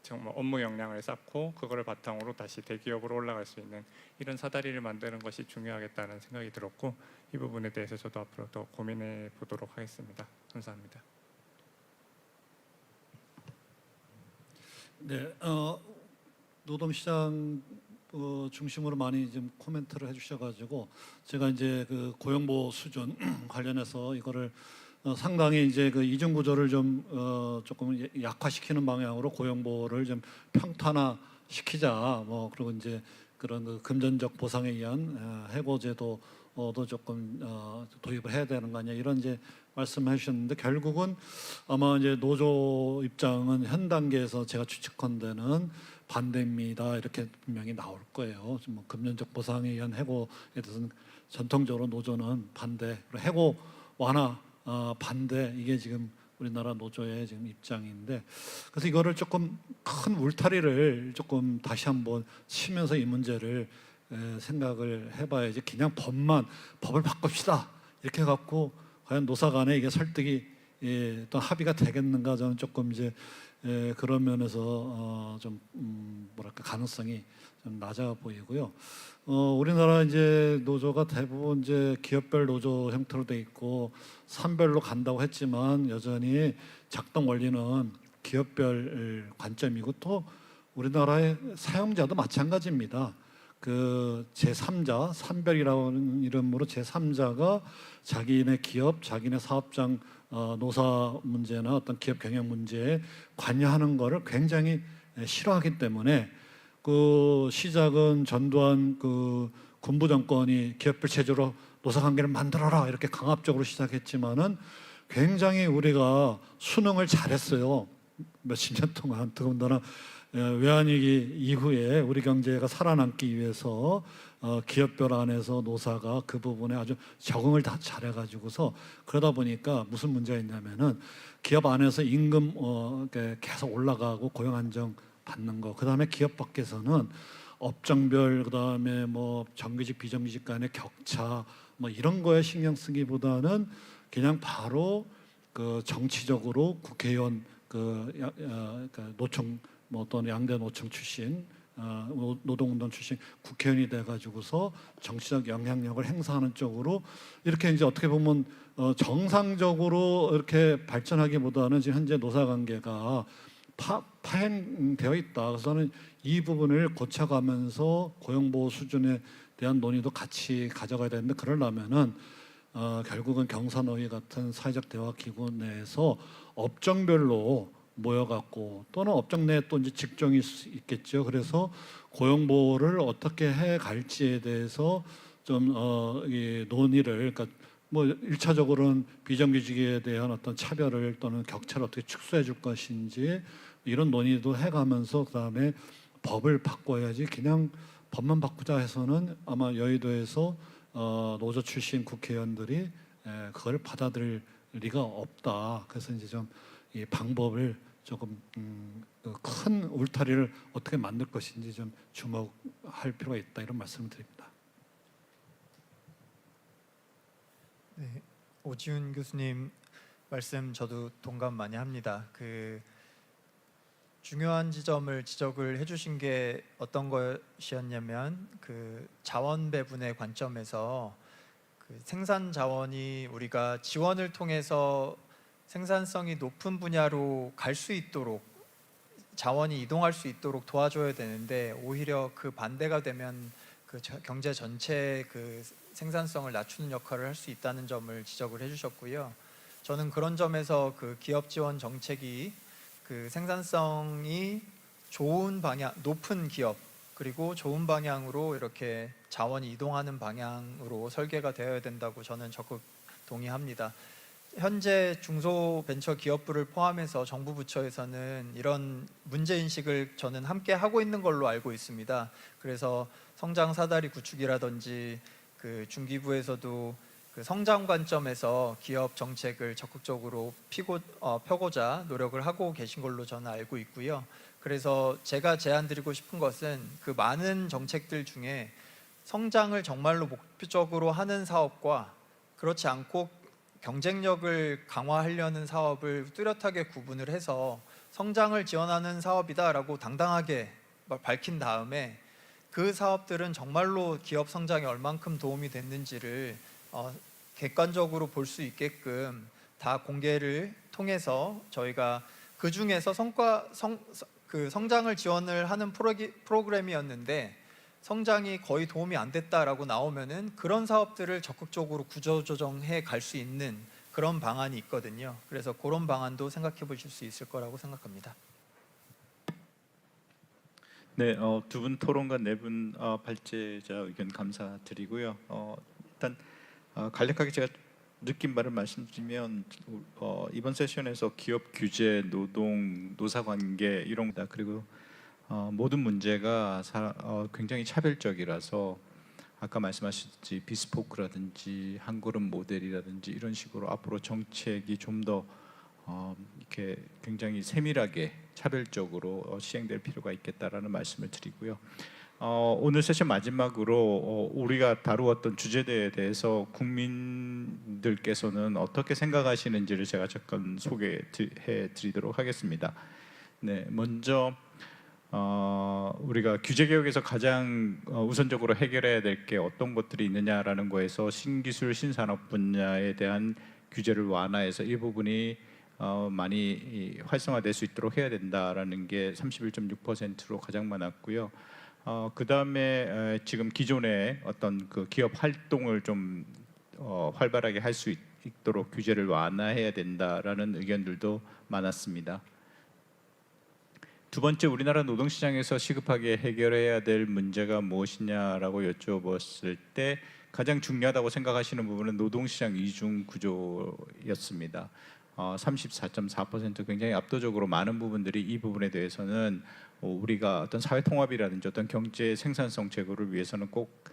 정말 업무 역량을 쌓고 그거를 바탕으로 다시 대기업으로 올라갈 수 있는 이런 사다리를 만드는 것이 중요하겠다는 생각이 들었고 이 부분에 대해서 저도 앞으로 더 고민해 보도록 하겠습니다. 감사합니다. 네, 노동시장 중심으로 많이 좀 코멘트를 해주셔가지고 제가 이제 고용보호 수준 관련해서 이거를 상당히 이제 이중 구조를 좀 조금 약화시키는 방향으로 고용보호를 좀 평탄화시키자. 그리고 이제 그런 금전적 보상에 의한 해고제도도 조금 도입을 해야 되는 거 아니야 이런 이제 말씀해 주셨는데 결국은 아마 이제 노조 입장은 현 단계에서 제가 추측컨대는 반대입니다 이렇게 분명히 나올 거예요. 뭐 금전적 보상에 의한 해고에 대해서는 전통적으로 노조는 반대, 해고 완화 반대 이게 지금 우리나라 노조의 지금 입장인데 그래서 이거를 조금 큰 울타리를 조금 다시 한번 치면서 이 문제를 생각을 해봐야지 그냥 법을 바꿉시다 이렇게 해갖고 과연 노사 간에 이게 설득이 또 합의가 되겠는가 저는 조금 이제 그런 면에서 좀 뭐랄까 가능성이 좀 낮아 보이고요. 우리나라 이제 노조가 대부분 이제 기업별 노조 형태로 돼 있고 산별로 간다고 했지만 여전히 작동 원리는 기업별 관점이고 또 우리나라의 사용자도 마찬가지입니다. 그 제3자, 산별이라는 이름으로 제3자가 자기네 기업, 자기네 사업장 노사 문제나 어떤 기업 경영 문제에 관여하는 것을 굉장히 싫어하기 때문에 그 시작은 전두환 그 군부 정권이 기업별 체제로 노사관계를 만들어라 이렇게 강압적으로 시작했지만은 굉장히 우리가 수능을 잘했어요. 몇십 년 동안. 더군다나 외환위기 이후에 우리 경제가 살아남기 위해서 기업별 안에서 노사가 그 부분에 아주 적응을 다 잘해가지고서 그러다 보니까 무슨 문제가 있냐면은 기업 안에서 임금 계속 올라가고 고용 안정 받는 거. 그다음에 기업 밖에서는 업종별 그다음에 뭐 정규직 비정규직 간의 격차 뭐 이런 거에 신경 쓰기보다는 그냥 바로 그 정치적으로 국회의원 노총 뭐 또는 양대 노총 출신 노동운동 출신 국회의원이 돼가지고서 정치적 영향력을 행사하는 쪽으로 이렇게 이제 어떻게 보면 정상적으로 이렇게 발전하기보다는 지금 현재 노사관계가 파행되어 있다. 그래서 저는 이 부분을 고쳐가면서 고용보호 수준에 대한 논의도 같이 가져가야 되는데 그러려면은 결국은 경사노위 같은 사회적 대화 기구 내에서 업종별로 모여갖고 또는 업종 내에 또 이제 직종이 있겠죠. 그래서 고용보호를 어떻게 해 갈지에 대해서 좀 이 논의를 그러니까 뭐 1차적으로는 비정규직에 대한 어떤 차별을 또는 격차를 어떻게 축소해 줄 것인지 이런 논의도 해가면서 그다음에 법을 바꿔야지 그냥 법만 바꾸자 해서는 아마 여의도에서 노조 출신 국회의원들이 그걸 받아들일 리가 없다. 그래서 이제 좀 이 방법을 조금 큰 울타리를 어떻게 만들 것인지 좀 주목할 필요가 있다 이런 말씀을 드립니다. 네, 오지훈 교수님 말씀 저도 동감 많이 합니다. 그 중요한 지점을 지적을 해주신 게 어떤 것이었냐면 그 자원 배분의 관점에서 그 생산 자원이 우리가 지원을 통해서 생산성이 높은 분야로 갈 수 있도록 자원이 이동할 수 있도록 도와줘야 되는데 오히려 그 반대가 되면 그 경제 전체의 그 생산성을 낮추는 역할을 할 수 있다는 점을 지적을 해주셨고요. 저는 그런 점에서 그 기업 지원 정책이 그 생산성이 좋은 방향, 높은 기업 그리고 좋은 방향으로 이렇게 자원이 이동하는 방향으로 설계가 되어야 된다고 저는 적극 동의합니다. 현재 중소벤처기업부를 포함해서 정부 부처에서는 이런 문제인식을 저는 함께 하고 있는 걸로 알고 있습니다. 그래서 성장 사다리 구축이라든지 그 중기부에서도 그 성장 관점에서 기업 정책을 적극적으로 펴고자 노력을 하고 계신 걸로 저는 알고 있고요. 그래서 제가 제안드리고 싶은 것은 그 많은 정책들 중에 성장을 정말로 목표적으로 하는 사업과 그렇지 않고 경쟁력을 강화하려는 사업을 뚜렷하게 구분을 해서 성장을 지원하는 사업이다라고 당당하게 밝힌 다음에 그 사업들은 정말로 기업 성장에 얼만큼 도움이 됐는지를 객관적으로 볼 수 있게끔 다 공개를 통해서 저희가 그 중에서 성장을 지원을 하는 프로그램이었는데 성장이 거의 도움이 안 됐다라고 나오면은 그런 사업들을 적극적으로 구조조정해 갈 수 있는 그런 방안이 있거든요. 그래서 그런 방안도 생각해 보실 수 있을 거라고 생각합니다. 네, 두 분 토론과 네 분 발제자 의견 감사드리고요. 일단 간략하게 제가 느낀 바를 말씀드리면 이번 세션에서 기업 규제, 노동, 노사관계 이런 다 그리고 모든 문제가 굉장히 차별적이라서 아까 말씀하셨듯이 비스포크라든지 한 걸음 모델이라든지 이런 식으로 앞으로 정책이 좀 더 이렇게 굉장히 세밀하게 차별적으로 시행될 필요가 있겠다라는 말씀을 드리고요. 오늘 세션 마지막으로 우리가 다루었던 주제에 대해서 국민들께서는 어떻게 생각하시는지를 제가 잠깐 소개해 드리도록 하겠습니다. 네, 먼저 우리가 규제 개혁에서 가장 우선적으로 해결해야 될 게 어떤 것들이 있느냐라는 거에서 신기술 신산업 분야에 대한 규제를 완화해서 이 부분이 많이 활성화될 수 있도록 해야 된다라는 게 31.6%로 가장 많았고요. 그 다음에 지금 기존의 어떤 그 기업 활동을 좀 활발하게 할 수 있도록 규제를 완화해야 된다라는 의견들도 많았습니다. 두 번째, 우리나라 노동시장에서 시급하게 해결해야 될 문제가 무엇이냐라고 여쭤봤을 때 가장 중요하다고 생각하시는 부분은 노동시장 이중 구조였습니다. 34.4% 굉장히 압도적으로 많은 부분들이 이 부분에 대해서는 우리가 어떤 사회 통합이라든지 어떤 경제 생산성 제고를 위해서는 꼭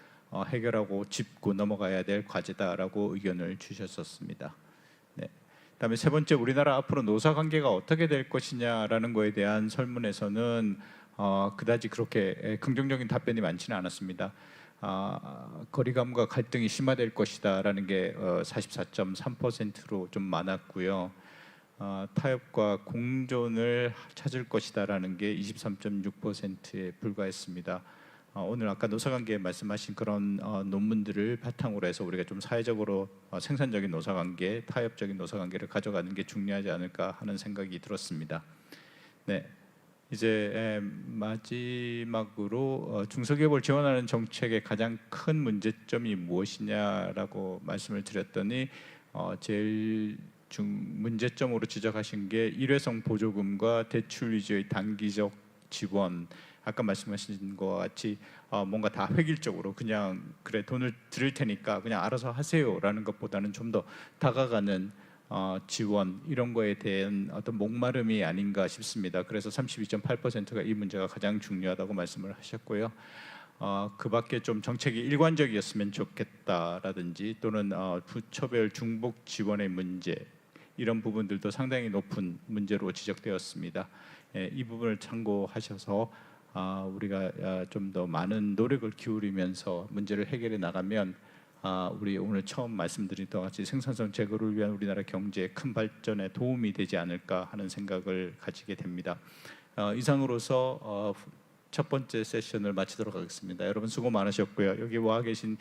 해결하고 짚고 넘어가야 될 과제다라고 의견을 주셨었습니다. 네. 그다음에 세 번째, 우리나라 앞으로 노사 관계가 어떻게 될 것이냐라는 거에 대한 설문에서는 그다지 그렇게 긍정적인 답변이 많지는 않았습니다. 거리감과 갈등이 심화될 것이다라는 게 44.3%로 좀 많았고요. 타협과 공존을 찾을 것이다라는 게 23.6%에 불과했습니다. 오늘 아까 노사관계 말씀하신 그런 논문들을 바탕으로 해서 우리가 좀 사회적으로 생산적인 노사관계, 타협적인 노사관계를 가져가는 게 중요하지 않을까 하는 생각이 들었습니다. 네, 이제 마지막으로 중소기업을 지원하는 정책의 가장 큰 문제점이 무엇이냐라고 말씀을 드렸더니 제일 문제점으로 지적하신 게 일회성 보조금과 대출 위주의 단기적 지원. 아까 말씀하신 것 같이 뭔가 다 획일적으로 그냥 그래 돈을 드릴 테니까 그냥 알아서 하세요라는 것보다는 좀 더 다가가는 지원 이런 거에 대한 어떤 목마름이 아닌가 싶습니다. 그래서 32.8%가 이 문제가 가장 중요하다고 말씀을 하셨고요. 그 밖에 좀 정책이 일관적이었으면 좋겠다라든지 또는 부처별 중복 지원의 문제 이런 부분들도 상당히 높은 문제로 지적되었습니다. 이 부분을 참고하셔서 우리가 좀 더 많은 노력을 기울이면서 문제를 해결해 나가면 우리 오늘 처음 말씀드린 것 같이 생산성 제고를 위한 우리나라 경제의 큰 발전에 도움이 되지 않을까 하는 생각을 가지게 됩니다. 이상으로서 첫 번째 세션을 마치도록 하겠습니다. 여러분 수고 많으셨고요. 여기 와 계신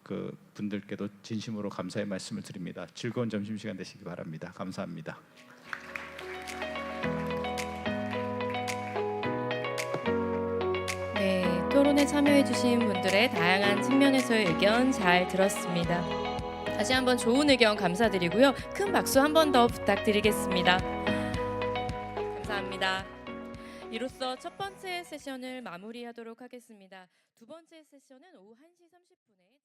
그 분들께도 진심으로 감사의 말씀을 드립니다. 즐거운 점심시간 되시기 바랍니다. 감사합니다. 네, 토론에 참여해주신 분들의 다양한 측면에서의 의견 잘 들었습니다. 다시 한번 좋은 의견 감사드리고요. 큰 박수 한 번 더 부탁드리겠습니다. 감사합니다. 이로써 첫 번째 세션을 마무리하도록 하겠습니다. 두 번째 세션은 오후 1시 30분에